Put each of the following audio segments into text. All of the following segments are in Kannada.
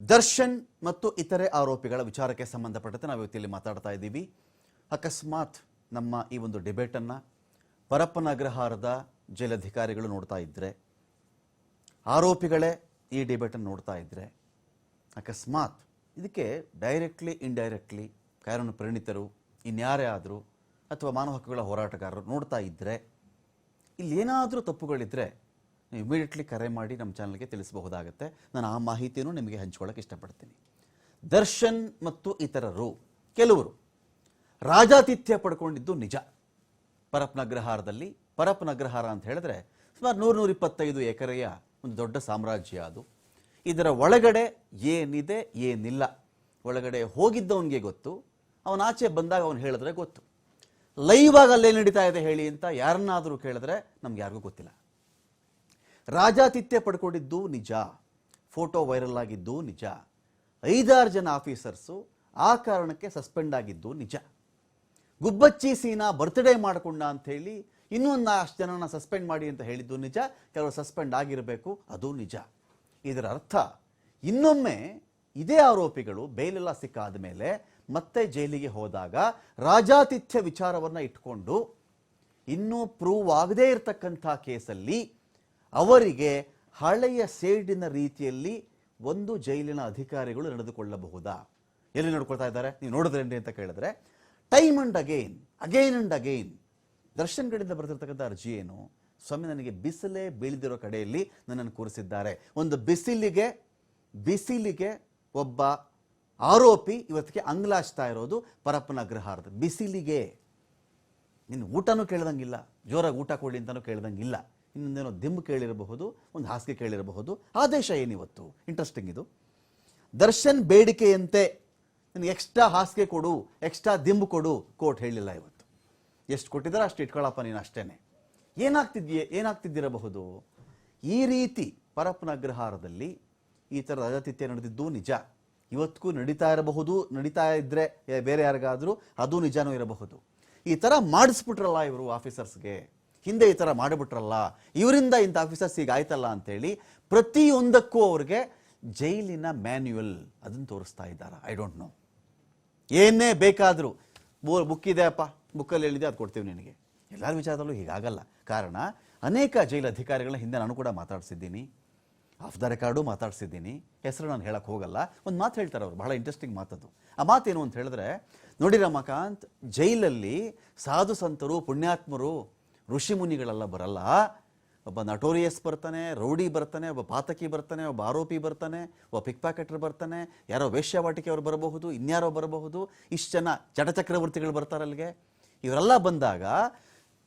ದರ್ಶನ್ ಮತ್ತು ಇತರೆ ಆರೋಪಿಗಳ ವಿಚಾರಕ್ಕೆ ಸಂಬಂಧಪಟ್ಟಂತೆ ನಾವು ಇವತ್ತಿಲ್ಲಿ ಮಾತಾಡ್ತಾ ಇದ್ದೀವಿ. ಅಕಸ್ಮಾತ್ ನಮ್ಮ ಈ ಒಂದು ಡಿಬೇಟನ್ನು ಪರಪ್ಪನ ಅಗ್ರಹಾರದ ಜೈಲಧಿಕಾರಿಗಳು ನೋಡ್ತಾ ಇದ್ದರೆ, ಆರೋಪಿಗಳೇ ಈ ಡಿಬೇಟನ್ನು ನೋಡ್ತಾ ಇದ್ದರೆ, ಅಕಸ್ಮಾತ್ ಇದಕ್ಕೆ ಡೈರೆಕ್ಟ್ಲಿ ಇಂಡೈರೆಕ್ಟ್ಲಿ ಕಾನೂನು ಪರಿಣಿತರು ಇನ್ಯಾರೇ ಆದರೂ ಅಥವಾ ಮಾನವ ಹಕ್ಕುಗಳ ಹೋರಾಟಗಾರರು ನೋಡ್ತಾ ಇದ್ದರೆ, ಇಲ್ಲೇನಾದರೂ ತಪ್ಪುಗಳಿದ್ದರೆ ನೀವು ಇಮಿಡಿಯೇಟ್ಲಿ ಕರೆ ಮಾಡಿ ನಮ್ಮ ಚಾನಲ್ಗೆ ತಿಳಿಸಬಹುದಾಗುತ್ತೆ. ನಾನು ಆ ಮಾಹಿತಿಯನ್ನು ನಿಮಗೆ ಹಂಚ್ಕೊಳ್ಳೋಕೆ ಇಷ್ಟಪಡ್ತೀನಿ. ದರ್ಶನ್ ಮತ್ತು ಇತರರು ಕೆಲವರು ರಾಜಾತಿಥ್ಯ ಪಡ್ಕೊಂಡಿದ್ದು ನಿಜ. ಪರಪ್ಪನ ಅಗ್ರಹಾರದಲ್ಲಿ, ಪರಪ್ಪನ ಅಗ್ರಹಾರ ಅಂತ ಹೇಳಿದ್ರೆ ಸುಮಾರು 125 ಎಕರೆಯ ಒಂದು ದೊಡ್ಡ ಸಾಮ್ರಾಜ್ಯ ಅದು. ಇದರ ಒಳಗಡೆ ಏನಿದೆ ಏನಿಲ್ಲ ಒಳಗಡೆ ಹೋಗಿದ್ದವನಿಗೆ ಗೊತ್ತು, ಅವನ ಆಚೆ ಬಂದಾಗ ಅವನು ಹೇಳಿದ್ರೆ ಗೊತ್ತು. ಲೈವ್ ಆಗಿ ಅಲ್ಲೇ ನಡೀತಾ ಇದೆ ಹೇಳಿ ಅಂತ ಯಾರನ್ನಾದರೂ ಕೇಳಿದ್ರೆ ನಮ್ಗೆ ಯಾರಿಗೂ ಗೊತ್ತಿಲ್ಲ. ರಾಜಾತಿಥ್ಯ ಪಡ್ಕೊಂಡಿದ್ದು ನಿಜ, ಫೋಟೋ ವೈರಲ್ ಆಗಿದ್ದು ನಿಜ, 5-6 ಜನ ಆಫೀಸರ್ಸು ಆ ಕಾರಣಕ್ಕೆ ಸಸ್ಪೆಂಡ್ ಆಗಿದ್ದು ನಿಜ. ಗುಬ್ಬಚ್ಚಿ ಸೀನಾ ಬರ್ತ್ಡೇ ಮಾಡಿಕೊಂಡ ಅಂಥೇಳಿ ಇನ್ನೊಂದು 4 ಜನನ ಸಸ್ಪೆಂಡ್ ಮಾಡಿ ಅಂತ ಹೇಳಿದ್ದು ನಿಜ, ಕೆಲವರು ಸಸ್ಪೆಂಡ್ ಆಗಿರಬೇಕು, ಅದು ನಿಜ. ಇದರ ಅರ್ಥ ಇನ್ನೊಮ್ಮೆ ಇದೇ ಆರೋಪಿಗಳು ಬೇಲೆಲ್ಲ ಸಿಕ್ಕಾದ ಮೇಲೆ ಮತ್ತೆ ಜೈಲಿಗೆ ಹೋದಾಗ ರಾಜಾತಿಥ್ಯ ವಿಚಾರವನ್ನು ಇಟ್ಕೊಂಡು ಇನ್ನೂ ಪ್ರೂವ್ ಆಗದೇ ಇರತಕ್ಕಂಥ ಕೇಸಲ್ಲಿ ಅವರಿಗೆ ಹಳೆಯ ಸೇಡಿನ ರೀತಿಯಲ್ಲಿ ಒಂದು ಜೈಲಿನ ಅಧಿಕಾರಿಗಳು ನಡೆದುಕೊಳ್ಳಬಹುದಾ? ಎಲ್ಲಿ ನಡ್ಕೊಳ್ತಾ ಇದ್ದಾರೆ ನೀವು ನೋಡಿದ್ರೇನ್ರಿ ಅಂತ ಕೇಳಿದ್ರೆ, time and again and again Darshan ಕಡೆಯಿಂದ ಬರ್ತಿರ್ತಕ್ಕಂಥ ಅರ್ಜಿ ಏನು, ಸ್ವಾಮಿ ನನಗೆ ಬಿಸಿಲೇ ಬೀಳದಿರೋ ಕಡೆಯಲ್ಲಿ ನನ್ನನ್ನು ಕೂರಿಸಿದ್ದಾರೆ. ಒಂದು ಬಿಸಿಲಿಗೆ ಒಬ್ಬ ಆರೋಪಿ ಇವತ್ತಿಗೆ ಅಂಗ್ಲಾಚ್ತಾ ಇರೋದು ಪರಪ್ಪನ ಅಗ್ರಹಾರದ ಬಿಸಿಲಿಗೆ. ನಿನ್ನ ಊಟನೂ ಕೇಳ್ದಂಗಿಲ್ಲ, ಜೋರಾಗಿ ಊಟ ಕೊಡಿ ಅಂತಲೂ ಕೇಳ್ದಂಗಿಲ್ಲ, ಇನ್ನೊಂದೇನೋ ದಿಂಬು ಕೇಳಿರಬಹುದು, ಒಂದು ಹಾಸಿಗೆ ಕೇಳಿರಬಹುದು. ಆದೇಶ ಏನಿವತ್ತು ಇಂಟ್ರೆಸ್ಟಿಂಗ್ ಇದು. ದರ್ಶನ್ ಬೇಡಿಕೆಯಂತೆ ನನಗೆ ಎಕ್ಸ್ಟ್ರಾ ಹಾಸಿಗೆ ಕೊಡು, ಎಕ್ಸ್ಟ್ರಾ ದಿಂಬು ಕೊಡು, ಕೋರ್ಟ್ ಹೇಳಿಲ್ಲ ಇವತ್ತು. ಎಷ್ಟು ಕೊಟ್ಟಿದ್ದಾರೆ ಅಷ್ಟು ಇಟ್ಕೊಳ್ಳಪ್ಪ ನೀನು ಅಷ್ಟೇನೆ. ಏನಾಗ್ತಿದ್ದಿರಬಹುದು? ಈ ರೀತಿ ಪರಪ್ಪನ ಅಗ್ರಹಾರದಲ್ಲಿ ಈ ಥರ ರಾಜಾತಿಥ್ಯ ನಡೆದಿದ್ದು ನಿಜ, ಇವತ್ತಿಗೂ ನಡೀತಾ ಇರಬಹುದು, ನಡೀತಾ ಇದ್ದರೆ ಬೇರೆ ಯಾರಿಗಾದರೂ ಅದು ನಿಜನೂ ಇರಬಹುದು. ಈ ಥರ ಮಾಡಿಸ್ಬಿಟ್ರಲ್ಲ ಇವರು ಆಫೀಸರ್ಸ್ಗೆ, ಹಿಂದೆ ಈ ಥರ ಮಾಡಿಬಿಟ್ರಲ್ಲ, ಇವರಿಂದ ಇಂಥ ಆಫೀಸರ್ಸ್ ಈಗ ಆಯ್ತಲ್ಲ ಅಂತೇಳಿ ಪ್ರತಿಯೊಂದಕ್ಕೂ ಅವ್ರಿಗೆ ಜೈಲಿನ ಮ್ಯಾನ್ಯುಯಲ್ ಅದನ್ನು ತೋರಿಸ್ತಾ ಇದ್ದಾರೆ. ಐ ಡೋಂಟ್ ನೋ, ಏನೇ ಬೇಕಾದರೂ ಬುಕ್ ಇದೆ ಅಪ್ಪ, ಬುಕ್ಕಲ್ಲಿ ಹೇಳಿದೆ ಅದು ಕೊಡ್ತೀವಿ ನಿನಗೆ. ಎಲ್ಲರ ವಿಚಾರದಲ್ಲೂ ಹೀಗಾಗಲ್ಲ. ಕಾರಣ ಅನೇಕ ಜೈಲು ಅಧಿಕಾರಿಗಳನ್ನ ಹಿಂದೆ ನಾನು ಕೂಡ ಮಾತಾಡ್ಸಿದ್ದೀನಿ, ಆಫ್ ದ ರೆಕಾರ್ಡು ಮಾತಾಡ್ಸಿದ್ದೀನಿ, ಹೆಸರು ನಾನು ಹೇಳಕ್ಕೆ ಹೋಗಲ್ಲ. ಒಂದು ಮಾತು ಹೇಳ್ತಾರೆ ಅವರು, ಬಹಳ ಇಂಟ್ರೆಸ್ಟಿಂಗ್ ಮಾತದು. ಆ ಮಾತೇನು ಅಂತ ಹೇಳಿದ್ರೆ, ನೋಡಿ ರಮಾಕಾಂತ್, ಜೈಲಲ್ಲಿ ಸಾಧು ಸಂತರು ಪುಣ್ಯಾತ್ಮರು ಋಷಿ ಮುನಿಗಳೆಲ್ಲ ಬರಲ್ಲ. ಒಬ್ಬ ನಟೋರಿಯಸ್ ಬರ್ತಾನೆ, ರೌಡಿ ಬರ್ತಾನೆ, ಒಬ್ಬ ಪಾತಕಿ ಬರ್ತಾನೆ, ಒಬ್ಬ ಆರೋಪಿ ಬರ್ತಾನೆ, ಒಬ್ಬ ಪಿಕ್ ಪ್ಯಾಕೆಟರ್ ಬರ್ತಾನೆ, ಯಾರೋ ವೇಶ್ಯಾವಾಟಿಕೆ ಅವರು ಬರಬಹುದು, ಇನ್ಯಾರೋ ಬರಬಹುದು, ಇಷ್ಟು ಜನ ಚಟಚಕ್ರವರ್ತಿಗಳು ಬರ್ತಾರೆ ಅಲ್ಲಿಗೆ. ಇವರೆಲ್ಲ ಬಂದಾಗ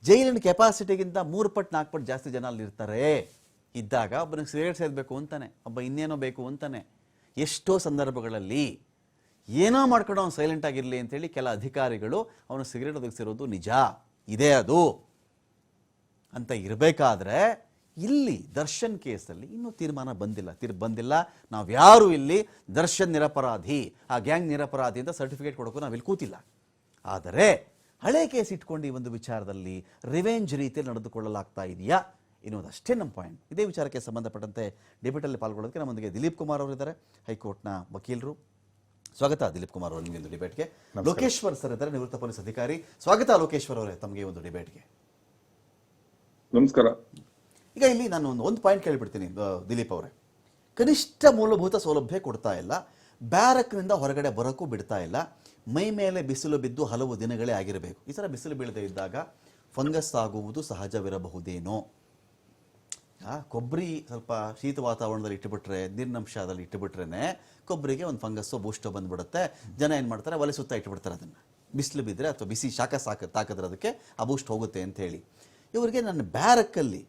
ಜೈಲಿನ ಕೆಪಾಸಿಟಿಗಿಂತ 3 ಪಟ್ಟು 4 ಪಟ್ಟು ಜಾಸ್ತಿ ಜನ ಅಲ್ಲಿ ಇರ್ತಾರೆ. ಇದ್ದಾಗ ಒಬ್ಬನಿಗೆ ಸಿಗರೇಟ್ ಸೇದಬೇಕು ಅಂತಾನೆ, ಒಬ್ಬ ಇನ್ನೇನೋ ಬೇಕು ಅಂತಾನೆ. ಎಷ್ಟೋ ಸಂದರ್ಭಗಳಲ್ಲಿ ಏನೋ ಮಾಡ್ಕೊಂಡು ಅವನು ಸೈಲೆಂಟ್ ಆಗಿರಲಿ ಅಂತೇಳಿ ಕೆಲ ಅಧಿಕಾರಿಗಳು ಅವನು ಸಿಗರೇಟ್ ಒದಗಿಸಿರೋದು ನಿಜ ಇದೆ ಅದು ಅಂತ ಇರಬೇಕಾದ್ರೆ, ಇಲ್ಲಿ ದರ್ಶನ್ ಕೇಸಲ್ಲಿ ಇನ್ನೂ ತೀರ್ಮಾನ ಬಂದಿಲ್ಲ. ನಾವ್ಯಾರು ಇಲ್ಲಿ ದರ್ಶನ್ ನಿರಪರಾಧಿ, ಆ ಗ್ಯಾಂಗ್ ನಿರಪರಾಧಿ ಅಂತ ಸರ್ಟಿಫಿಕೇಟ್ ಕೊಡೋಕ್ಕೂ ನಾವಿಲ್ಲಿ ಕೂತಿಲ್ಲ. ಆದರೆ ಹಳೆ ಕೇಸ್ ಇಟ್ಕೊಂಡು ಈ ಒಂದು ವಿಚಾರದಲ್ಲಿ ರಿವೆಂಜ್ ರೀತಿಯಲ್ಲಿ ನಡೆದುಕೊಳ್ಳಲಾಗ್ತಾ ಇದೆಯಾ ಎನ್ನುವುದಷ್ಟೇ ನಮ್ಮ ಪಾಯಿಂಟ್. ಇದೇ ವಿಚಾರಕ್ಕೆ ಸಂಬಂಧಪಟ್ಟಂತೆ ಡಿಬೇಟಲ್ಲಿ ಪಾಲ್ಗೊಳ್ಳೋದಕ್ಕೆ ನಮ್ಮೊಂದಿಗೆ ದಿಲೀಪ್ ಕುಮಾರ್ ಅವರಿದ್ದಾರೆ, ಹೈಕೋರ್ಟ್ನ ವಕೀಲರು. ಸ್ವಾಗತ ದಿಲೀಪ್ ಕುಮಾರ್ ಅವರು ನಿಮಗೆ ಒಂದು ಡಿಬೇಟ್ಗೆ. ಲೋಕೇಶ್ವರ್ ಸರ್ ಇದ್ದಾರೆ, ನಿವೃತ್ತ ಪೊಲೀಸ್ ಅಧಿಕಾರಿ. ಸ್ವಾಗತ ಲೋಕೇಶ್ವರ್ ಅವರೇ ತಮಗೆ ಒಂದು ಡಿಬೇಟ್ಗೆ. ನಮಸ್ಕಾರ. ಈಗ ಇಲ್ಲಿ ನಾನು ಒಂದು ಪಾಯಿಂಟ್ ಕೇಳಿಬಿಡ್ತೀನಿ ದಿಲೀಪ್ ಅವರೇ. ಕನಿಷ್ಠ ಮೂಲಭೂತ ಸೌಲಭ್ಯ ಕೊಡ್ತಾ ಇಲ್ಲ, ಬ್ಯಾರಕ್ನಿಂದ ಹೊರಗಡೆ ಬರೋಕ್ಕೂ ಬಿಡ್ತಾ ಇಲ್ಲ, ಮೈ ಮೇಲೆ ಬಿಸಿಲು ಬಿದ್ದು ಹಲವು ದಿನಗಳೇ ಆಗಿರಬೇಕು. ಈ ಥರ ಬಿಸಿಲು ಬೀಳದೇ ಇದ್ದಾಗ ಫಂಗಸ್ ಆಗುವುದು ಸಹಜವಿರಬಹುದೇನೋ. ಕೊಬ್ಬರಿ ಸ್ವಲ್ಪ ಶೀತ ವಾತಾವರಣದಲ್ಲಿ ಇಟ್ಟುಬಿಟ್ರೆ, ನೀರಿನಂಶದಲ್ಲಿ ಇಟ್ಟುಬಿಟ್ರೆ ಕೊಬ್ಬರಿಗೆ ಒಂದು ಫಂಗಸ್ಸು ಬೂಸ್ಟೋ ಬಂದುಬಿಡುತ್ತೆ. ಜನ ಏನು ಮಾಡ್ತಾರೆ, ಒಲೆ ಸುತ್ತ ಇಟ್ಬಿಡ್ತಾರೆ ಅದನ್ನು. ಬಿಸಿಲು ಬಿದ್ದರೆ ಅಥವಾ ಬಿಸಿ ಶಾಖ ತಾಕಿದ್ರೆ ಅದಕ್ಕೆ ಆ ಬೂಸ್ಟ್ ಹೋಗುತ್ತೆ ಅಂತ ಹೇಳಿ. ಇವರಿಗೆ ನನ್ನ ಬ್ಯಾರಕ್ಕಲ್ಲಿ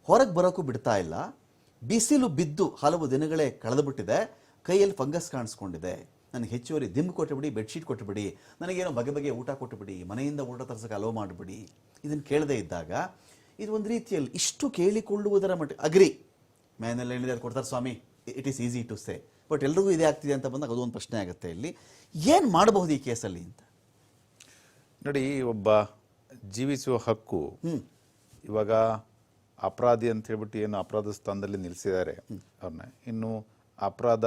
ಹೊರಗೆ ಬರೋಕ್ಕೂ ಬಿಡ್ತಾ ಇಲ್ಲ, ಬಿಸಿಲು ಬಿದ್ದು ಹಲವು ದಿನಗಳೇ ಕಳೆದುಬಿಟ್ಟಿದೆ, ಕೈಯಲ್ಲಿ ಫಂಗಸ್ ಕಾಣಿಸ್ಕೊಂಡಿದೆ, ನನಗೆ ಹೆಚ್ಚುವರಿ ದಿಂಬು ಕೊಟ್ಟುಬಿಡಿ, ಬೆಡ್ಶೀಟ್ ಕೊಟ್ಟುಬಿಡಿ, ನನಗೇನೋ ಬಗೆ ಊಟ ಕೊಟ್ಟುಬಿಡಿ, ಮನೆಯಿಂದ ಊಟ ತರಿಸೋಕೆ ಅಲೋ ಮಾಡಿಬಿಡಿ. ಇದನ್ನು ಕೇಳದೇ ಇದ್ದಾಗ ಇದು ಒಂದು ರೀತಿಯಲ್ಲಿ ಇಷ್ಟು ಕೇಳಿಕೊಳ್ಳುವುದರ ಮಟ್ಟ ಅಗ್ರಿ ಮೇನಲ್ಲಿ ಏನಿದೆ ಅದು ಕೊಡ್ತಾರೆ ಸ್ವಾಮಿ, it is easy to say. But ಎಲ್ರಿಗೂ ಇದೇ ಆಗ್ತಿದೆ ಅಂತ ಬಂದಾಗ ಅದು ಒಂದು ಪ್ರಶ್ನೆ ಆಗುತ್ತೆ. ಇಲ್ಲಿ ಏನು ಮಾಡಬಹುದು ಈ ಕೇಸಲ್ಲಿ ಅಂತ ನೋಡಿ. ಒಬ್ಬ ಜೀವಿಸುವ ಹಕ್ಕು ಇವಾಗ ಅಪರಾಧಿ ಅಂತ ಹೇಳ್ಬಿಟ್ಟು ಏನು ಅಪರಾಧ ಸ್ಥಾನದಲ್ಲಿ ನಿಲ್ಲಿಸಿದ್ದಾರೆ ಅವ್ರನ್ನ, ಇನ್ನು ಅಪರಾಧ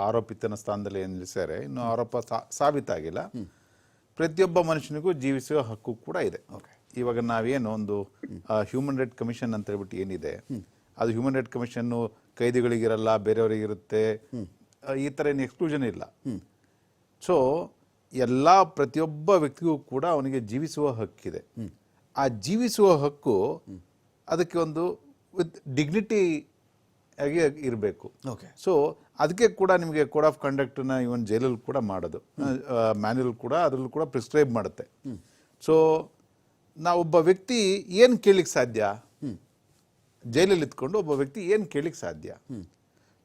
ಆರೋಪಿತನ ಸ್ಥಾನದಲ್ಲಿ ಏನು ನಿಲ್ಲಿಸ್ಯಾರೆ, ಇನ್ನು ಆರೋಪ ಸಾಬೀತಾಗಿಲ್ಲ. ಪ್ರತಿಯೊಬ್ಬ ಮನುಷ್ಯನಿಗೂ ಜೀವಿಸುವ ಹಕ್ಕು ಕೂಡ ಇದೆ. ಇವಾಗ ನಾವೇನು ಒಂದು ಹ್ಯೂಮನ್ ರೈಟ್ ಕಮಿಷನ್ ಅಂತ ಹೇಳ್ಬಿಟ್ಟು ಏನಿದೆ, ಅದು ಹ್ಯೂಮನ್ ರೈಟ್ ಕಮಿಷನ್ ಕೈದಿಗಳಿಗಿರಲ್ಲ, ಬೇರೆಯವರಿಗಿರುತ್ತೆ, ಈ ಥರ ಏನು ಎಕ್ಸ್ಕ್ಲೂಷನ್ ಇಲ್ಲ. ಸೊ ಪ್ರತಿಯೊಬ್ಬ ವ್ಯಕ್ತಿಗೂ ಕೂಡ ಅವನಿಗೆ ಜೀವಿಸುವ ಹಕ್ಕಿದೆ. ಆ ಜೀವಿಸುವ ಹಕ್ಕು ಅದಕ್ಕೆ ಒಂದು ವಿತ್ ಡಿಗ್ನಿಟಿ ಆಗಿ ಇರಬೇಕು. ಸೊ ಅದಕ್ಕೆ ಕೂಡ ನಿಮಗೆ ಕೋಡ್ ಆಫ್ ಕಂಡಕ್ಟ್ನ ಇವನ್ ಜೈಲಲ್ಲಿ ಕೂಡ ಮಾಡೋದು, ಮ್ಯಾನ್ಯಲ್ ಕೂಡ ಅದರಲ್ಲೂ ಕೂಡ ಪ್ರಿಸ್ಕ್ರೈಬ್ ಮಾಡುತ್ತೆ. ಸೊ ಒಬ್ಬ ವ್ಯಕ್ತಿ ಏನು ಕೇಳಲಿಕ್ಕೆ ಸಾಧ್ಯ, ಜೈಲಲ್ಲಿ ಇದ್ಕೊಂಡು ಒಬ್ಬ ವ್ಯಕ್ತಿ ಏನು ಕೇಳಲಿಕ್ಕೆ ಸಾಧ್ಯ?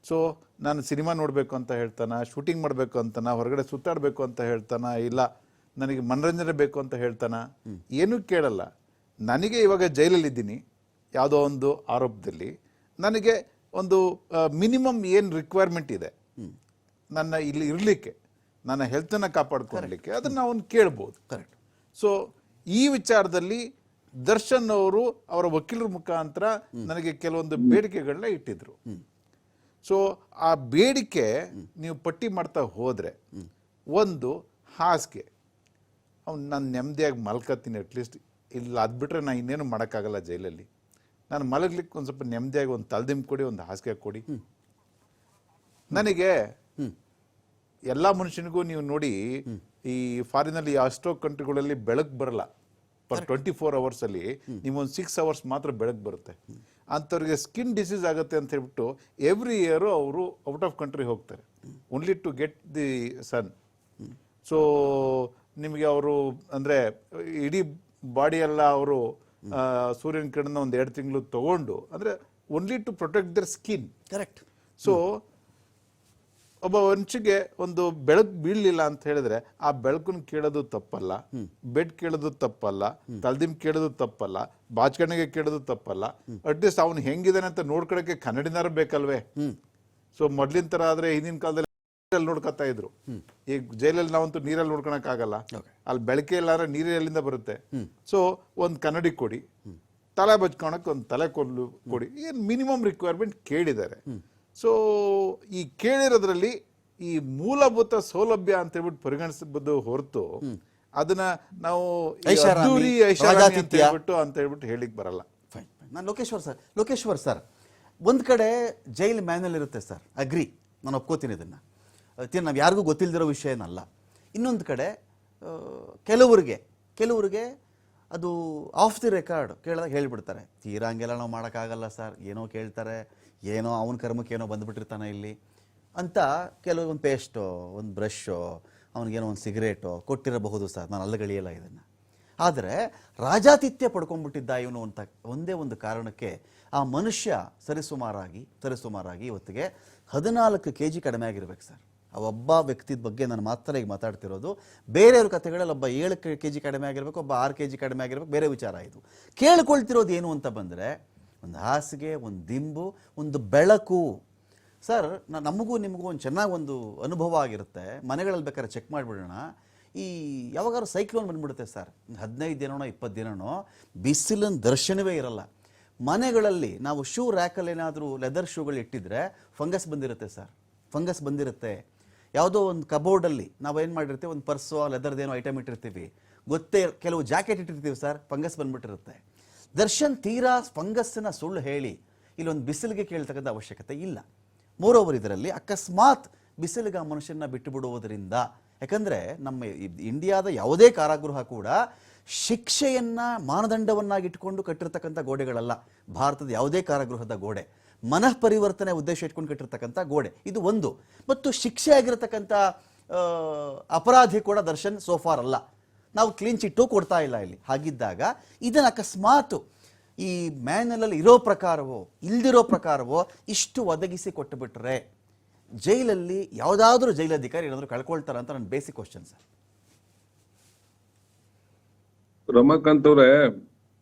ಸೊ ನಾನು ಸಿನಿಮಾ ನೋಡಬೇಕು ಅಂತ ಹೇಳ್ತಾನ, ಶೂಟಿಂಗ್ ಮಾಡಬೇಕು ಅಂತಾನ, ಹೊರಗಡೆ ಸುತ್ತಾಡಬೇಕು ಅಂತ ಹೇಳ್ತಾನ, ಇಲ್ಲ ನನಗೆ ಮನರಂಜನೆ ಬೇಕು ಅಂತ ಹೇಳ್ತಾನ, ಏನೂ ಕೇಳಲ್ಲ. ನನಗೆ ಇವಾಗ ಜೈಲಲ್ಲಿದ್ದೀನಿ ಯಾವುದೋ ಒಂದು ಆರೋಪದಲ್ಲಿ, ನನಗೆ ಒಂದು ಮಿನಿಮಮ್ ಏನು ರಿಕ್ವೈರ್ಮೆಂಟ್ ಇದೆ ನನ್ನ ಇಲ್ಲಿ ಇರಲಿಕ್ಕೆ, ನನ್ನ ಹೆಲ್ತನ್ನು ಕಾಪಾಡ್ಕೊಳ್ಳಲಿಕ್ಕೆ, ಅದನ್ನು ಅವನು ಕೇಳ್ಬೋದು. ಕರೆಕ್ಟ್. ಸೊ ಈ ವಿಚಾರದಲ್ಲಿ ದರ್ಶನ್ ಅವರು ಅವರ ವಕೀಲರ ಮುಖಾಂತರ ನನಗೆ ಕೆಲವೊಂದು ಬೇಡಿಕೆಗಳನ್ನ ಇಟ್ಟಿದ್ರು. ಸೊ ಆ ಬೇಡಿಕೆ ನೀವು ಪಟ್ಟಿ ಮಾಡ್ತಾ ಹೋದರೆ, ಒಂದು ಹಾಸಿಗೆ, ನಾನು ನೆಮ್ಮದಿಯಾಗಿ ಮಲ್ಕತ್ತೀನಿ ಅಟ್ಲೀಸ್ಟ್, ಇಲ್ಲ ಅದು ಬಿಟ್ಟರೆ ನಾನು ಇನ್ನೇನು ಮಾಡೋಕ್ಕಾಗಲ್ಲ ಜೈಲಲ್ಲಿ, ನಾನು ಮಲಗ್ಲಿಕ್ಕೆ ಒಂದು ಸ್ವಲ್ಪ ನೆಮ್ಮದಿಯಾಗಿ ಒಂದು ತಲೆದಿಂಬು ಕೊಡಿ, ಒಂದು ಹಾಸಿಗೆ ಕೊಡಿ. ನನಗೆ ಎಲ್ಲ ಮನುಷ್ಯನಿಗೂ ನೀವು ನೋಡಿ, ಈ ಫಾರಿನಲ್ಲಿ ಎಷ್ಟೋ ಕಂಟ್ರಿಗಳಲ್ಲಿ ಬೆಳಕು ಬರಲ್ಲ, ಪರ್ 24 hours ಅಲ್ಲಿ ನಿಮ್ಮೊಂದು 6 hours ಮಾತ್ರ ಬೆಳಕು ಬರುತ್ತೆ. ಅಂಥವ್ರಿಗೆ ಸ್ಕಿನ್ ಡಿಸೀಸ್ ಆಗುತ್ತೆ ಅಂತ ಹೇಳ್ಬಿಟ್ಟು ಎವ್ರಿ ಇಯರು ಅವರು ಔಟ್ ಆಫ್ ಕಂಟ್ರಿ ಹೋಗ್ತಾರೆ, only to get the sun. So ನಿಮಗೆ ಅವರು ಅಂದರೆ ಇಡೀ ಬಾಡಿ ಎಲ್ಲ ಅವರು ಸೂರ್ಯನ ಕಿರಣ ಒಂದು 2 ತಿಂಗಳು ತಗೊಂಡು, ಅಂದರೆ only to protect their skin. Correct. So ಒಬ್ಬ ಮನುಷ್ಯಗೆ ಒಂದು ಬೆಳಕು ಬೀಳಲಿಲ್ಲ ಅಂತ ಹೇಳಿದ್ರೆ ಆ ಬೆಳಕನ್ನು ಕೇಳೋದು ತಪ್ಪಲ್ಲ, ಬೆಡ್ ಕೇಳೋದು ತಪ್ಪಲ್ಲ, ತಲೆದಿಂಬು ಕೇಳೋದು ತಪ್ಪಲ್ಲ, ಬಾಚ್ಕಣಿಗೆ ಕೇಳೋದು ತಪ್ಪಲ್ಲ. ಅಟ್ಲೀಸ್ಟ್ ಅವನು ಹೆಂಗಿದಾನೆ ಅಂತ ನೋಡ್ಕೊಳಕ್ಕೆ ಕನ್ನಡಿನಾರು ಬೇಕಲ್ವೇ? ಸೊ ಮೊದ್ಲಿನ ತರ ಆದ್ರೆ ಹಿಂದಿನ ಕಾಲದಲ್ಲಿ ನೀರಲ್ಲಿ ನೋಡ್ಕೊತಾ ಇದ್ರು. ಈಗ ಜೈಲಲ್ಲಿ ನಾವಂತೂ ನೀರಲ್ಲಿ ನೋಡ್ಕೊಳಕ್ ಆಗಲ್ಲ, ಅಲ್ಲಿ ಬೆಳಕೆ ಇಲ್ಲಾಂದ್ರೆ ನೀರು ಎಲ್ಲಿಂದ ಬರುತ್ತೆ? ಸೊ ಒಂದು ಕನ್ನಡಿ ಕೊಡಿ, ತಲೆ ಬಚ್ಕೊಳಕ್ ಒಂದು ತಲೆ ಕೊಡಿ, ಏನು ಮಿನಿಮಮ್ ರಿಕ್ವೈರ್ಮೆಂಟ್ ಕೇಳಿದ್ದಾರೆ. ಸೊ ಈ ಕೇಳಿರೋದ್ರಲ್ಲಿ ಈ ಮೂಲಭೂತ ಸೌಲಭ್ಯ ಅಂತ ಹೇಳ್ಬಿಟ್ಟು ಪರಿಗಣಿಸಬಹುದು ಹೊರತು ಅದನ್ನ ನಾವು ಅಂತ ಹೇಳ್ಬಿಟ್ಟು ಹೇಳಿಕ್ ಬರಲ್ಲ. ನಾನು ಲೋಕೇಶ್ವರ್ ಸರ್ ಒಂದ್ ಕಡೆ ಜೈಲ್ ಮ್ಯಾನ್ಯಲ್ ಇರುತ್ತೆ ಸರ್, ಅಗ್ರಿ, ನಾನು ಒಪ್ಕೋತೀನಿ ಇದನ್ನ, ನಾವು ಯಾರಿಗೂ ಗೊತ್ತಿಲ್ದಿರೋ ವಿಷಯ ಏನಲ್ಲ. ಇನ್ನೊಂದು ಕಡೆ ಕೆಲವ್ರಿಗೆ ಅದು ಆಫ್ ದಿ ರೆಕಾರ್ಡ್ ಕೇಳಿದಾಗ ಹೇಳಿಬಿಡ್ತಾರೆ, ತೀರಾ ಹಂಗೆಲ್ಲ ನಾವು ಮಾಡೋಕ್ಕಾಗಲ್ಲ ಸರ್, ಏನೋ ಕೇಳ್ತಾರೆ, ಏನೋ ಅವನ ಕರ್ಮಕ್ಕೆ ಏನೋ ಬಂದುಬಿಟ್ಟಿರ್ತಾನೆ ಇಲ್ಲಿ ಅಂತ ಒಂದು ಪೇಸ್ಟೋ, ಒಂದು ಬ್ರಷೋ, ಅವನಿಗೇನೋ ಒಂದು ಸಿಗರೇಟೋ ಕೊಟ್ಟಿರಬಹುದು ಸರ್, ನಾನು ಅಲ್ಲಗಳಿಯಲ್ಲ ಇದನ್ನು. ಆದರೆ ರಾಜಾತಿಥ್ಯ ಪಡ್ಕೊಂಡ್ಬಿಟ್ಟಿದ್ದ ಇವನು ಅಂತ ಒಂದೇ ಒಂದು ಕಾರಣಕ್ಕೆ ಆ ಮನುಷ್ಯ ಸರಿಸುಮಾರಾಗಿ ಇವತ್ತಿಗೆ 14 kg ಕಡಿಮೆ ಆಗಿರ್ಬೇಕು ಸರ್. ಆ ಒಬ್ಬ ವ್ಯಕ್ತಿದ ಬಗ್ಗೆ ನಾನು ಮಾತ್ರ ಈಗ ಮಾತಾಡ್ತಿರೋದು. ಬೇರೆಯವ್ರ ಕಥೆಗಳಲ್ಲಿ ಒಬ್ಬ 7 kg ಕಡಿಮೆ ಆಗಿರ್ಬೇಕು, ಒಬ್ಬ 6 kg ಕಡಿಮೆ ಆಗಿರ್ಬೇಕು, ಬೇರೆ ವಿಚಾರ. ಇದು ಕೇಳ್ಕೊಳ್ತಿರೋದು ಏನು ಅಂತ ಬಂದರೆ ಒಂದು ಹಾಸಿಗೆ, ಒಂದು ದಿಂಬು, ಒಂದು ಬೆಳಕು. ಸರ್ ನಮಗೂ ನಿಮಗೂ ಒಂದು ಚೆನ್ನಾಗಿ ಒಂದು ಅನುಭವ ಆಗಿರುತ್ತೆ, ಮನೆಗಳಲ್ಲಿ ಬೇಕಾದ್ರೆ ಚೆಕ್ ಮಾಡಿಬಿಡೋಣ. ಈ ಯಾವಾಗಾದ್ರೂ ಸೈಕ್ಲೋನ್ ಬಂದ್ಬಿಡುತ್ತೆ ಸರ್, 15 ದಿನನೋ 20 ದಿನನೋ ಬಿಸಿಲಿನ ದರ್ಶನವೇ ಇರಲ್ಲ. ಮನೆಗಳಲ್ಲಿ ನಾವು ಶೂ ರ್ಯಾಕಲ್ಲಿ ಏನಾದರೂ ಲೆದರ್ ಶೂಗಳು ಇಟ್ಟಿದ್ರೆ ಫಂಗಸ್ ಬಂದಿರುತ್ತೆ ಸರ್, ಫಂಗಸ್ ಬಂದಿರುತ್ತೆ. ಯಾವುದೋ ಒಂದು ಕಬೋರ್ಡಲ್ಲಿ ನಾವು ಏನು ಮಾಡಿರ್ತೀವಿ, ಒಂದು ಪರ್ಸೋ ಲೆದರ್ದೇನೋ ಐಟಮ್ ಇಟ್ಟಿರ್ತೀವಿ, ಗೊತ್ತೇ ಕೆಲವು ಜಾಕೆಟ್ ಇಟ್ಟಿರ್ತೀವಿ ಸರ್, ಫಂಗಸ್ ಬಂದ್ಬಿಟ್ಟಿರುತ್ತೆ. ದರ್ಶನ್ ತೀರಾ ಫಂಗಸ್ಸನ್ನ ಸುಳ್ಳು ಹೇಳಿ ಇಲ್ಲೊಂದು ಬಿಸಿಲಿಗೆ ಕೇಳ್ತಕ್ಕಂಥ ಅವಶ್ಯಕತೆ ಇಲ್ಲ. ಮೋರೋವರ್ ಇದರಲ್ಲಿ ಅಕಸ್ಮಾತ್ ಬಿಸಿಲಿಗೆ ಆ ಮನುಷ್ಯನ ಬಿಟ್ಟು ಬಿಡುವುದರಿಂದ, ಯಾಕಂದರೆ ನಮ್ಮ ಇಂಡಿಯಾದ ಯಾವುದೇ ಕಾರಾಗೃಹ ಕೂಡ ಶಿಕ್ಷೆಯನ್ನು ಮಾನದಂಡವನ್ನಾಗಿ ಇಟ್ಕೊಂಡು ಕಟ್ಟಿರ್ತಕ್ಕಂಥ ಗೋಡೆಗಳಲ್ಲ. ಭಾರತದ ಯಾವುದೇ ಕಾರಾಗೃಹದ ಗೋಡೆ ಮನಃ ಪರಿವರ್ತನೆ ಉದ್ದೇಶ ಇಟ್ಕೊಂಡು ಕಟ್ಟಿರ್ತಕ್ಕಂಥ ಗೋಡೆ ಇದು ಒಂದು. ಮತ್ತು ಶಿಕ್ಷೆ ಆಗಿರತಕ್ಕಂಥ ಅಪರಾಧಿ ಕೂಡ ದರ್ಶನ್ ಸೋಫಾರ್ ಅಲ್ಲ, ನಾವು ಕ್ಲೀನ್ ಚಿಟ್ಟು ಕೊಡ್ತಾ ಇಲ್ಲ ಇಲ್ಲಿ. ಹಾಗಿದ್ದಾಗ ಇದನ್ನು ಅಕಸ್ಮಾತ್ ಈ ಮ್ಯಾನ್ಯಲಲ್ಲಿ ಇರೋ ಪ್ರಕಾರವೋ ಇಲ್ದಿರೋ ಪ್ರಕಾರವೋ ಇಷ್ಟು ಒದಗಿಸಿ ಕೊಟ್ಟುಬಿಟ್ರೆ ಜೈಲಲ್ಲಿ ಯಾವುದಾದ್ರೂ ಜೈಲಧಿಕಾರಿ ಏನಾದರೂ ಕಳ್ಕೊಳ್ತಾರ ಅಂತ ನನ್ನ ಬೇಸಿಕ್ ಕ್ವಶನ್ ಸರ್. ರಮಾಕಾಂತ್ ಅವ್ರೆ,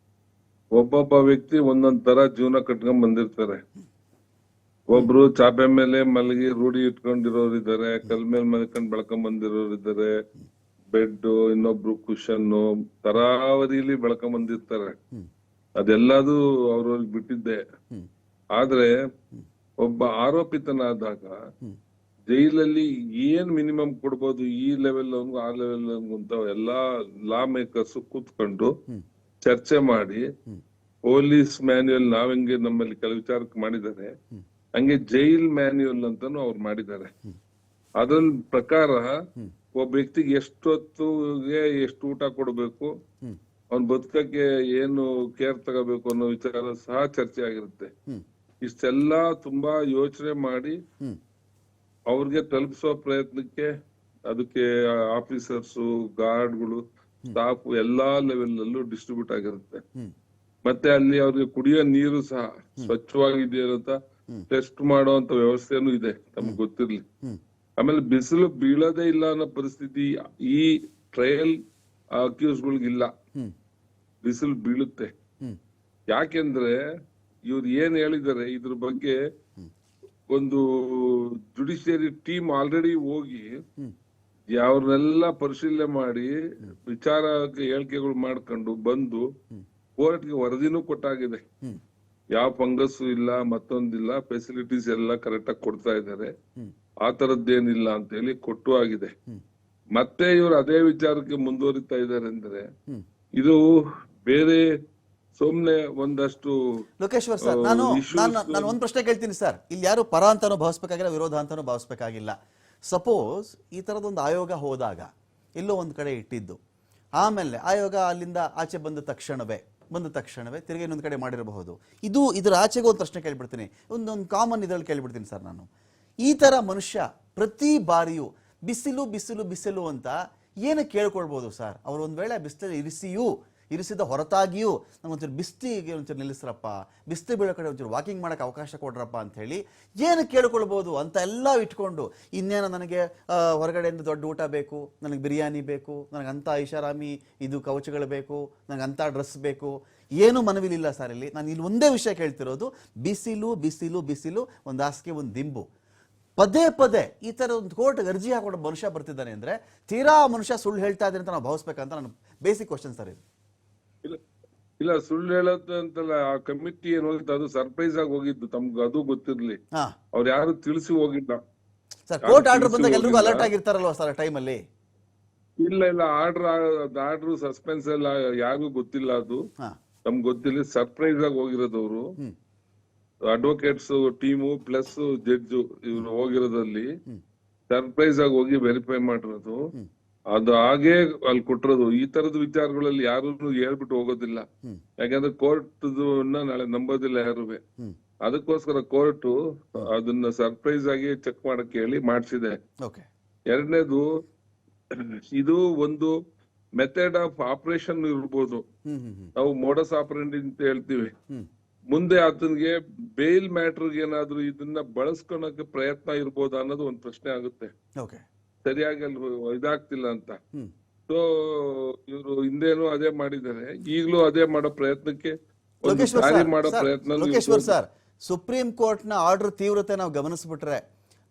ಒಬ್ಬೊಬ್ಬ ವ್ಯಕ್ತಿ ಒಂದೊಂದ್ ತರ ಜೀವನ ಕಟ್ಕೊಂಡ್ ಬಂದಿರ್ತಾರೆ. ಒಬ್ರು ಚಾಪೆ ಮೇಲೆ ಮಲಗಿ ರೂಢಿ ಇಟ್ಕೊಂಡಿರೋರು ಇದಾರೆ, ಕಲ್ ಮೇಲೆ ಮಲ್ಕೊಂಡ್ ಬೆಳ್ಕೊಂಡ್ ಬಂದಿರೋರು ಇದಾರೆ, ಬೆಡ್, ಇನ್ನೊಬ್ರು ಕುಶನ್, ತರಾವರಿಲಿ ಬೆಳ್ಕೊಂಡ್ ಬಂದಿರ್ತಾರೆ. ಅದೆಲ್ಲದೂ ಅವ್ರವ್ರಿಗೆ ಬಿಟ್ಟಿದ್ದೆ. ಆದ್ರೆ ಒಬ್ಬ ಆರೋಪಿತನಾದಾಗ ಜೈಲಲ್ಲಿ ಏನ್ ಮಿನಿಮಮ್ ಕೊಡ್ಬೋದು ಈ ಲೆವೆಲ್ ಆ ಲೆವೆಲ್ ಅಂತ ಎಲ್ಲಾ ಲಾ ಮೇಕರ್ಸ್ ಕೂತ್ಕೊಂಡು ಚರ್ಚೆ ಮಾಡಿ ಪೊಲೀಸ್ ಮ್ಯಾನ್ಯುಯಲ್ ನಾವೆಂಗೆ ನಮ್ಮಲ್ಲಿ ಕೆಲವು ವಿಚಾರಕ್ಕೆ ಮಾಡಿದ್ದಾರೆ ಹಂಗೆ ಜೈಲ್ ಮ್ಯಾನ್ಯುಯಲ್ ಅಂತಾನು ಅವ್ರು ಮಾಡಿದ್ದಾರೆ. ಅದ್ರ ಪ್ರಕಾರ ಒಬ್ಬ ವ್ಯಕ್ತಿಗೆ ಎಷ್ಟೊತ್ತಿಗೆ ಎಷ್ಟು ಊಟ ಕೊಡ್ಬೇಕು, ಅವ್ನ್ ಬದುಕಕ್ಕೆ ಏನು ಕೇರ್ ತಗೋಬೇಕು ಅನ್ನೋ ವಿಚಾರ ಸಹ ಚರ್ಚೆ ಆಗಿರುತ್ತೆ. ಇಷ್ಟೆಲ್ಲಾ ತುಂಬಾ ಯೋಚನೆ ಮಾಡಿ ಅವ್ರಿಗೆ ತಲುಪಿಸೋ ಪ್ರಯತ್ನಕ್ಕೆ ಅದಕ್ಕೆ ಆಫೀಸರ್ಸ್, ಗಾರ್ಡ್ಗಳು, ಸ್ಟಾಫ್ ಎಲ್ಲಾ ಲೆವೆಲ್ ಅಲ್ಲೂ ಡಿಸ್ಟ್ರಿಬ್ಯೂಟ್ ಆಗಿರುತ್ತೆ. ಮತ್ತೆ ಅಲ್ಲಿ ಅವ್ರಿಗೆ ಕುಡಿಯೋ ನೀರು ಸಹ ಸ್ವಚ್ಛವಾಗಿದೆಯೋ ಅಂತ ಟೆಸ್ಟ್ ಮಾಡುವಂತ ವ್ಯವಸ್ಥೆನೂ ಇದೆ, ತಮ್ಗೆ ಗೊತ್ತಿರ್ಲಿ. ಆಮೇಲೆ ಬಿಸಿಲು ಬೀಳೋದೇ ಇಲ್ಲ ಅನ್ನೋ ಪರಿಸ್ಥಿತಿ ಈ ಟ್ರಯಲ್ ಅಕ್ಯೂಸ್ಗಳಿಗಿಲ್ಲ. ಬಿಸಿಲು ಬೀಳುತ್ತೆ. ಯಾಕೆಂದ್ರೆ ಇವ್ರು ಏನ್ ಹೇಳಿದ್ದಾರೆ ಇದ್ರ ಬಗ್ಗೆ ಒಂದು ಜುಡಿಷಿಯರಿ ಟೀಮ್ ಆಲ್ರೆಡಿ ಹೋಗಿ ಯಾವ್ರನ್ನೆಲ್ಲ ಪರಿಶೀಲನೆ ಮಾಡಿ ವಿಚಾರಕ್ಕೆ ಹೇಳಿಕೆಗಳು ಮಾಡ್ಕೊಂಡು ಬಂದು ಕೋರ್ಟ್ಗೆ ವರದಿನೂ ಕೊಟ್ಟಾಗಿದೆ. ಯಾವ ಫಂಗಸ್ ಇಲ್ಲ, ಮತ್ತೊಂದಿಲ್ಲ, ಫೆಸಿಲಿಟೀಸ್ ಎಲ್ಲ ಕರೆಕ್ಟ್ ಆಗಿ ಕೊಡ್ತಾ ಇದ್ದಾರೆ, ಆ ತರದ್ದೇನಿಲ್ಲ ಅಂತ ಹೇಳಿ ಕೊಟ್ಟು ಆಗಿದೆ. ಮತ್ತೆ ಇವ್ರು ಅದೇ ವಿಚಾರಕ್ಕೆ ಮುಂದುವರಿತಾ ಇದ್ದಾರೆ ಅಂದ್ರೆ ಇದು ಬೇರೆ ಸುಮ್ನೆ ಒಂದಷ್ಟು ಲೋಕೇಶ್ವರ್ ಸರ್, ನಾನು ಒಂದ್ ಪ್ರಶ್ನೆ ಕೇಳ್ತೀನಿ ಸರ್. ಇಲ್ಲಿ ಯಾರು ಪರ ಅಂತಾನೂ ಭಾವಿಸ್ಬೇಕಾಗಿಲ್ಲ, ವಿರೋಧ ಅಂತಾನೂ ಭಾವಿಸ್ಬೇಕಾಗಿಲ್ಲ. ಸಪೋಸ್ ಈ ತರದೊಂದು ಆಯೋಗ ಹೋದಾಗ ಎಲ್ಲೋ ಒಂದ್ ಕಡೆ ಇಟ್ಟಿದ್ದು, ಆಮೇಲೆ ಆಯೋಗ ಅಲ್ಲಿಂದ ಆಚೆ ಬಂದ ತಕ್ಷಣವೇ ತಿರುಗಿ ಇನ್ನೊಂದು ಕಡೆ ಮಾಡಿರಬಹುದು. ಇದರ ಆಚೆಗೆ ಒಂದು ಪ್ರಶ್ನೆ ಕೇಳ್ಬಿಡ್ತೀನಿ, ಒಂದೊಂದು ಕಾಮನ್ ಇದ್ರಲ್ಲಿ ಕೇಳ್ಬಿಡ್ತೀನಿ ಸರ್. ನಾನು ಈ ತರ ಮನುಷ್ಯ ಪ್ರತಿ ಬಾರಿಯೂ ಬಿಸಿಲು ಅಂತ ಏನು ಕೇಳ್ಕೊಳ್ಬೋದು ಸರ್? ಅವ್ರು ಒಂದ್ ವೇಳೆ ಬಿಸಿಲಲ್ಲಿ ಇರಿಸಿದ ಹೊರತಾಗಿಯೂ ನಂಗೊಂಚೂರು ಬಿಸ್ಲಿಗೆ ಒಂಚೂರು ನಿಲ್ಲಿಸ್ರಪ್ಪ, ಬಿಸ್ಲು ಬೀಳೋ ಕಡೆ ಒಂಚೂರು ವಾಕಿಂಗ್ ಮಾಡಕ್ಕೆ ಅವಕಾಶ ಕೊಡ್ರಪ್ಪ ಅಂತ ಹೇಳಿ ಏನು ಕೇಳ್ಕೊಳ್ಬೋದು ಅಂತ ಎಲ್ಲ ಇಟ್ಕೊಂಡು, ಇನ್ನೇನು ನನಗೆ ಹೊರಗಡೆಯಿಂದ ದೊಡ್ಡ ಊಟ ಬೇಕು, ನನಗೆ ಬಿರಿಯಾನಿ ಬೇಕು, ನನಗೆ ಅಂಥ ಐಷಾರಾಮಿ ಇದು ಕವಚಗಳು ಬೇಕು, ನನಗೆ ಅಂಥ ಡ್ರೆಸ್ ಬೇಕು, ಏನು ಮನವಿಲಿಲ್ಲ ಸರ್. ಇಲ್ಲಿ ನಾನು ಇಲ್ಲಿ ಒಂದೇ ವಿಷಯ ಕೇಳ್ತಿರೋದು, ಬಿಸಿಲು, ಒಂದು ಹಾಸಿಗೆ, ಒಂದು ದಿಂಬು. ಪದೇ ಈ ತರ ಒಂದು ಕೋರ್ಟ್ ಅರ್ಜಿ ಹಾಕೊಂಡು ಮನುಷ್ಯ ಬರ್ತಿದ್ದಾನೆ ಅಂದ್ರೆ ತೀರಾ ಮನುಷ್ಯ ಸುಳ್ಳು ಹೇಳ್ತಾ ಇದ್ದಾನೆ ಅಂತ ನಾವು ಭಾವಿಸ್ಬೇಕಂತ ನನ್ನ ಬೇಸಿಕ್ ಕ್ವಶನ್ ಸರ್ ಇದು. ಇಲ್ಲ ಸುಳ್ಳು ಹೇಳೋದು ಅಂತಲ್ಲ, ಆ ಕಮಿಟಿ ಏನ್ ಹೋಗಿತ್ತು ಅದು ಸರ್ಪ್ರೈಸ್ ಆಗಿ ಹೋಗಿದ್ದು, ತಮ್ಗೆ ಅದು ಗೊತ್ತಿರ್ಲಿ. ಅವ್ರು ಯಾರು ತಿಳಿಸಿ ಹೋಗಿಲ್ಲ ಸರ್. ಕೋರ್ಟ್ ಆರ್ಡರ್ ಬಂದಾಗ ಎಲ್ರಿಗೂ ಅಲರ್ಟ್ ಆಗಿರ್ತಾರಲ್ವಾ ಸರ್ ಟೈಮಲ್ಲಿ? ಇಲ್ಲ ಆರ್ಡರ್ ಸಸ್ಪೆನ್ಸ್ ಎಲ್ಲ ಯಾರಿಗೂ ಗೊತ್ತಿಲ್ಲ, ಅದು ತಮ್ಗೆ ಗೊತ್ತಿಲ್ಲ. ಸರ್ಪ್ರೈಸ್ ಆಗಿ ಹೋಗಿರೋದವ್ರು ಅಡ್ವೊಕೇಟ್ಸ್ ಟೀಮು ಪ್ಲಸ್ ಜಡ್ಜು ಇವ್ರು ಹೋಗಿರೋದಲ್ಲಿ ಸರ್ಪ್ರೈಸ್ ಆಗಿ ಹೋಗಿ ವೆರಿಫೈ ಮಾಡಿರೋದು. ಅದು ಹಾಗೆ ಅಲ್ಲಿ ಕೊಟ್ಟಿರೋದು. ಈ ತರದ ವಿಚಾರಗಳಲ್ಲಿ ಯಾರು ಹೇಳ್ಬಿಟ್ಟು ಹೋಗೋದಿಲ್ಲ, ಯಾಕಂದ್ರೆ ಕೋರ್ಟ್ ನಾಳೆ ನಂಬೋದಿಲ್ಲ ಯಾರುವೆ. ಅದಕ್ಕೋಸ್ಕರ ಕೋರ್ಟ್ ಅದನ್ನ ಸರ್ಪ್ರೈಸ್ ಆಗಿ ಚೆಕ್ ಮಾಡಕ್ ಹೇಳಿ ಮಾಡ್ಸಿದೆ. ಎರಡನೇದು, ಇದು ಒಂದು ಮೆಥಡ್ ಆಫ್ ಆಪರೇಷನ್ ಇರ್ಬೋದು, ನಾವು ಮೋಡಸ್ ಆಪರೇಂಡಿ ಅಂತ ಹೇಳ್ತೀವಿ. ಮುಂದೆ ಆತನಿಗೆ ಬೇಲ್ ಮ್ಯಾಟ್ರಿಗೆ ಏನಾದ್ರು ಇದನ್ನ ಬಳಸ್ಕೊಳಕ್ಕೆ ಪ್ರಯತ್ನ ಇರ್ಬೋದಾ ಅನ್ನೋದು ಒಂದ್ ಪ್ರಶ್ನೆ ಆಗುತ್ತೆ. ಸರಿಯಾಗಿ ಅಲ್ಲಿ ಇದಾಗ್ತಿಲ್ಲ ಅಂತ. ಸೊ ಇವರು ಹಿಂದೇನು ಅದೇ ಮಾಡಿದ್ದಾರೆ, ಈಗಲೂ ಅದೇ ಮಾಡೋ ಪ್ರಯತ್ನಕ್ಕೆ ಮಾಡೋ ಪ್ರಯತ್ನ. ಲೋಕೇಶ್ವರ್ ಸರ್, ಸುಪ್ರೀಂ ಕೋರ್ಟ್ ನ ಆರ್ಡರ್ ತೀವ್ರತೆ ನಾವು ಗಮನಿಸ್ಬಿಟ್ರೆ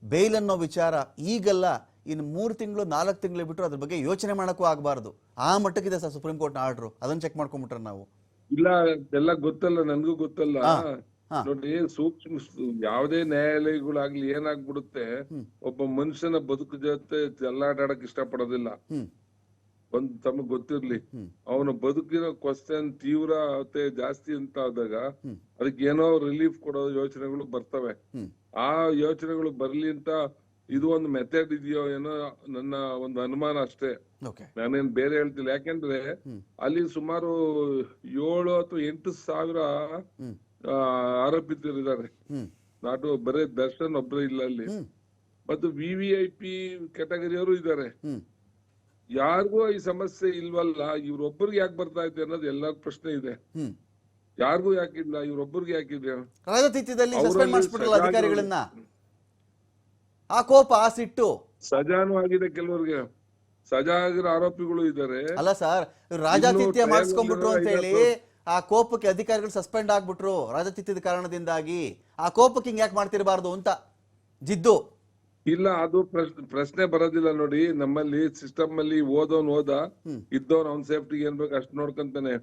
ಬೇಲ್ ಅನ್ನೋ ವಿಚಾರ ಈಗಲ್ಲ, ಇನ್ನು 3 ತಿಂಗಳು 4 ತಿಂಗಳು ಬಿಟ್ಟರು ಅದ್ರ ಬಗ್ಗೆ ಯೋಚನೆ ಮಾಡಕ್ಕೂ ಆಗಬಾರ್ದು, ಆ ಮಟ್ಟಕ್ಕಿದೆ ಸರ್ ಸುಪ್ರೀಂ ಕೋರ್ಟ್ ನ ಆರ್ಡರ್. ಅದನ್ನ ಚೆಕ್ ಮಾಡ್ಕೊಂಡ್ಬಿಟ್ರೆ ನಾವು. ಇಲ್ಲ ಎಲ್ಲ ಗೊತ್ತಲ್ಲ, ನನ್ಗೂ ಗೊತ್ತಲ್ಲ. ನೋಡಿ, ಸೂಕ್ಷ್ಮ ಯಾವ್ದೇ ನ್ಯಾಯಾಲಯಗಳಾಗ್ಲಿ ಏನಾಗ್ಬಿಡುತ್ತೆ, ಒಬ್ಬ ಮನುಷ್ಯನ ಬದುಕು ಜೊತೆ ಚೆಲ್ಲಾಡಕ್ ಇಷ್ಟ ಪಡೋದಿಲ್ಲ. ಒಂದ್ ತಮಗ್ ಗೊತ್ತಿರ್ಲಿ, ಅವನ ಬದುಕಿನ ಕ್ವಶನ್ ತೀವ್ರತೆ ಜಾಸ್ತಿ ಅಂತ ಆದಾಗ ಅದಕ್ಕೆ ಏನೋ ರಿಲೀಫ್ ಕೊಡೋ ಯೋಚನೆಗಳು ಬರ್ತವೆ. ಆ ಯೋಚನೆಗಳು ಬರ್ಲಿ ಅಂತ ಇದು ಒಂದು ಮೆಥಡ್ ಇದೆಯೋ ಏನೋ ನನ್ನ ಒಂದು ಅನುಮಾನ ಅಷ್ಟೇ, ನಾನೇನ್ ಬೇರೆ ಹೇಳ್ತಿಲ್ಲ. ಯಾಕೆಂದ್ರೆ ಅಲ್ಲಿ ಸುಮಾರು 7 ಅಥವಾ 8 ಸಾವಿರ ಆರೋಪಿತರಿದ್ದಾರೆ. ನಾಟು ಬರೇ ದರ್ಶನ್ ಒಬ್ರು ಇಲ್ಲ ಅಲ್ಲಿ, ಮತ್ತು VVIP ಕ್ಯಾಟಗರಿಯವರು ಇದ್ದಾರೆ. ಯಾರಿಗೂ ಈ ಸಮಸ್ಯೆ ಇಲ್ವಲ್ಲ, ಇವ್ರೊಬ್ಬರಿಗೆ ಯಾಕೆ ಬರ್ತಾ ಇದೆ ಅನ್ನೋದು ಎಲ್ಲರ ಪ್ರಶ್ನೆ ಇದೆ. ಯಾರಿಗೂ ಯಾಕಿಲ್ಲ, ಇವ್ರೊಬ್ಬರಿಗೆ ಯಾಕಿದೆ? ಅಧಿಕಾರಿಗಳನ್ನ ಆ ಕೋಪ, ಆ ಸಿಟ್ಟು ಸಜಾನು ಆಗಿದೆ, ಕೆಲವರಿಗೆ ಸಜಾ ಆಗಿರೋ ಆರೋಪಿಗಳು ಇದ್ದಾರೆ. ಅಲ್ಲ ಸರ್, ರಾಜಾತಿಥ್ಯ ಮಾಡಿಸ್ಕೊಂಡ್ಬಿಟ್ರು ಅಂತ ಹೇಳಿ ಆ ಕೋಪಕ್ಕೆ ಅಧಿಕಾರಿಗಳು ಸಸ್ಪೆಂಡ್ ಆಗ್ಬಿಟ್ರು ರಾಜಾತಿಥ್ಯದ ಕಾರಣದಿಂದಾಗಿ. ಆ ಕೋಪಕ್ಕೆ ಹಿಂಗ್ ಯಾಕೆ ಮಾಡ್ತಿರಬಾರ್ದು ಅಂತ ಜಿದ್ದು. ಇಲ್ಲ, ಅದು ಪ್ರಶ್ನೆ ಬರೋದಿಲ್ಲ. ನೋಡಿ, ನಮ್ಮಲ್ಲಿ ಸಿಸ್ಟಮ್ ಅಲ್ಲಿ ಓದೋನ್ ಇದ್ದವನ್ ಅವ್ನ ಸೇಫ್ಟಿಗೆ ಏನ್ ಬೇಕು ಅಷ್ಟು ನೋಡ್ಕೊಂತಾನೆ.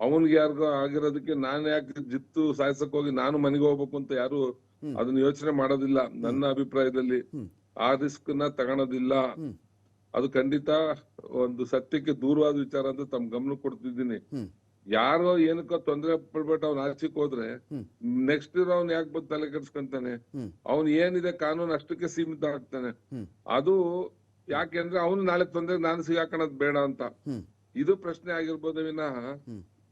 ಅವನ್ಗೆ ಯಾರಿಗೋ ಆಗಿರೋದಕ್ಕೆ ನಾನ್ ಯಾಕೆ ಜಿತ್ತು ಸಾಯ್ಸಕ್ ಹೋಗಿ ನಾನು ಮನೆಗೆ ಹೋಗ್ಬೇಕು ಅಂತ ಯಾರು ಅದನ್ನ ಯೋಚನೆ ಮಾಡೋದಿಲ್ಲ ನನ್ನ ಅಭಿಪ್ರಾಯದಲ್ಲಿ. ಆ ರಿಸ್ಕ್ ನ ತಗೊಳೋದಿಲ್ಲ. ಅದು ಖಂಡಿತ ಒಂದು ಸತ್ಯಕ್ಕೆ ದೂರವಾದ ವಿಚಾರ ಅಂತ ತಮ್ಮ ಗಮನ ಕೊಡ್ತಿದ್ದೀನಿ. ಯಾರೋ ಏನಕ್ಕೋ ತೊಂದ್ರೆ ಪಡ್ಬಿಟ್ಟು ಅವ್ನ ಆಚೆಗೆ ಹೋದ್ರೆ ನೆಕ್ಸ್ಟ್ ಇರೋ ಅವ್ನ್ ಯಾಕೆ ಬಂದು ತಲೆ ಕೆಡ್ಸ್ಕೊಂತಾನೆ? ಅವ್ನ್ ಏನಿದೆ ಕಾನೂನು ಅಷ್ಟಕ್ಕೆ ಸೀಮಿತ ಆಗ್ತಾನೆ. ಅದು ಯಾಕೆಂದ್ರೆ ಅವನು ನಾಳೆ ತೊಂದ್ರೆ ನಾನು ಸಿಗಾಕೋದ್ ಬೇಡ ಅಂತ. ಇದು ಪ್ರಶ್ನೆ ಆಗಿರ್ಬೋದು ವಿನಃ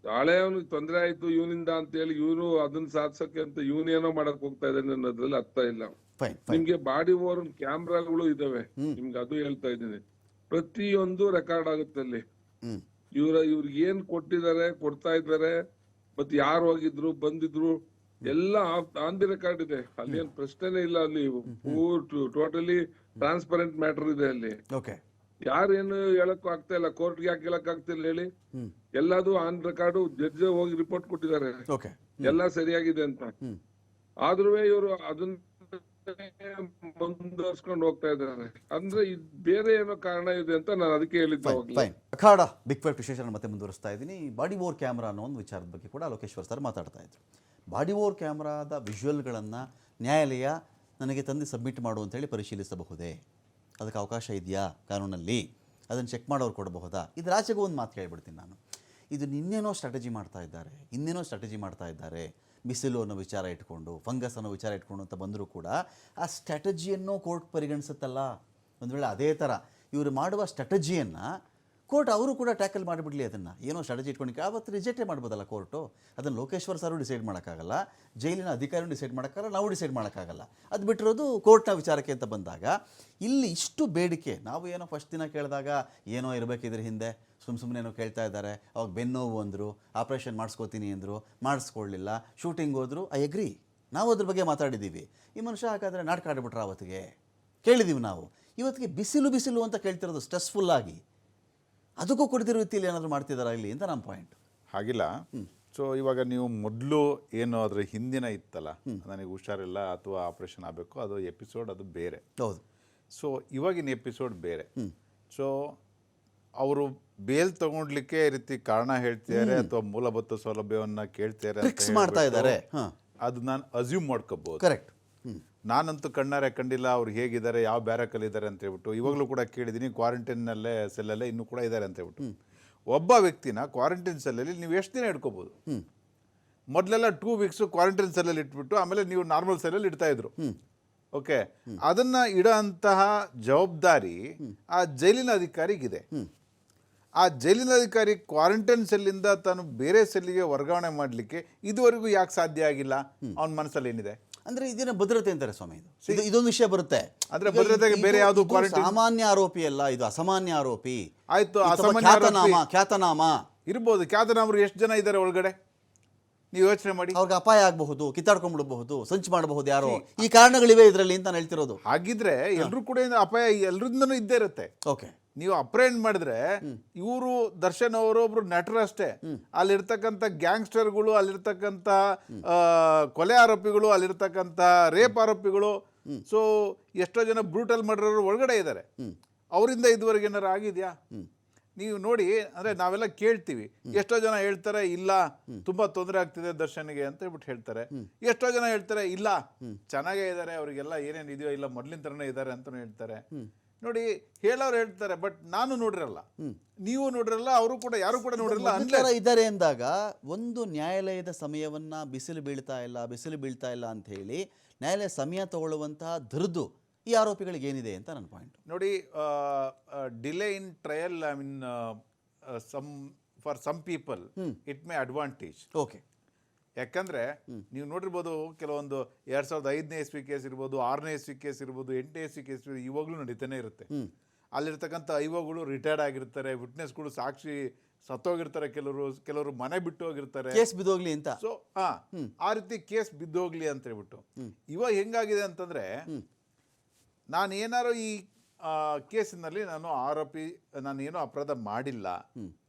ನಾಳೆ ಅವ್ನಿಗೆ ತೊಂದ್ರೆ ಆಯ್ತು ಇವನಿಂದ ಅಂತ ಹೇಳಿ ಇವನು ಅದನ್ನ ಸಾಧಿಸಕ್ಕೆ ಅಂತ ಇವನ್ ಏನೋ ಮಾಡಕ್ ಹೋಗ್ತಾ ಇದ್ದಾನೆ ಅನ್ನೋದ್ರಲ್ಲಿ ಅರ್ಥ ಇಲ್ಲ. ನಿಮ್ಗೆ ಬಾಡಿ ಓವರ್ ಕ್ಯಾಮ್ರಾಗಳು ಇದಾವೆ, ನಿಮ್ಗೆ ಅದು ಹೇಳ್ತಾ ಇದ್ದೀನಿ. ಪ್ರತಿಯೊಂದು ರೆಕಾರ್ಡ್ ಆಗುತ್ತೆ ಅಲ್ಲಿ. ಇವ್ರಿಗೆ ಏನ್ ಕೊಟ್ಟಿದ್ದಾರೆ, ಕೊಡ್ತಾ ಇದ್ದಾರೆ, ಮತ್ತೆ ಯಾರು ಹೋಗಿದ್ರು ಬಂದಿದ್ರು ಎಲ್ಲ ಆನ್ ದಿ ರೆಕಾರ್ಡ್ ಇದೆ. ಅಲ್ಲಿ ಏನ್ ಪ್ರಶ್ನೆನೇ ಇಲ್ಲ. ಅಲ್ಲಿ ಟೋಟಲಿ ಟ್ರಾನ್ಸ್ಪರೆಂಟ್ ಮ್ಯಾಟರ್ ಇದೆ ಅಲ್ಲಿ. ಯಾರೇನು ಹೇಳಕ್ಕೂ ಆಗ್ತಾ ಇಲ್ಲ. ಕೋರ್ಟ್ಗೆ ಯಾಕೆ ಹೇಳಕ್ ಆಗ್ತಿಲ್ಲ ಹೇಳಿ? ಎಲ್ಲದು ಆನ್ ರೆಕಾರ್ಡ್. ಜಡ್ಜ್ ಹೋಗಿ ರಿಪೋರ್ಟ್ ಕೊಟ್ಟಿದ್ದಾರೆ ಎಲ್ಲ ಸರಿಯಾಗಿದೆ ಅಂತ. ಆದ್ರೂ ಇವರು ಅದನ್ನ ಮುಂದುವರ್ಸ್ಕೊಂಡು ಹೋಗ್ತಾ ಇದ್ದಾರೆ. ಅಂದ್ರೆ ಬೇರೆ ಏನೋ ಕಾರಣ ಇದೆ ಅಂತ ನಾನು ಅದಕ್ಕೆ ಹೇಳಿದ್ದೆ. ಅಖಾಡ ಬಿಗ್ ಫೈಟ್ ವಿಶೇಷ ಮತ್ತೆ ಮುಂದುವರಿಸ್ತಾ ಇದ್ದೀನಿ. ಬಾಡಿ ಓವರ್ ಕ್ಯಾಮ್ರಾ ಅನ್ನೋ ಒಂದು ವಿಚಾರದ ಬಗ್ಗೆ ಕೂಡ ಲೋಕೇಶ್ವರ್ ಸರ್ ಮಾತಾಡ್ತಾ ಇದ್ರು. ಬಾಡಿ ಓವರ್ ಕ್ಯಾಮ್ರಾದ ವಿಜುವಲ್ಗಳನ್ನು ನ್ಯಾಯಾಲಯ ನನಗೆ ತಂದು ಸಬ್ಮಿಟ್ ಮಾಡು ಅಂತೇಳಿ ಪರಿಶೀಲಿಸಬಹುದೇ? ಅದಕ್ಕೆ ಅವಕಾಶ ಇದೆಯಾ ಕಾನೂನಲ್ಲಿ? ಅದನ್ನು ಚೆಕ್ ಮಾಡೋರು ಕೊಡಬಹುದಾ? ಇದರ ಆಚೆಗೂ ಒಂದು ಮಾತು ಕೇಳಿಬಿಡ್ತೀನಿ ನಾನು. ಇದು ಇನ್ನೇನೋ ಸ್ಟ್ರಾಟಜಿ ಮಾಡ್ತಾ ಇದ್ದಾರೆ, ಇನ್ನೇನೋ ಸ್ಟ್ರಾಟಜಿ ಮಾಡ್ತಾ ಇದ್ದಾರೆ. ಬಿಸಿಲು ಅನ್ನೋ ವಿಚಾರ ಇಟ್ಕೊಂಡು, ಫಂಗಸ್ ಅನ್ನೋ ವಿಚಾರ ಇಟ್ಕೊಂಡು ಅಂತ ಬಂದರೂ ಕೂಡ ಆ ಸ್ಟ್ರಾಟಜಿಯನ್ನು ಕೋರ್ಟ್ ಪರಿಗಣಿಸುತ್ತಲ್ಲ. ಒಂದು ವೇಳೆ ಅದೇ ಥರ ಇವರು ಮಾಡುವ ಸ್ಟ್ರಾಟಜಿಯನ್ನು ಕೋರ್ಟ್ ಅವರು ಕೂಡ ಟ್ಯಾಕಲ್ ಮಾಡಿಬಿಡಲಿ. ಅದನ್ನು ಏನೋ ಸ್ಟ್ರಾಟಜಿ ಇಟ್ಕೊಂಡು ಆವತ್ತು ರಿಜೆಕ್ಟೇ ಮಾಡ್ಬೋದಲ್ಲ ಕೋರ್ಟು. ಅದನ್ನು ಲೋಕೇಶ್ವರ್ ಸರು ಡಿಸೈಡ್ ಮಾಡೋಕ್ಕಾಗಲ್ಲ, ಜೈಲಿನ ಅಧಿಕಾರಿನೂ ಡಿಸೈಡ್ ಮಾಡೋಕ್ಕಾಗಲ್ಲ, ನಾವು ಡಿಸೈಡ್ ಮಾಡೋಕ್ಕಾಗಲ್ಲ. ಅದು ಬಿಟ್ಟಿರೋದು ಕೋರ್ಟ್ನ ವಿಚಾರಕ್ಕೆ ಅಂತ ಬಂದಾಗ ಇಲ್ಲಿ ಇಷ್ಟು ಬೇಡಿಕೆ. ನಾವು ಏನೋ ಫಸ್ಟ್ ದಿನ ಕೇಳಿದಾಗ ಏನೋ ಇರಬೇಕಿದ್ರ ಹಿಂದೆ, ಸುಮ್ಮನೆ ಏನೋ ಕೇಳ್ತಾ ಇದ್ದಾರೆ. ಅವಾಗ ಬೆನ್ನೋವು ಅಂದರು, ಆಪ್ರೇಷನ್ ಮಾಡಿಸ್ಕೋತೀನಿ ಅಂದರು, ಮಾಡಿಸ್ಕೊಳ್ಳಿಲ್ಲ, ಶೂಟಿಂಗ್ ಹೋದರು. ಐ ಅಗ್ರಿ, ನಾವು ಅದ್ರ ಬಗ್ಗೆ ಮಾತಾಡಿದ್ದೀವಿ. ಈ ಮನುಷ್ಯ ಹಾಗಾದರೆ ನಾಟಕ ಆಡಿಬಿಟ್ರೆ ಅವತ್ತಿಗೆ ಕೇಳಿದ್ದೀವಿ ನಾವು. ಇವತ್ತಿಗೆ ಬಿಸಿಲು ಬಿಸಿಲು ಅಂತ ಕೇಳ್ತಿರೋದು ಸ್ಟ್ರೆಸ್ಫುಲ್ಲಾಗಿ. ಅದಕ್ಕೂ ಕೊಡ್ತಿರೋ ರೀತಿಯಲ್ಲಿ ಏನಾದರೂ ಮಾಡ್ತಿದ್ದಾರಾ ಇಲ್ಲಿ ಅಂತ ನಮ್ಮ ಪಾಯಿಂಟ್. ಹಾಗಿಲ್ಲ. ಸೊ ಇವಾಗ ನೀವು ಮೊದಲು ಏನು ಅದ್ರ ಹಿಂದಿನ ಇತ್ತಲ್ಲ, ನನಗೆ ಹುಷಾರಿಲ್ಲ ಅಥವಾ ಆಪ್ರೇಷನ್ ಆಗಬೇಕು, ಅದು ಎಪಿಸೋಡ್ ಅದು ಬೇರೆ. ಹೌದು. ಸೊ ಇವಾಗಿನ ಎಪಿಸೋಡ್ ಬೇರೆ. ಸೊ ಅವರು ಬೇಲ್ ತಗೊಂಡ್ಲಿಕ್ಕೆ ಈ ರೀತಿ ಕಾರಣ ಹೇಳ್ತಿದ್ದಾರೆ ಅಥವಾ ಮೂಲಭೂತ ಸೌಲಭ್ಯವನ್ನು ಕೇಳ್ತಿದ್ದಾರೆ ಮಾಡ್ತಾ ಇದ್ದಾರೆ. ಅದು ನಾನು ಅಸ್ಯೂಮ್ ಮಾಡ್ಕೋಬಹುದು. ಕರೆಕ್ಟ್. ನಾನಂತೂ ಕಣ್ಣಾರೆ ಕಂಡಿಲ್ಲ ಅವ್ರು ಹೇಗಿದ್ದಾರೆ, ಯಾವ ಬ್ಯಾರಕಲ್ಲಿದ್ದಾರೆ ಅಂತ ಹೇಳ್ಬಿಟ್ಟು. ಇವಾಗಲೂ ಕೂಡ ಕೇಳಿದ್ದೀನಿ, ಕ್ವಾರಂಟೈನ್ನಲ್ಲೇ ಸೆಲ್ಲಲ್ಲೇ ಇನ್ನೂ ಕೂಡ ಇದ್ದಾರೆ ಅಂತ ಹೇಳ್ಬಿಟ್ಟು. ಒಬ್ಬ ವ್ಯಕ್ತಿನ ಕ್ವಾರಂಟೈನ್ ಸೆಲ್ಲಲ್ಲಿ ನೀವು ಎಷ್ಟು ದಿನ ಇಟ್ಕೋಬೋದು? ಮೊದಲೆಲ್ಲ 2 ವೀಕ್ಸ್ ಕ್ವಾರಂಟೈನ್ ಸೆಲ್ಲಲ್ಲಿ ಇಟ್ಬಿಟ್ಟು ಆಮೇಲೆ ನೀವು ನಾರ್ಮಲ್ ಸೆಲ್ಲಲ್ಲಿ ಇಡ್ತಾ ಇದ್ರು. ಓಕೆ, ಅದನ್ನ ಇಡೋ ಅಂತಹ ಜವಾಬ್ದಾರಿ ಆ ಜೈಲಿನ ಅಧಿಕಾರಿಗಿದೆ. ಆ ಜೈಲಿನ ಅಧಿಕಾರಿ ಕ್ವಾರಂಟೈನ್ ಸೆಲ್ಲಿಂದ ತಾನು ಬೇರೆ ಸೆಲ್ಲಿಗೆ ವರ್ಗಾವಣೆ ಮಾಡಲಿಕ್ಕೆ ಇದುವರೆಗೂ ಯಾಕೆ ಸಾಧ್ಯ ಆಗಿಲ್ಲ? ಅವನ ಮನಸ್ಸಲ್ಲಿ ಏನಿದೆ ಅಂದ್ರೆ ಇದನ್ನ ಭದ್ರತೆ ಅಂತಾರೆ ಸ್ವಾಮಿ. ಇದೊಂದು ವಿಷಯ ಬರುತ್ತೆ. ಅಂದ್ರೆ ಭದ್ರತೆಗೆ ಬೇರೆ ಯಾವುದು ಸಾಮಾನ್ಯ ಆರೋಪಿ ಅಲ್ಲ, ಇದು ಅಸಾಮಾನ್ಯ ಆರೋಪಿ. ಆಯ್ತು, ಖ್ಯಾತನಾಮ ಇರ್ಬೋದು. ಖ್ಯಾತನಾಮರು ಎಷ್ಟು ಜನ ಇದ್ದಾರೆ ಒಳಗಡೆ? ನೀವು ಯೋಚನೆ ಮಾಡಿ. ಅವ್ರಿಗೆ ಅಪಾಯ ಆಗಬಹುದು, ಕಿತ್ತಾಡ್ಕೊಂಡ್ಬಿಡಬಹುದು, ಸಂಚು ಮಾಡಬಹುದು ಯಾರೋ. ಈ ಕಾರಣಗಳಿವೆ ಇದರಲ್ಲಿ ಅಂತ ಹೇಳ್ತಿರೋದು. ಹಾಗಿದ್ರೆ ಎಲ್ಲರೂ ಕೂಡ ಅಪಾಯ ಎಲ್ಲರಿಂದನೂ ಇದ್ದೇ ಇರುತ್ತೆ. ಓಕೆ, ನೀವು ಅಪ್ರೆಂಡ್ ಮಾಡಿದ್ರೆ ಇವರು ದರ್ಶನ್ ಅವರು ಒಬ್ರು ನಟರು ಅಷ್ಟೇ. ಅಲ್ಲಿರ್ತಕ್ಕಂಥ ಗ್ಯಾಂಗ್ಸ್ಟರ್ಗಳು, ಅಲ್ಲಿರ್ತಕ್ಕಂಥ ಕೊಲೆ ಆರೋಪಿಗಳು, ಅಲ್ಲಿರ್ತಕ್ಕಂಥ ರೇಪ್ ಆರೋಪಿಗಳು, ಸೊ ಎಷ್ಟೋ ಜನ ಬ್ರೂಟಲ್ ಮರ್ಡರ್ ಒಳಗಡೆ ಇದ್ದಾರೆ. ಅವರಿಂದ ಇದುವರೆಗೆ ಏನಾರು ಆಗಿದೆಯಾ? ನೀವು ನೋಡಿ, ಅಂದ್ರೆ ನಾವೆಲ್ಲ ಕೇಳ್ತೀವಿ. ಎಷ್ಟೋ ಜನ ಹೇಳ್ತಾರೆ ಇಲ್ಲ ತುಂಬಾ ತೊಂದರೆ ಆಗ್ತಿದೆ ದರ್ಶನ್ಗೆ ಅಂತ ಹೇಳ್ಬಿಟ್ಟು ಹೇಳ್ತಾರೆ. ಎಷ್ಟೋ ಜನ ಹೇಳ್ತಾರೆ ಇಲ್ಲ ಚೆನ್ನಾಗೇ ಇದ್ದಾರೆ, ಅವರಿಗೆಲ್ಲ ಏನೇನು ಇದೆಯೋ ಇಲ್ಲ ಮೊದ್ಲಿನ ತರನೇ ಇದ್ದಾರೆ ಅಂತ ಹೇಳ್ತಾರೆ. ನೋಡಿ, ಹೇಳೋರು ಹೇಳ್ತಾರೆ, ಬಟ್ ನಾನು ನೋಡಿರಲ್ಲ, ನೀವು ನೋಡಿರಲ್ಲ, ಅವರು ಕೂಡ ಯಾರು ಕೂಡ ನೋಡಿರಲ್ಲ ಇದ್ದಾರೆ ಎಂದಾಗ ಒಂದು ನ್ಯಾಯಾಲಯದ ಸಮಯವನ್ನ ಬಿಸಿಲು ಬೀಳ್ತಾ ಇಲ್ಲ ಅಂತ ಹೇಳಿ ನ್ಯಾಯಾಲಯ ಸಮಯ ತಗೊಳ್ಳುವಂತಹ ಧೃದು ಈ ಆರೋಪಿಗಳಿಗೆ ಏನಿದೆ ಅಂತ ನನ್ನ ಪಾಯಿಂಟ್. ನೋಡಿ, delay in trial, I mean for some people it may advantage. Okay, ಯಾಕಂದ್ರೆ ನೀವು ನೋಡಿರ್ಬೋದು, ಕೆಲವೊಂದು 2005ನೇ ಇಸ್ವಿ ಕೇಸ್ ಇರ್ಬೋದು, 6ನೇ ಇಸ್ವಿ ಕೇಸ್ ಇರ್ಬೋದು, 8ನೇ ಇಸ್ವಿ ಕೇಸ್ ಇವಾಗಲೂ ನಡೀತಾನೆ ಇರುತ್ತೆ. ಅಲ್ಲಿರ್ತಕ್ಕಂಥ ಐವಗಳು ರಿಟೈರ್ಡ್ ಆಗಿರ್ತಾರೆ, ವಿಟ್ನೆಸ್ಗಳು ಸಾಕ್ಷಿ ಸತ್ತೋಗಿರ್ತಾರೆ, ಕೆಲವರು ಮನೆ ಬಿಟ್ಟು ಹೋಗಿರ್ತಾರೆ, ಕೇಸ್ ಬಿದ್ದೋಗ್ಲಿ ಅಂತ. ಸೊ ಆ ರೀತಿ ಕೇಸ್ ಬಿದ್ದೋಗ್ಲಿ ಅಂತ ಹೇಳ್ಬಿಟ್ಟು. ಇವಾಗ ಹೆಂಗಾಗಿದೆ ಅಂತಂದ್ರೆ, ನಾನು ಏನಾರು ಈ ಕೇಸಿನಲ್ಲಿ ನಾನು ಏನೋ ಅಪರಾಧ ಮಾಡಿಲ್ಲ,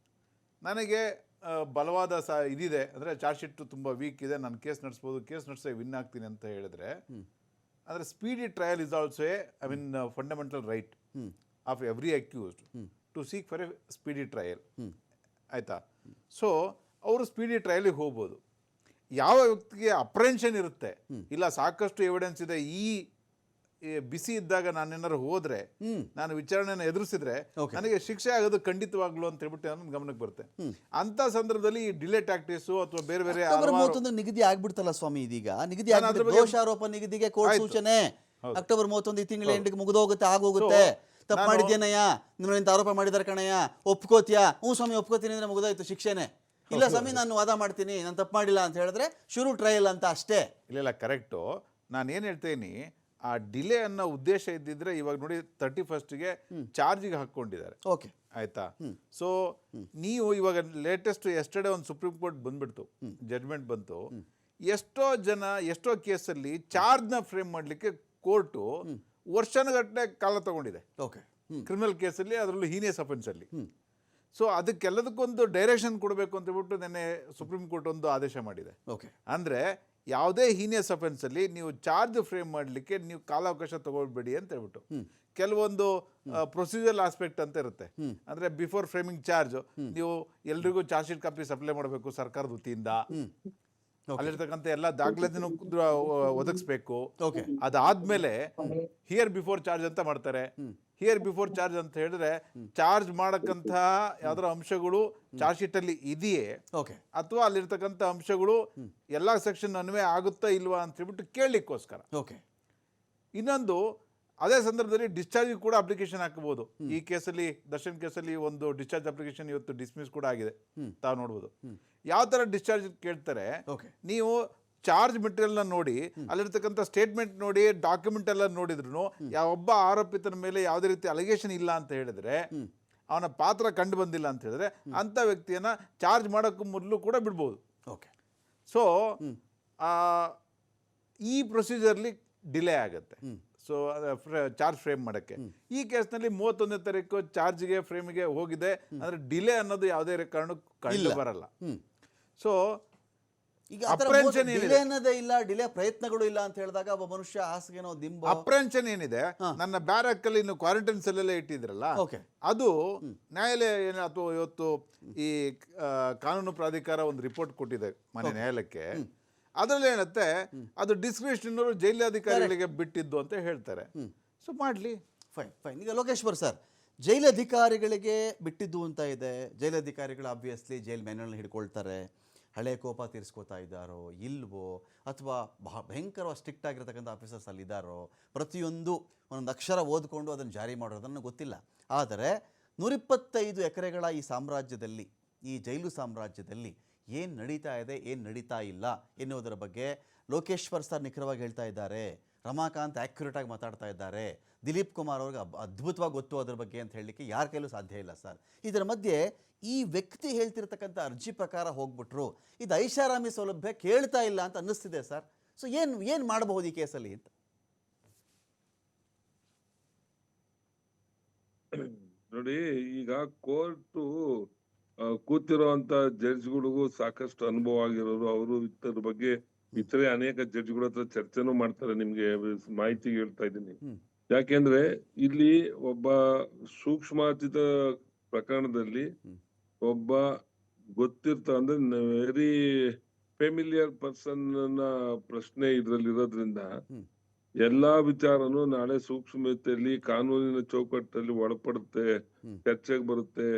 ನನಗೆ ಬಲವಾದ ಇದಿದೆ ಅಂದರೆ ಚಾರ್ಜ್ ಶೀಟ್ ತುಂಬ ವೀಕ್ ಇದೆ, ನಾನು ಕೇಸ್ ನಡೆಸ್ಬೋದು, ಕೇಸ್ ನಡೆಸೋ ವಿನ್ ಆಗ್ತೀನಿ ಅಂತ ಹೇಳಿದ್ರೆ, ಅಂದರೆ speedy trial is also I mean fundamental right of every accused to seek for a speedy trial. ಆಯಿತಾ? ಸೊ ಅವರು ಸ್ಪೀಡಿ ಟ್ರಯಲಿಗೆ ಹೋಗ್ಬೋದು. ಯಾವ ವ್ಯಕ್ತಿಗೆ ಅಪ್ರೆನ್ಷನ್ ಇರುತ್ತೆ, ಇಲ್ಲ ಸಾಕಷ್ಟು ಎವಿಡೆನ್ಸ್ ಇದೆ, ಈ ಬಿಸಿ ಇದ್ದಾಗ ನಾನೇನಾದ್ರು ಹೋದ್ರೆ ನಾನು ವಿಚಾರಣೆನ ಎದುರಿಸಿದ್ರೆ ನನಗೆ ಶಿಕ್ಷೆ ಆಗೋದು ಖಂಡಿತವಾಗ್ಲು ಅಂತ ಹೇಳ್ಬಿಟ್ಟು ನನ್ನ ಗಮನಕ್ಕೆ ಬರುತ್ತೆ. ಅಂತ ಸಂದರ್ಭದಲ್ಲಿ ಈ ಡಿಲೇ ಟ್ಯಾಕ್ಟಿಸ್ ಅಥವಾ ಬೇರೆ ಬೇರೆ ಅಕ್ಟೋಬರ್ 31 ನಿಗದಿ ಆಗ್ಬಿಡ್ತಲ್ಲ ಸ್ವಾಮಿ, ಇದೀಗ ನಿಗದಿ ಆಗ್ಬಿಟ್ಟು ದೋಷಾರೋಪ ನಿಗದಿಗೆ ಕೋರ್ಟ್ ಸೂಚನೆ ಅಕ್ಟೋಬರ್ 31 ಈ ತಿಂಗಳ ಎಂಡಿಗೆ ಮುಗಿದೋಗುತ್ತೆ, ಆಗೋಗುತ್ತೆ. ತಪ್ಪು ಮಾಡಿದ್ಯೇನಯ್ಯ, ನಿನ್ನ ಆರೋಪ ಮಾಡಿದಾರೆ ಕಣಯ್ಯ, ಒಪ್ಕೋತಿಯಾ? ಸ್ವಾಮಿ ಒಪ್ಕೋತೀನಿ ಅಂದ್ರೆ ಮುಗಿದೋಯ್ತು ಶಿಕ್ಷೆನೆ. ಇಲ್ಲ ಸ್ವಾಮಿ ನಾನು ವಾದ ಮಾಡ್ತೀನಿ, ನಾನು ತಪ್ಪು ಮಾಡಿಲ್ಲ ಅಂತ ಹೇಳಿದ್ರೆ ಶುರು ಟ್ರಯಲ್ ಅಂತ ಅಷ್ಟೇ. ಇಲ್ಲ ಕರೆಕ್ಟು. ನಾನು ಏನು ಹೇಳ್ತೀನಿ, ಆ ಡಿಲೇ ಅನ್ನೋ ಉದ್ದೇಶ ಇದ್ದಿದ್ರೆ ಇವಾಗ ನೋಡಿ 31ಗೆ ಚಾರ್ಜಿಗೆ ಹಾಕ್ಕೊಂಡಿದ್ದಾರೆ. ಓಕೆ ಆಯ್ತಾ? ಸೊ ನೀವು ಇವಾಗ ಲೇಟೆಸ್ಟ್ ಎಸ್ಟರ್ಡೇ ಒಂದು ಸುಪ್ರೀಂ ಕೋರ್ಟ್ ಬಂದ್ಬಿಡ್ತು, ಜಡ್ಜ್ಮೆಂಟ್ ಬಂತು. ಎಷ್ಟೋ ಕೇಸಲ್ಲಿ ಚಾರ್ಜ್ನ ಫ್ರೇಮ್ ಮಾಡಲಿಕ್ಕೆ ಕೋರ್ಟು ವರ್ಷಗಟ್ಟಲೆ ಕಾಲ ತಗೊಂಡಿದೆ. ಓಕೆ, ಕ್ರಿಮಿನಲ್ ಕೇಸಲ್ಲಿ, ಅದರಲ್ಲೂ ಹೀನಿಯಸ್ ಅಫೆನ್ಸಲ್ಲಿ. ಸೊ ಅದಕ್ಕೆಲ್ಲದಕ್ಕೊಂದು ಡೈರೆಕ್ಷನ್ ಕೊಡಬೇಕು ಅಂತ ಹೇಳ್ಬಿಟ್ಟು ನೆನ್ನೆ ಸುಪ್ರೀಂ ಕೋರ್ಟ್ ಒಂದು ಆದೇಶ ಮಾಡಿದೆ. ಓಕೆ, ಅಂದರೆ ಯಾವುದೇ ಹೀನಿಯಸ್ ಅಫೆನ್ಸಲ್ಲಿ ನೀವು ಚಾರ್ಜ್ ಫ್ರೇಮ್ ಮಾಡಲಿಕ್ಕೆ ನೀವು ಕಾಲಾವಕಾಶ ತಗೊಳ್ಬೇಡಿ ಅಂತ ಹೇಳ್ಬಿಟ್ಟು. ಕೆಲವೊಂದು ಪ್ರೊಸೀಜರಲ್ ಆಸ್ಪೆಕ್ಟ್ ಅಂತ ಇರುತ್ತೆ. ಅಂದರೆ ಬಿಫೋರ್ ಫ್ರೇಮಿಂಗ್ ಚಾರ್ಜ್ ನೀವು ಎಲ್ರಿಗೂ ಚಾರ್ಜ್ ಶೀಟ್ ಕಾಪಿ ಸಪ್ಲೈ ಮಾಡಬೇಕು ಸರ್ಕಾರದ ವತಿಯಿಂದ. ಅಲ್ಲಿರ್ತಕ್ಕಂಥ ಎಲ್ಲ ದಾಖಲಾತಿನೂ ಒದಗಿಸ್ಬೇಕು. ಅದಾದ್ಮೇಲೆ ಹಿಯರ್ ಬಿಫೋರ್ ಚಾರ್ಜ್ ಅಂತ ಮಾಡ್ತಾರೆ. ಹಿಯರ್ ಬಿಫೋರ್ ಚಾರ್ಜ್ ಅಂತ ಹೇಳಿದ್ರೆ ಚಾರ್ಜ್ ಮಾಡಕ್ಕಂಥ ಯಾವ್ದಾರ ಅಂಶಗಳು ಚಾರ್ಜ್ ಶೀಟ್ ಅಲ್ಲಿ ಇದೆಯೇ ಅಥವಾ ಅಲ್ಲಿರ್ತಕ್ಕಂಥ ಅಂಶಗಳು ಎಲ್ಲಾ ಸೆಕ್ಷನ್ ಅನ್ವಯ ಆಗುತ್ತಾ ಇಲ್ವಾ ಅಂತ ಹೇಳ್ಬಿಟ್ಟು ಕೇಳಲಿಕ್ಕೋಸ್ಕರ. ಇನ್ನೊಂದು, ಅದೇ ಸಂದರ್ಭದಲ್ಲಿ ಡಿಸ್ಚಾರ್ಜ್ ಕೂಡ ಅಪ್ಲಿಕೇಶನ್ ಹಾಕಬಹುದು. ಈ ಕೇಸಲ್ಲಿ, ದರ್ಶನ್ ಕೇಸಲ್ಲಿ ಒಂದು ಡಿಸ್ಚಾರ್ಜ್ ಅಪ್ಲಿಕೇಶನ್ ಇವತ್ತು ಡಿಸ್ಮಿಸ್ ಕೂಡ ಆಗಿದೆ, ತಾವು ನೋಡ್ಬೋದು. ಯಾವ ತರ ಡಿಸ್ಚಾರ್ಜ್ ಕೇಳ್ತಾರೆ, ನೀವು ಚಾರ್ಜ್ ಮೆಟೀರಿಯಲ್ನ ನೋಡಿ, ಅಲ್ಲಿರ್ತಕ್ಕಂಥ ಸ್ಟೇಟ್ಮೆಂಟ್ ನೋಡಿ, ಡಾಕ್ಯುಮೆಂಟ್ ಎಲ್ಲ ನೋಡಿದ್ರು ಯಾವೊಬ್ಬ ಆರೋಪಿತನ ಮೇಲೆ ಯಾವುದೇ ರೀತಿ ಅಲಿಗೇಷನ್ ಇಲ್ಲ ಅಂತ ಹೇಳಿದ್ರೆ, ಅವನ ಪಾತ್ರ ಕಂಡು ಬಂದಿಲ್ಲ ಅಂತ ಹೇಳಿದ್ರೆ ಅಂತ ವ್ಯಕ್ತಿಯನ್ನ ಚಾರ್ಜ್ ಮಾಡೋಕ್ಕೂ ಮೊದಲು ಕೂಡ ಬಿಡ್ಬೋದು. ಸೊ ಈ ಪ್ರೊಸೀಜರ್ಲಿ ಡಿಲೇ ಆಗುತ್ತೆ. ಸೊ ಚಾರ್ಜ್ ಫ್ರೇಮ್ ಮಾಡೋಕ್ಕೆ ಈ ಕೇಸ್ನಲ್ಲಿ 31ನೇ ತಾರೀಕು ಚಾರ್ಜ್ಗೆ ಫ್ರೇಮಿಗೆ ಹೋಗಿದೆ ಅಂದರೆ ಡಿಲೇ ಅನ್ನೋದು ಯಾವುದೇ ಕಾರಣಕ್ಕೂ ಕಂಡು ಬರಲ್ಲ. ಸೊ ಈಗ ಡಿಲೇ ಅನ್ನೋದೇ ಇಲ್ಲ, ಡಿಲೇ ಪ್ರಯತ್ನಗಳು ಇಲ್ಲ ಅಂತ ಹೇಳಿದಾಗ ಒಬ್ಬ ಮನುಷ್ಯ ಹಾಸಿಗೆನೋ ದಿಂಬು ಅಪ್ರೆನ್ಷನ್ ಏನಿದೆ, ನನ್ನ ಬ್ಯಾರಕ್ಕಲ್ಲಿ ಇನ್ನು ಕ್ವಾರಂಟೈನ್ ಸೆಲ್ಲಲ್ಲೇ ಇಟ್ಟಿದ್ರಲ್ಲ, ಅದು ನ್ಯಾಯಾಲಯ ಅಥವಾ ಇವತ್ತು ಈ ಕಾನೂನು ಪ್ರಾಧಿಕಾರ ಒಂದು ರಿಪೋರ್ಟ್ ಕೊಟ್ಟಿದೆ ಮನೆ ನ್ಯಾಯಾಲಯಕ್ಕೆ. ಅದರಲ್ಲಿ ಏನತ್ತೆ, ಅದು ಡಿಸ್ಕ್ರಿಪ್ಷನ್ ಜೈಲಾಧಿಕಾರಿಗಳಿಗೆ ಬಿಟ್ಟಿದ್ದು ಅಂತ ಹೇಳ್ತಾರೆ. ಸೊ ಮಾಡಲಿ, ಫೈನ್. ಈಗ ಲೋಕೇಶ್ವರ್ ಸರ್, ಜೈಲಧಿಕಾರಿಗಳಿಗೆ ಬಿಟ್ಟಿದ್ದು ಅಂತ ಇದೆ. ಜೈಲಧಿಕಾರಿಗಳು ಆಬ್ವಿಯಸ್ಲಿ ಜೈಲ್ ಮೆನ್ಯೂಲ್ನ ಹಿಡ್ಕೊಳ್ತಾರೆ. ಹಳೆ ಕೋಪ ತೀರಿಸ್ಕೋತಾ ಇದ್ದಾರೋ ಇಲ್ವೋ, ಅಥವಾ ಭಯಂಕರವಾಗಿ ಸ್ಟ್ರಿಕ್ಟ್ ಆಗಿರ್ತಕ್ಕಂಥ ಆಫೀಸರ್ಸ್ ಅಲ್ಲಿ ಇದ್ದಾರೋ, ಪ್ರತಿಯೊಂದು ಒಂದೊಂದು ಅಕ್ಷರ ಓದ್ಕೊಂಡು ಅದನ್ನು ಜಾರಿ ಮಾಡೋದನ್ನು ಗೊತ್ತಿಲ್ಲ. ಆದರೆ 125 ಎಕರೆಗಳ ಈ ಸಾಮ್ರಾಜ್ಯದಲ್ಲಿ, ಈ ಜೈಲು ಸಾಮ್ರಾಜ್ಯದಲ್ಲಿ ಏನು ನಡೀತಾ ಇದೆ, ಏನು ನಡೀತಾ ಇಲ್ಲ ಎನ್ನುವುದರ ಬಗ್ಗೆ ಲೋಕೇಶ್ವರ್ ಸರ್ ನಿಖರವಾಗಿ ಹೇಳ್ತಾ ಇದ್ದಾರೆ. ರಮಾಕಾಂತ್ ಆ್ಯಕ್ಯುರೇಟಾಗಿ ಮಾತಾಡ್ತಾ ಇದ್ದಾರೆ. ದಿಲೀಪ್ ಕುಮಾರ್ ಅವ್ರಿಗೆ ಅದ್ಭುತವಾಗಿ ಗೊತ್ತು ಅದ್ರ ಬಗ್ಗೆ ಅಂತ ಹೇಳಲಿಕ್ಕೆ ಯಾರ ಕೈಲೂ ಸಾಧ್ಯ ಇಲ್ಲ ಸರ್. ಇದರ ಮಧ್ಯೆ ಈ ವ್ಯಕ್ತಿ ಹೇಳ್ತಿರ್ತಕ್ಕಂಥ ಅರ್ಜಿ ಪ್ರಕಾರ ಹೋಗ್ಬಿಟ್ರು, ಇದು ಐಷಾರಾಮಿ ಸೌಲಭ್ಯ ಕೇಳ್ತಾ ಇಲ್ಲ ಅಂತ ಅನ್ನಿಸ್ತಿದೆ ಸರ್. ಸೊ ಏನು ಮಾಡಬಹುದು ಈ ಕೇಸಲ್ಲಿ ಅಂತ? ನೋಡಿ, ಈಗ ಕೋರ್ಟು ಕೂತಿರುವಂತ ಜಡ್ಜ್ಗಳಿಗೂ ಸಾಕಷ್ಟು ಅನುಭವ ಆಗಿರೋರು, ಅವರು ಇದ್ರ ಬಗ್ಗೆ ಇತರೆ ಅನೇಕ ಜಡ್ಜ್ಗಳ ಹತ್ರ ಚರ್ಚೆನೂ ಮಾಡ್ತಾರೆ. ನಿಮ್ಗೆ ಮಾಹಿತಿ ಹೇಳ್ತಾ ಇದ್ದೀನಿ. ಯಾಕೆಂದ್ರೆ ಇಲ್ಲಿ ಒಬ್ಬ ಸೂಕ್ಷ್ಮಾತಿತ ಪ್ರಕರಣದಲ್ಲಿ ಒಬ್ಬ ಅಂದ್ರೆ ವೆರಿ ಫೆಮಿಲಿಯರ್ ಪರ್ಸನ್ ಪ್ರಶ್ನೆ ಇದ್ರಲ್ಲಿ ಇರೋದ್ರಿಂದ ಎಲ್ಲಾ ವಿಚಾರನು ನಾಳೆ ಸೂಕ್ಷ್ಮತೆಯಲ್ಲಿ ಕಾನೂನಿನ ಚೌಕಟ್ಟಲ್ಲಿ ಒಳಪಡುತ್ತೆ, ಚರ್ಚೆಗೆ ಬರುತ್ತೆ.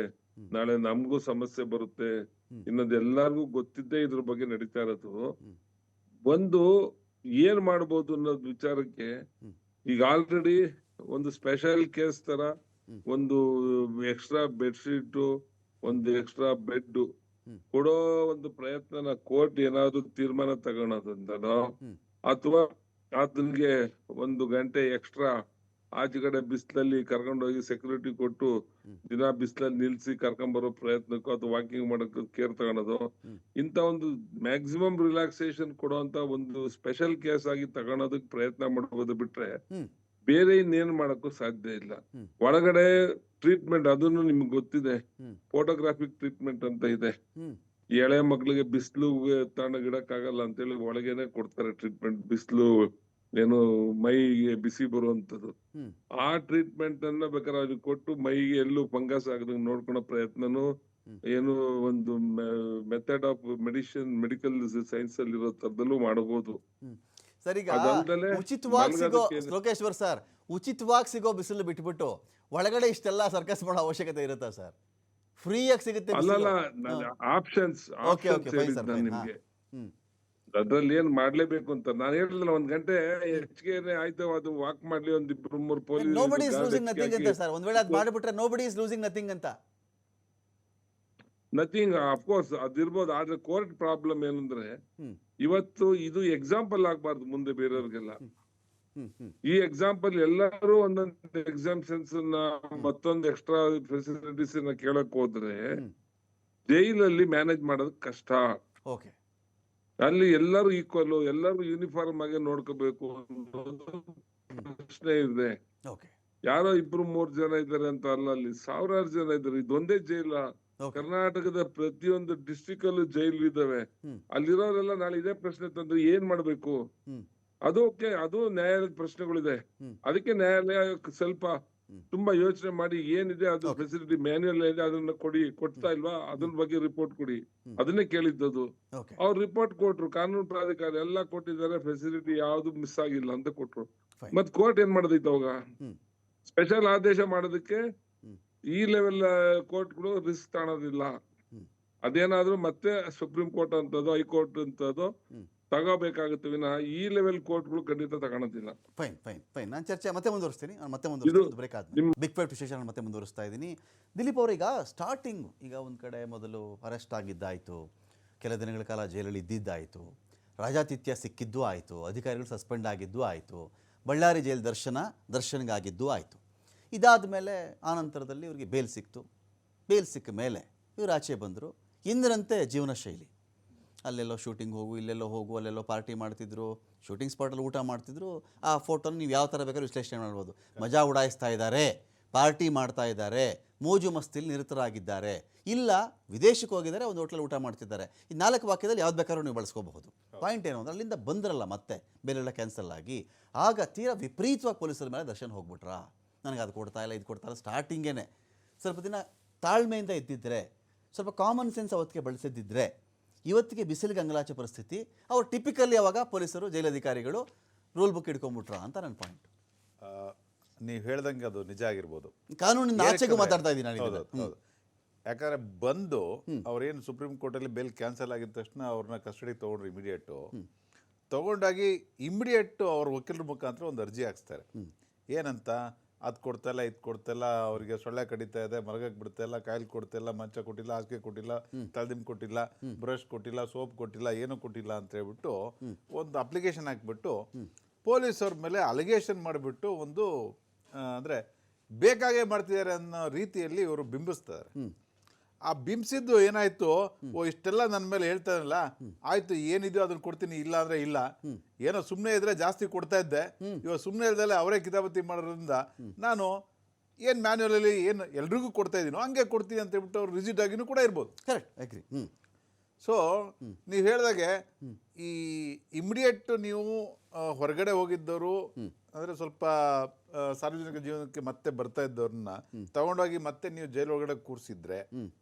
ನಾಳೆ ನಮಗೂ ಸಮಸ್ಯೆ ಬರುತ್ತೆ. ಇನ್ನೊಂದು ಎಲ್ಲಾರ್ಗೂ ಗೊತ್ತಿದ್ದೇ ಇದ್ರ ಬಗ್ಗೆ ನಡೀತಾ ಇರೋದು. ಒಂದು ಏನ್ ಮಾಡ್ಬೋದು ಅನ್ನೋದ್ ವಿಚಾರಕ್ಕೆ ಈಗ ಆಲ್ರೆಡಿ ಒಂದು ಸ್ಪೆಷಲ್ ಕೇಸ್ ತರ ಒಂದು ಎಕ್ಸ್ಟ್ರಾ ಬೆಡ್ಶೀಟ್, ಒಂದು ಎಕ್ಸ್ಟ್ರಾ ಬೆಡ್ ಕೊಡೋ ಒಂದು ಪ್ರಯತ್ನನ ಕೋರ್ಟ್ ಏನಾದ್ರು ತೀರ್ಮಾನ ತಗೊಳೋದ್ರಿಂದನೋ, ಅಥವಾ ಆತನಿಗೆ 1 ಗಂಟೆ ಎಕ್ಸ್ಟ್ರಾ ಆಚೆಗಡೆ ಬಿಸಿಲಲ್ಲಿ ಕರ್ಕೊಂಡೋಗಿ ಸೆಕ್ಯೂರಿಟಿ ಕೊಟ್ಟು ದಿನ ಬಿಸಿಲಲ್ಲಿ ನಿಲ್ಸಿ ಕರ್ಕೊಂಡ್ಬರೋ ಪ್ರಯತ್ನಕ್ಕೋ ಅಥವಾ ವಾಕಿಂಗ್ ಮಾಡೋಕೆ ಕೇರ್ ತಗೊಳೋದು, ಇಂತ ಒಂದು ಮ್ಯಾಕ್ಸಿಮಮ್ ರಿಲ್ಯಾಕ್ಸೇಷನ್ ಕೊಡುವಂತ ಒಂದು ಸ್ಪೆಷಲ್ ಕೇಸ್ ಆಗಿ ತಗೊಳೋದಕ್ ಪ್ರಯತ್ನ ಮಾಡಬಹುದು ಬಿಟ್ರೆ ಬೇರೆ ಇನ್ನೇನ್ ಮಾಡಕ್ಕೂ ಸಾಧ್ಯ ಇಲ್ಲ. ಒಳಗಡೆ ಟ್ರೀಟ್ಮೆಂಟ್ ಅದನ್ನು ನಿಮ್ಗೆ ಗೊತ್ತಿದೆ, ಫೋಟೋಗ್ರಾಫಿಕ್ ಟ್ರೀಟ್ಮೆಂಟ್ ಅಂತ ಇದೆ. ಎಳೆ ಮಕ್ಳಿಗೆ ಬಿಸಿಲು ತಣ್ಣಗಿಡಕ್ಕಾಗಲ್ಲ ಅಂತೇಳಿ ಒಳಗೇನೆ ಕೊಡ್ತಾರೆ ಟ್ರೀಟ್ಮೆಂಟ್. ಬಿಸಿಲು ಏನು ಮೈಗೆ ಬಿಸಿ ಬರುವಂತದ್ದು, ಆ ಟ್ರೀಟ್ಮೆಂಟ್ ಅನ್ನ ಬೇಕಾದ್ರೆ ಅವ್ರಿಗೆ ಕೊಟ್ಟು ಮೈಗೆ ಎಲ್ಲೂ ಫಂಗಸ್ ಆಗದಂಗ್ ನೋಡ್ಕೊಳೋ ಪ್ರಯತ್ನನು ಏನು ಒಂದು ಮೆಥಡ್ ಆಫ್ ಮೆಡಿಕಲ್ ಸೈನ್ಸ್ ಅಲ್ಲಿ ಇರೋ ತರದಲ್ಲೂ ಮಾಡಬಹುದು. ಸರ್ ಈಗ ಅದಲ್ದಲೆ ಉಚಿತವಾಗಿ ಸಿಗೋ ಮಲಗೋದಕ್ಕೆ ಲೋಕೇಶ್ವರ್ ಸರ್, ಉಚಿತವಾಗಿ ಸಿಗೋ ಬಿಸಿಲು ಬಿಟ್ಬಿಟ್ಟು ಒಳಗಡೆ ಇಷ್ಟೆಲ್ಲ ಸರ್ಕಸ್ ಮಾಡೋ ಅವಶ್ಯಕತೆ ಇರುತ್ತಾ ಸರ್? ಫ್ರೀಯಾಗಿ ಸಿಗುತ್ತೆ ಅಲ್ಲಲ್ಲ, ಬಿಸಿಲು. Options okay okay fine sir, ನಾನು ಫೈನ್. ನಿಮ್ಗೆ ಹ್ಮ್ ಅದ್ರಲ್ಲಿ ಏನ್ ಮಾಡ್ಲೇಬೇಕು ಅಂತ ನಾನು ಹೇಳಿಲ್ಲ. 1 ಗಂಟೆ ಹೆಚ್ಚಿಗೆ ಆಯ್ತು, ಅದು ವಾಕ್ ಮಾಡ್ಲಿ, ಒಂದ್ 2-3 police nobody is losing nothing ಅಂತ ಸರ್. ಒಂದ್ ವೇಳೆ ಅದು ಮಾಡಿಬಿಟ್ರೆ ನೋಬಡಿ ಇಸ್ ಲೂಸಿಂಗ್ ನಥಿಂಗ್ ಅಂತ. ನಥಿಂಗ್ ಅಫ್ಕೋರ್ಸ್ ಅದಿರ್ಬೋದು. ಆದ್ರೆ ಕೋರ್ಟ್ ಪ್ರಾಬ್ಲಮ್ ಏನಂದ್ರೆ ಹ್ಮ್ ಇವತ್ತು ಇದು ಎಕ್ಸಾಂಪಲ್ ಆಗ್ಬಾರ್ದು ಮುಂದೆ ಬೇರೆಯವ್ರಿಗೆಲ್ಲ. ಹ್ಮ್ ಹ್ಮ್ ಈ ಎಕ್ಸಾಂಪಲ್ ಎಲ್ಲರೂ ಒಂದೊಂದು ಎಕ್ಸಾಮ್ಷನ್ಸ್ ಮತ್ತೊಂದು ಎಕ್ಸ್ಟ್ರಾ ಫೆಸಿಲಿಟೀಸ್ ಕೇಳಕ್ ಹೋದ್ರೆ ಜೈಲಲ್ಲಿ ಮ್ಯಾನೇಜ್ ಮಾಡೋದು ಕಷ್ಟ. ಓಕೆ ಅಲ್ಲಿ ಎಲ್ಲರೂ ಈಕ್ವಲ್, ಎಲ್ಲರೂ ಯೂನಿಫಾರ್ಮ್ ಆಗಿ ನೋಡ್ಕೋಬೇಕು ಅನ್ನೋದು ಪ್ರಶ್ನೆ ಇದೆ. ಓಕೆ ಯಾರೋ 2-3 ಜನ ಇದ್ದಾರೆ ಅಂತ ಅಲ್ಲ, ಅಲ್ಲಿ ಸಾವಿರಾರು ಜನ ಇದ್ದಾರೆ. ಇದೊಂದೇ ಜೈಲ, ಓಕೆ ಕರ್ನಾಟಕದ ಪ್ರತಿಯೊಂದು ಡಿಸ್ಟ್ರಿಕ್ಟ್ ಅಲ್ಲೂ ಜೈಲು ಇದಾವೆ. ಹ್ಮ್ ಅಲ್ಲಿರೋರೆಲ್ಲ ನಾಳೆ ಇದೇ ಪ್ರಶ್ನೆ ತಂದ್ರೆ ಏನ್ ಮಾಡ್ಬೇಕು? ಹ್ಮ್ ಅದು ಓಕೆ, ಅದು ನ್ಯಾಯಾಲಯದ ಪ್ರಶ್ನೆಗಳಿದೆ. ಹ್ಮ್ ಅದಕ್ಕೆ ನ್ಯಾಯಾಲಯ ಸ್ವಲ್ಪ ತುಂಬಾ ಯೋಚನೆ ಮಾಡಿ ಏನಿದೆ ಅದು ಫೆಸಿಲಿಟಿ ಮ್ಯಾನ್ಯುಯಲ್ ಇದೆ ಅದನ್ನ ಕೊಡ್ತಾ ಇಲ್ವಾ, ಅದನ್ನ ಬಗ್ಗೆ ರಿಪೋರ್ಟ್ ಕೊಡಿ, ಅದನ್ನೇ ಕೇಳಿದ್ದದು. ಓಕೆ ಅವ್ರು ರಿಪೋರ್ಟ್ ಕೊಟ್ರು, ಕಾನೂನು ಪ್ರಾಧಿಕಾರ ಎಲ್ಲ ಕೊಟ್ಟಿದ್ದಾರೆ, ಫೆಸಿಲಿಟಿ ಯಾವ್ದು ಮಿಸ್ ಆಗಿಲ್ಲ ಅಂತ ಕೊಟ್ರು. Fine. ಮತ್ ಕೋರ್ಟ್ ಏನ್ ಮಾಡೋದೈತೆ ಅವಾಗ? ಹ್ಮ್ ಸ್ಪೆಷಲ್ ಆದೇಶ ಮಾಡೋದಕ್ಕೆ ಹ್ಮ್ ಈ ಲೆವೆಲ್ ಕೋರ್ಟ್ಗಳು ರಿಸ್ಕ್ ತಾಣೋದಿಲ್ಲ. ಹ್ಮ್ ಅದೇನಾದ್ರೂ ಮತ್ತೆ ಸುಪ್ರೀಂ ಕೋರ್ಟ್ ಅಂತದೋ ಹೈಕೋರ್ಟ್ ಅಂತದೋ ಹ್ಮ್ ತಗೋಬೇಕಾಗುತ್ತೆ ವಿನ ಈ ಲೆವೆಲ್ ಕೋರ್ಟ್ಗಳು ಖಂಡಿತ ತಗೊಳೋದಿಲ್ಲ. Fine fine fine. ನಾನು ಚರ್ಚೆ ಮತ್ತೆ ಮುಂದುವರಿಸ್ತೀನಿ. ನಾನು ಮತ್ತೆ ಮುಂದುವರಿಸ್ತೀನಿ, ಬ್ರೇಕ್ ಆದ್ಮೇಲೆ ಬಿಗ್ ಫೈಟ್ ವಿಶೇಷ ಮತ್ತೆ ಮುಂದುವರಿಸ್ತಾ ಇದ್ದೀನಿ. ದಿಲೀಪ್ ಅವರು, ಈಗ ಸ್ಟಾರ್ಟಿಂಗ್ ಈಗ ಒಂದು ಕಡೆ ಮೊದಲು ಅರೆಸ್ಟ್ ಆಗಿದ್ದಾಯಿತು, ಕೆಲ ದಿನಗಳ ಕಾಲ ಜೈಲಲ್ಲಿ ಇದ್ದಿದ್ದಾಯಿತು, ರಾಜಾತಿಥ್ಯ ಸಿಕ್ಕಿದ್ದೂ ಆಯಿತು, ಅಧಿಕಾರಿಗಳು ಸಸ್ಪೆಂಡ್ ಆಗಿದ್ದೂ ಆಯಿತು, ಬಳ್ಳಾರಿ ಜೈಲು ದರ್ಶನ್ಗಾಗಿದ್ದೂ ಆಯಿತು. ಇದಾದ ಮೇಲೆ ಆನಂತರದಲ್ಲಿ ಇವರಿಗೆ ಬೇಲ್ ಸಿಕ್ತು. ಬೇಲ್ ಸಿಕ್ಕ ಮೇಲೆ ಇವರು ಆಚೆ ಬಂದರು. ಇಂದಿನಂತೆ ಜೀವನ ಶೈಲಿ, ಅಲ್ಲೆಲ್ಲೋ ಶೂಟಿಂಗ್ ಹೋಗು, ಇಲ್ಲೆಲ್ಲೋ ಹೋಗು, ಅಲ್ಲೆಲ್ಲೋ ಪಾರ್ಟಿ ಮಾಡ್ತಿದ್ರು, ಶೂಟಿಂಗ್ ಸ್ಪಾಟಲ್ಲಿ ಊಟ ಮಾಡ್ತಿದ್ರು. ಆ ಫೋಟೋನ ನೀವು ಯಾವ ಥರ ಬೇಕಾದ್ರೂ ವಿಶ್ಲೇಷಣೆ ಮಾಡ್ಬೋದು. ಮಜಾ ಉಡಾಯಿಸ್ತಾ ಇದ್ದಾರೆ, ಪಾರ್ಟಿ ಮಾಡ್ತಾ ಇದ್ದಾರೆ, ಮೋಜು ಮಸ್ತಿಲಿ ನಿರತರಾಗಿದ್ದಾರೆ, ಇಲ್ಲ ವಿದೇಶಕ್ಕೆ ಹೋಗಿದ್ದಾರೆ, ಒಂದು ಹೋಟ್ಲಲ್ಲಿ ಊಟ ಮಾಡ್ತಿದ್ದಾರೆ. ಈ 4 ವಾಕ್ಯದಲ್ಲಿ ಯಾವ್ದು ಬೇಕಾದ್ರೂ ನೀವು ಬಳಸ್ಕೋಬಹುದು. ಪಾಯಿಂಟ್ ಏನು ಅಂದ್ರೆ, ಅಲ್ಲಿಂದ ಬಂದ್ರಲ್ಲ ಮತ್ತೆ ಬೇಲೆಲ್ಲ ಕ್ಯಾನ್ಸಲ್ ಆಗಿ, ಆಗ ತೀರಾ ವಿಪರೀತವಾಗಿ ಪೊಲೀಸರ ಮೇಲೆ ದರ್ಶನ್ ಹೋಗ್ಬಿಟ್ರಾ, ನನಗೆ ಅದು ಕೊಡ್ತಾ ಇಲ್ಲ, ಇದು ಕೊಡ್ತಾ ಇಲ್ಲ. ಸ್ಟಾರ್ಟಿಂಗೇ ಸ್ವಲ್ಪ ದಿನ ತಾಳ್ಮೆಯಿಂದ ಇದ್ದಿದ್ದರೆ, ಸ್ವಲ್ಪ ಕಾಮನ್ ಸೆನ್ಸ್ ಅವತ್ತಿಗೆ ಬಳಸಿದ್ದಿದ್ರೆ ಇವತ್ತಿಗೆ ಬಿಸಿಲಿಗೆ ಅಂಗಲಾಚೆ ಪರಿಸ್ಥಿತಿ. ಅವ್ರು ಟಿಪಿಕಲಿ ಅವಾಗ ಪೊಲೀಸರು, ಜೈಲಧಿಕಾರಿಗಳು ರೂಲ್ ಬುಕ್ ಇಟ್ಕೊಂಡ್ಬಿಟ್ರ ಅಂತ ನನ್ನ ಪಾಯಿಂಟ್. ನೀವು ಹೇಳ್ದಂಗೆ ಅದು ನಿಜ ಆಗಿರ್ಬೋದು. ಕಾನೂನಿಂದ ಆಚೆಗೂ ಮಾತಾಡ್ತಾ ಇದ್ದೀನಿ ನಾನು. ಹೌದು. ಯಾಕಂದ್ರೆ ಬಂದು ಅವ್ರೇನು ಸುಪ್ರೀಂ ಕೋರ್ಟಲ್ಲಿ ಬೇಲ್ ಕ್ಯಾನ್ಸಲ್ ಆಗಿದ ತಕ್ಷಣ ಅವ್ರನ್ನ ಕಸ್ಟಡಿಗೆ ತೊಗೊಂಡ್ರು. ತೊಗೊಂಡಾಗಿ ಇಮಿಡಿಯೇಟ್ ಅವ್ರ ವಕೀಲರ ಮುಖಾಂತರ ಒಂದು ಅರ್ಜಿ ಹಾಕ್ಸ್ತಾರೆ. ಏನಂತ, ಅದು ಕೊಡ್ತಾಯಿಲ್ಲ, ಇದು ಕೊಡ್ತಾಯಿಲ್ಲ, ಅವರಿಗೆ ಸೊಳ್ಳೆ ಕಡಿತಾ ಇದೆ, ಮಲಗಕ್ಕೆ ಬಿಡ್ತಾ ಇಲ್ಲ, ಕಾಯಿಲೆ ಕೊಡ್ತಾಯಿಲ್ಲ, ಮಂಚ ಕೊಟ್ಟಿಲ್ಲ, ಹಾಸಿಗೆ ಕೊಟ್ಟಿಲ್ಲ, ತಲೆದಿಂಬು ಕೊಟ್ಟಿಲ್ಲ, ಬ್ರಷ್ ಕೊಟ್ಟಿಲ್ಲ, ಸೋಪ್ ಕೊಟ್ಟಿಲ್ಲ, ಏನೂ ಕೊಟ್ಟಿಲ್ಲ ಅಂತ ಹೇಳ್ಬಿಟ್ಟು ಒಂದು ಅಪ್ಲಿಕೇಶನ್ ಹಾಕ್ಬಿಟ್ಟು ಪೊಲೀಸವ್ರ ಮೇಲೆ ಅಲಿಗೇಷನ್ ಮಾಡಿಬಿಟ್ಟು ಒಂದು ಅಂದರೆ ಬೇಕಾಗೇ ಮಾಡ್ತಿದ್ದಾರೆ ಅನ್ನೋ ರೀತಿಯಲ್ಲಿ ಇವರು ಬಿಂಬಿಸ್ತಾರೆ. ಆ ಬಿಂಬಿಸಿದ್ದು ಏನಾಯ್ತು, ಇಷ್ಟೆಲ್ಲ ನನ್ನ ಮೇಲೆ ಹೇಳ್ತಾರಲ್ಲ, ಆಯ್ತು ಏನಿದೆಯೋ ಅದನ್ನ ಕೊಡ್ತೀನಿ, ಇಲ್ಲ ಅಂದ್ರೆ ಇಲ್ಲ, ಏನೋ ಸುಮ್ಮನೆ ಇದ್ರೆ ಜಾಸ್ತಿ ಕೊಡ್ತಾ ಇದ್ದೆ, ಇವಾಗ ಸುಮ್ಮನೆ ಇಲ್ದಲೆ ಅವರೇ ಕಿತಾಪತಿ ಮಾಡೋದ್ರಿಂದ ನಾನು ಏನು ಮ್ಯಾನ್ಯುವಲಲ್ಲಿ ಏನು ಎಲ್ರಿಗೂ ಕೊಡ್ತಾ ಇದ್ದೀನೋ ಹಂಗೆ ಕೊಡ್ತೀನಿ ಅಂತ ಹೇಳ್ಬಿಟ್ಟು ಅವ್ರು ರಿಜಿಡ್ ಆಗಿನೂ ಕೂಡ ಇರ್ಬೋದು. Correct, agri. ಸೊ ನೀವು ಹೇಳಿದಾಗೆ ಈ ಇಮಿಡಿಯೇಟ್ ನೀವು ಹೊರಗಡೆ ಹೋಗಿದ್ದವರು ಅಂದರೆ ಸ್ವಲ್ಪ ಸಾರ್ವಜನಿಕ ಜೀವನಕ್ಕೆ ಮತ್ತೆ ಬರ್ತಾ ಇದ್ದವ್ರನ್ನ ತಗೊಂಡೋಗಿ ಮತ್ತೆ ನೀವು ಜೈಲ್ ಒಳಗಡೆ ಕೂರಿಸಿದ್ರೆ,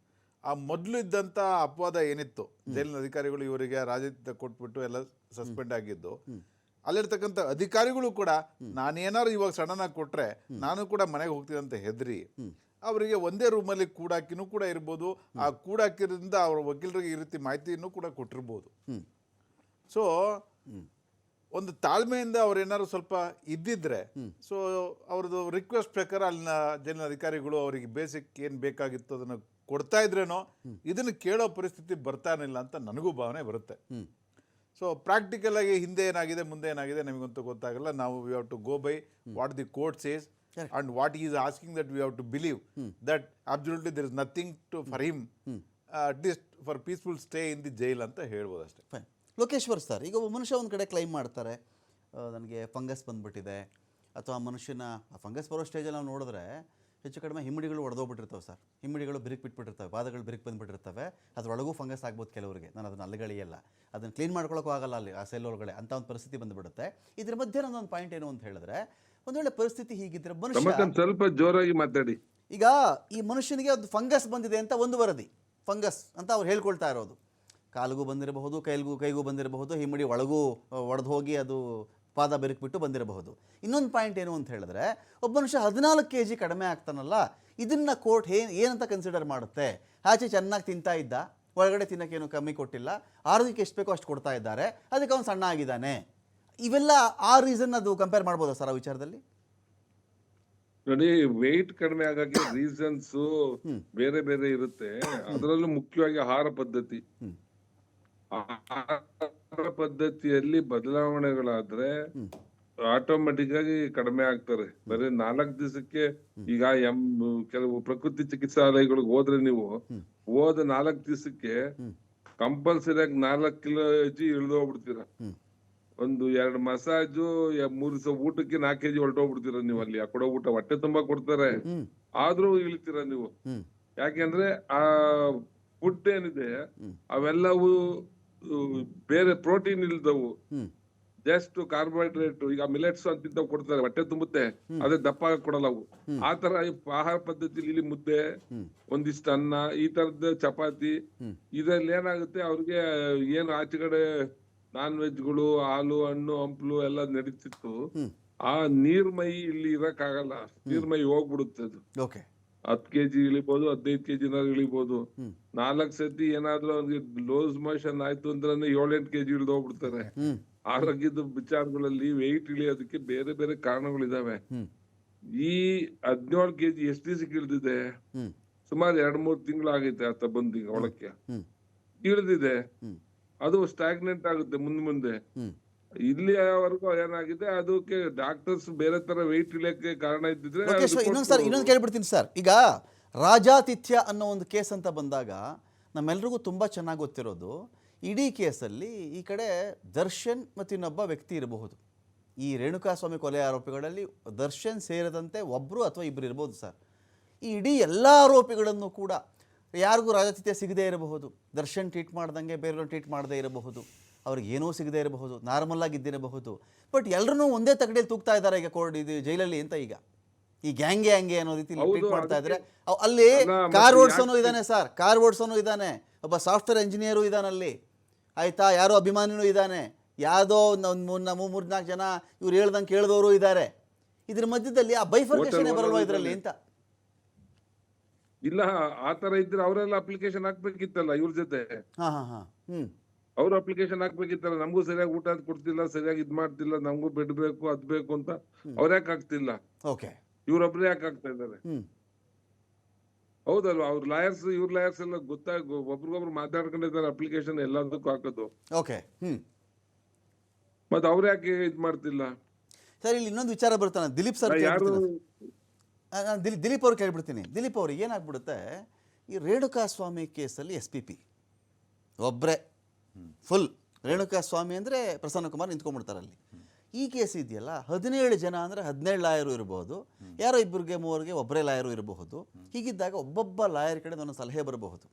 ಆ ಮೊದಲು ಇದ್ದಂಥ ಅಪವಾದ ಏನಿತ್ತು, ಜೈಲಿನ ಅಧಿಕಾರಿಗಳು ಇವರಿಗೆ ರಾಜಕೀಯ ಕೊಟ್ಬಿಟ್ಟು ಎಲ್ಲ ಸಸ್ಪೆಂಡ್ ಆಗಿದ್ದು, ಅಲ್ಲಿರ್ತಕ್ಕಂಥ ಅಧಿಕಾರಿಗಳು ಕೂಡ ನಾನೇನಾದ್ರು ಇವಾಗ ಸಡನ್ ಆಗಿ ಕೊಟ್ರೆ ನಾನು ಕೂಡ ಮನೆಗೆ ಹೋಗ್ತೀನಿ ಅಂತ ಹೆದರಿ ಅವರಿಗೆ ಒಂದೇ ರೂಮಲ್ಲಿ ಕೂಡಾಕಿನೂ ಕೂಡ ಇರ್ಬೋದು. ಆ ಕೂಡಾಕಿದ್ರಿಂದ ಅವ್ರ ವಕೀಲರಿಗೆ ಈ ರೀತಿ ಮಾಹಿತಿಯನ್ನು ಕೂಡ ಕೊಟ್ಟಿರ್ಬೋದು. ಸೊ ಒಂದು ತಾಳ್ಮೆಯಿಂದ ಅವ್ರೇನಾದ್ರು ಸ್ವಲ್ಪ ಇದ್ದಿದ್ರೆ, ಸೊ ಅವ್ರದ್ದು ರಿಕ್ವೆಸ್ಟ್ ಪ್ರಕಾರ ಅಲ್ಲಿನ ಜೈಲಿನ ಅಧಿಕಾರಿಗಳು ಅವರಿಗೆ ಬೇಸಿಕ್ ಏನು ಬೇಕಾಗಿತ್ತು ಅದನ್ನು ಕೊಡ್ತಾ ಇದ್ರೇನೋ ಇದನ್ನು ಕೇಳೋ ಪರಿಸ್ಥಿತಿ ಬರ್ತಾ ಇರಲಿಲ್ಲ ಅಂತ ನನಗೂ ಭಾವನೆ ಬರುತ್ತೆ. ಸೊ ಪ್ರಾಕ್ಟಿಕಲ್ ಆಗಿ ಹಿಂದೆ ಏನಾಗಿದೆ ಮುಂದೆ ಏನಾಗಿದೆ ನಮಗಂತೂ ಗೊತ್ತಾಗಲ್ಲ. ನಾವು we have to go by what the court says and what he is asking, that we have to believe that absolutely there is nothing to for him at least for peaceful stay in the jail ಅಂತ ಹೇಳ್ಬೋದು ಅಷ್ಟೇ. ಫೈನ್. ಲೋಕೇಶ್ವರ್ ಸರ್, ಈಗ ಒಬ್ಬ ಮನುಷ್ಯ ಒಂದು ಕಡೆ ಕ್ಲೈಮ್ ಮಾಡ್ತಾರೆ, ನನಗೆ ಫಂಗಸ್ ಬಂದುಬಿಟ್ಟಿದೆ, ಅಥವಾ ಮನುಷ್ಯನ ಫಂಗಸ್ ಬರೋ ಸ್ಟೇಜಲ್ಲಿ ನಾವು ನೋಡಿದ್ರೆ ಹೆಚ್ಚು ಕಡಿಮೆ ಹಿಮ್ಮಡಿಗಳು ಒಡೆದೋಗ್ಬಿಟ್ಟಿರ್ತವೆ ಸರ್. ಹಿಮ್ಮಡಿಗಳು ಬಿರುಕು ಬಿಟ್ಬಿಟ್ಟಿರ್ತವೆ, ಪಾದಗಳು ಬಿರುಕು ಬಂದುಬಿಟ್ಟಿರ್ತವೆ, ಅದರೊಳಗೂ ಫಂಗಸ್ ಆಗ್ಬೋದು ಕೆಲವರಿಗೆ. ನಾನು ಅದನ್ನು ಅಲ್ಲಿಗಳಿಯಲ್ಲ, ಅದನ್ನು ಕ್ಲೀನ್ ಮಾಡ್ಕೊಳ್ಳೋಕ್ಕೂ ಆಗಲ್ಲ ಅಲ್ಲಿ ಆ ಸೆಲ್ ಒಳಗಡೆ, ಅಂತ ಒಂದು ಪರಿಸ್ಥಿತಿ ಬಂದುಬಿಡುತ್ತೆ. ಇದ್ರ ಮಧ್ಯೆ ನನ್ನೊಂದು ಪಾಯಿಂಟ್ ಏನು ಅಂತ ಹೇಳಿದ್ರೆ, ಒಂದು ವೇಳೆ ಪರಿಸ್ಥಿತಿ ಹೀಗಿದ್ರೆ ಮನುಷ್ಯ ಸ್ವಲ್ಪ ಜೋರಾಗಿ ಮಾತಾಡಿ. ಈಗ ಈ ಮನುಷ್ಯನಿಗೆ ಒಂದು ಫಂಗಸ್ ಬಂದಿದೆ ಅಂತ ಒಂದು ವರದಿ, ಫಂಗಸ್ ಅಂತ ಅವ್ರು ಹೇಳ್ಕೊಳ್ತಾ ಇರೋದು. ಕಾಲಿಗೂ ಬಂದಿರಬಹುದು, ಕೈಗೂ ಬಂದಿರಬಹುದು, ಹಿಮ್ಮಡಿ ಒಳಗೂ ಒಡೆದು ಹೋಗಿ ಅದು ಪಾದ ಬೆರಕ್ಬಿಟ್ಟು ಬಂದಿರಬಹುದು. ಇನ್ನೊಂದು ಪಾಯಿಂಟ್ ಏನು ಅಂತ ಹೇಳಿದ್ರೆ, ಒಬ್ಬ ಮನುಷ್ಯ 14 kg ಕಡಿಮೆ ಆಗ್ತಾನಲ್ಲ, ಇದನ್ನು ಕೋರ್ಟ್ ಏನಂತ ಕನ್ಸಿಡರ್ ಮಾಡುತ್ತೆ? ಆಚೆ ಚೆನ್ನಾಗಿ ತಿಂತಾ ಇದ್ದ, ಒಳಗಡೆ ತಿನ್ನೋಕ್ಕೇನು ಕಮ್ಮಿ ಕೊಟ್ಟಿಲ್ಲ, ಆರೋಗ್ಯಕ್ಕೆ ಎಷ್ಟು ಬೇಕೋ ಅಷ್ಟು ಕೊಡ್ತಾ ಇದ್ದಾರೆ, ಅದಕ್ಕೆ ಅವನು ಸಣ್ಣ ಆಗಿದ್ದಾನೆ. ಇವೆಲ್ಲ ಆ ರೀಸನ್ ಅದು ಕಂಪೇರ್ ಮಾಡ್ಬೋದಾ ಸರ್ ಆ ವಿಚಾರದಲ್ಲಿ? ನೋಡಿ, ವೆಯ್ಟ್ ಕಡಿಮೆ ಆಗಕ್ಕೆ ರೀಸನ್ಸ್ ಬೇರೆ ಬೇರೆ ಇರುತ್ತೆ. ಅದರಲ್ಲೂ ಮುಖ್ಯವಾಗಿ ಆಹಾರ ಪದ್ಧತಿ. ಆಹಾರ ಪದ್ಧತಿಯಲ್ಲಿ ಬದಲಾವಣೆಗಳಾದ್ರೆ ಆಟೋಮೆಟಿಕ್ ಆಗಿ ಕಡಿಮೆ ಆಗ್ತಾರೆ. ಬರೀ 4 ದಿವಸಕ್ಕೆ ಈಗ ಕೆಲವು ಪ್ರಕೃತಿ ಚಿಕಿತ್ಸಾಲಯಗಳಿಗೆ ಹೋದ್ರೆ ನೀವು ಹೋದ 4 ದಿವಸಕ್ಕೆ ಕಂಪಲ್ಸರಿ ಆಗಿ 4 kg ಇಳಿದೋಗ್ಬಿಡ್ತೀರ. ಒಂದು 2 ಮಸಾಜು 3 ದಿವಸ ಊಟಕ್ಕೆ 4 kg ಹೊರಟೋಗ್ಬಿಡ್ತೀರ ನೀವು. ಅಲ್ಲಿ ಆ ಕೊಡೋ ಊಟ ಹೊಟ್ಟೆ ತುಂಬಾ ಕೊಡ್ತಾರೆ, ಆದ್ರೂ ಇಳಿತೀರ ನೀವು. ಯಾಕೆಂದ್ರೆ ಆ ಫುಡ್ ಏನಿದೆ ಅವೆಲ್ಲವೂ ಬೇರೆ ಪ್ರೋಟೀನ್ ಇಲ್ದವು, ಜಸ್ಟ್ ಕಾರ್ಬೋಹೈಡ್ರೇಟ್. ಈಗ ಮಿಲೆಟ್ಸ್ ಅಂತ ಕೊಡ್ತಾರೆ, ಹೊಟ್ಟೆ ತುಂಬುತ್ತೆ, ಅದೇ ದಪ್ಪ ಕೊಡಲ್ಲ ಅವು. ಆ ತರ ಆಹಾರ ಪದ್ಧತಿ ಇಲ್ಲಿ ಮುದ್ದೆ, ಒಂದಿಷ್ಟು ಅನ್ನ, ಈ ತರದ ಚಪಾತಿ, ಇದ್ರಲ್ಲಿ ಏನಾಗುತ್ತೆ ಅವ್ರಿಗೆ ಏನು ಆಚೆ ಕಡೆ ನಾನ್ ವೆಜ್ಗಳು, ಹಾಲು, ಹಣ್ಣು, ಹಂಪ್ಲು ಎಲ್ಲ ನಡೀತಿತ್ತು. ಆ ನೀರ್ಮೈ ಇಲ್ಲಿ ಇರಕ್ಕಾಗಲ್ಲ, ನೀರ್ಮೈ ಹೋಗ್ಬಿಡುತ್ತೆ. ಅದು 10 kg ಇಳಿಬಹುದು, 15 kg ಇಳಿಬಹುದು. 4 ಸತಿ ಏನಾದ್ರೂ ಅವ್ರಿಗೆ ಲೂಸ್ ಮೋಷನ್ ಆಯ್ತು ಅಂದ್ರೆ 7-8 kg ಇಳಿದು ಹೋಗ್ಬಿಡ್ತಾರೆ. ಆರೋಗ್ಯದ ವಿಚಾರಗಳಲ್ಲಿ ವೆಯ್ಟ್ ಇಳಿಯೋದಕ್ಕೆ ಬೇರೆ ಬೇರೆ ಕಾರಣಗಳಿದಾವೆ. ಈ 17 kg ಎಷ್ಟು ದಿವಸಕ್ಕೆ ಇಳಿದಿದೆ? ಸುಮಾರು 2-3 ತಿಂಗಳಾಗೈತೆ ಆತ ಬಂದು ಈಗ ಒಳಕ್ಕೆ ಇಳಿದಿದೆ. ಅದು ಸ್ಟಾಗ್ನೆಂಟ್ ಆಗುತ್ತೆ ಮುಂದೆ. ಇಲ್ಲಿವರೆಗೂ ಏನಾಗಿದೆ, ಅದಕ್ಕೆ ಡಾಕ್ಟರ್ಸ್ ಬೇರೆ ತರ ವೆಯ್ಟ್ ಇಳಿಯಕ್ಕೆ ಕಾರಣ ಇದ್ದಿದ್ರೆ. ಇನ್ನೊಂದು ಕೇಳ್ಬಿಡ್ತೀನಿ ಸರ್. ಈಗ ರಾಜಾತಿಥ್ಯ ಅನ್ನೋ ಒಂದು ಕೇಸ್ ಅಂತ ಬಂದಾಗ ನಮ್ಮೆಲ್ರಿಗೂ ತುಂಬ ಚೆನ್ನಾಗಿ ಗೊತ್ತಿರೋದು, ಇಡೀ ಕೇಸಲ್ಲಿ ಈ ಕಡೆ ದರ್ಶನ್ ಮತ್ತು ಇನ್ನೊಬ್ಬ ವ್ಯಕ್ತಿ ಇರಬಹುದು. ಈ ರೇಣುಕಾಸ್ವಾಮಿ ಕೊಲೆ ಆರೋಪಿಗಳಲ್ಲಿ ದರ್ಶನ್ ಸೇರಿದಂತೆ ಒಬ್ಬರು ಅಥವಾ ಇಬ್ಬರು ಇರ್ಬೋದು ಸರ್. ಈ ಇಡೀ ಎಲ್ಲ ಆರೋಪಿಗಳನ್ನು ಕೂಡ ಯಾರಿಗೂ ರಾಜಾತಿಥ್ಯ ಸಿಗದೇ ಇರಬಹುದು, ದರ್ಶನ್ ಟ್ರೀಟ್ ಮಾಡ್ದಂಗೆ ಬೇರೆಯವ್ರು ಟ್ರೀಟ್ ಮಾಡದೇ ಇರಬಹುದು, ಅವ್ರಿಗೆ ಏನೂ ಸಿಗದೇ ಇರಬಹುದು, ನಾರ್ಮಲ್ ಆಗಿದ್ದಿರಬಹುದು. ಬಟ್ ಎಲ್ಲರೂ ಒಂದೇ ತಗಡಿಯಲ್ಲಿ ತೂಗ್ತಾ ಇದ್ದಾರೆ ಈಗ ಇದು ಜೈಲಲ್ಲಿ ಅಂತ. ಈಗ ಈ ಗ್ಯಾಂಗೆ ಅನ್ನೋ ರೀತಿಯಲ್ಲಿ ಟ್ರೀಟ್ ಮಾಡ್ತಾ ಇದ್ದಾರೆ. ಅಲ್ಲಿ ಕಾರ್ ಓಡಿಸೋನು ಇದ್ದಾನೆ ಸರ್, ಕಾರ್ ಓಡಿಸೋನು ಇದ್ದಾನೆ, ಒಬ್ಬ ಸಾಫ್ಟ್ವೇರ್ ಇಂಜಿನಿಯರು ಇದ್ದಾನಲ್ಲಿ, ಆಯ್ತಾ, ಯಾರೋ ಅಭಿಮಾನಿನೂ ಇದ್ದಾನೆ, ಯಾವುದೋ ಒಂದು 3-4 ಜನ ಇವ್ರು ಹೇಳ್ದಂಗೆ ಕೇಳಿದವರು ಇದ್ದಾರೆ. ಇದ್ರ ಮಧ್ಯದಲ್ಲಿ ಆ ಬೈಫರ್ಕೇಷನ್ ಬರಲ್ವಾ ಇದರಲ್ಲಿ ಅಂತ? ಇಲ್ಲ, ಆತರ ಇದ್ರೆ ಅವರೆಲ್ಲ ಅಪ್ಲಿಕೇಶನ್ ಹಾಕ್ಬೇಕಿತ್ತಲ್ಲ ಇವ್ರ ಜೊತೆ. ಅವ್ರು ಅಪ್ಲಿಕೇಶನ್ ಹಾಕ್ಬೇಕಿತ್ತಲ್ಲ, ನಮಗೂ ಸರಿಯಾಗಿ ಊಟ ಕೊಡ್ತಿಲ್ಲ, ಸರಿಯಾಗಿ ಇದ್ ಮಾಡ್ತಿಲ್ಲ, ನಮಗೂ ಬೆಡ್ ಬೇಕು ಅದ್ ಬೇಕು ಅಂತ. ಅವ್ರ್ಯಾಕೆ ಆಗ್ತಿಲ್ಲ? ಇವ್ರೊಬ್ರು ಯಾಕೆ ಆಗ್ತಾ ಇದಾರೆ? ಹೌದಲ್ವಾ? ಅವ್ರ ಲಾಯರ್ಸ್, ಇವ್ರ ಲಾಯರ್ಸ್ ಎಲ್ಲ ಗೊತ್ತಾಗ ಒಬ್ರಿಗೊಬ್ರು ಮಾತಾಡ್ಕೊಂಡಿದ್ದಾರೆ, ಅಪ್ಲಿಕೇಶನ್ ಎಲ್ಲದಕ್ಕೂ ಹಾಕೋದು. ಮತ್ತೆ ಅವ್ರ ಯಾಕೆ ಇದ್ ಮಾಡ್ತಿಲ್ಲ ಸರ್? ಇಲ್ಲಿ ಇನ್ನೊಂದು ವಿಚಾರ ಬರ್ತಾನೆ, ದಿಲೀಪ್ ಸರ್. ದಿಲೀಪ್ ಅವ್ರು ಕೇಳ್ಬಿಡ್ತೀನಿ. ದಿಲೀಪ್ ಅವ್ರಿಗೆ ಏನಾಗ್ಬಿಡುತ್ತೆ, ಈ ರೇಣುಕಾಸ್ವಾಮಿ ಕೇಸಲ್ಲಿ SPP ಒಬ್ಬರೇ ಫುಲ್, ರೇಣುಕಾಸ್ವಾಮಿ ಅಂದರೆ ಪ್ರಸನ್ನಕುಮಾರ್ ನಿಂತ್ಕೊಂಡ್ಬಿಡ್ತಾರಲ್ಲಿ. ಈ ಕೇಸ್ ಇದೆಯಲ್ಲ, 17 ಜನ ಅಂದರೆ 17 ಲಾಯರು ಇರಬಹುದು, ಯಾರೋ 2-3 ಒಬ್ಬರೇ ಲಾಯರು ಇರಬಹುದು. ಹೀಗಿದ್ದಾಗ ಒಬ್ಬೊಬ್ಬ ಲಾಯರ್ ಕಡೆ ಒಂದು ಸಲಹೆ ಬರಬಹುದು.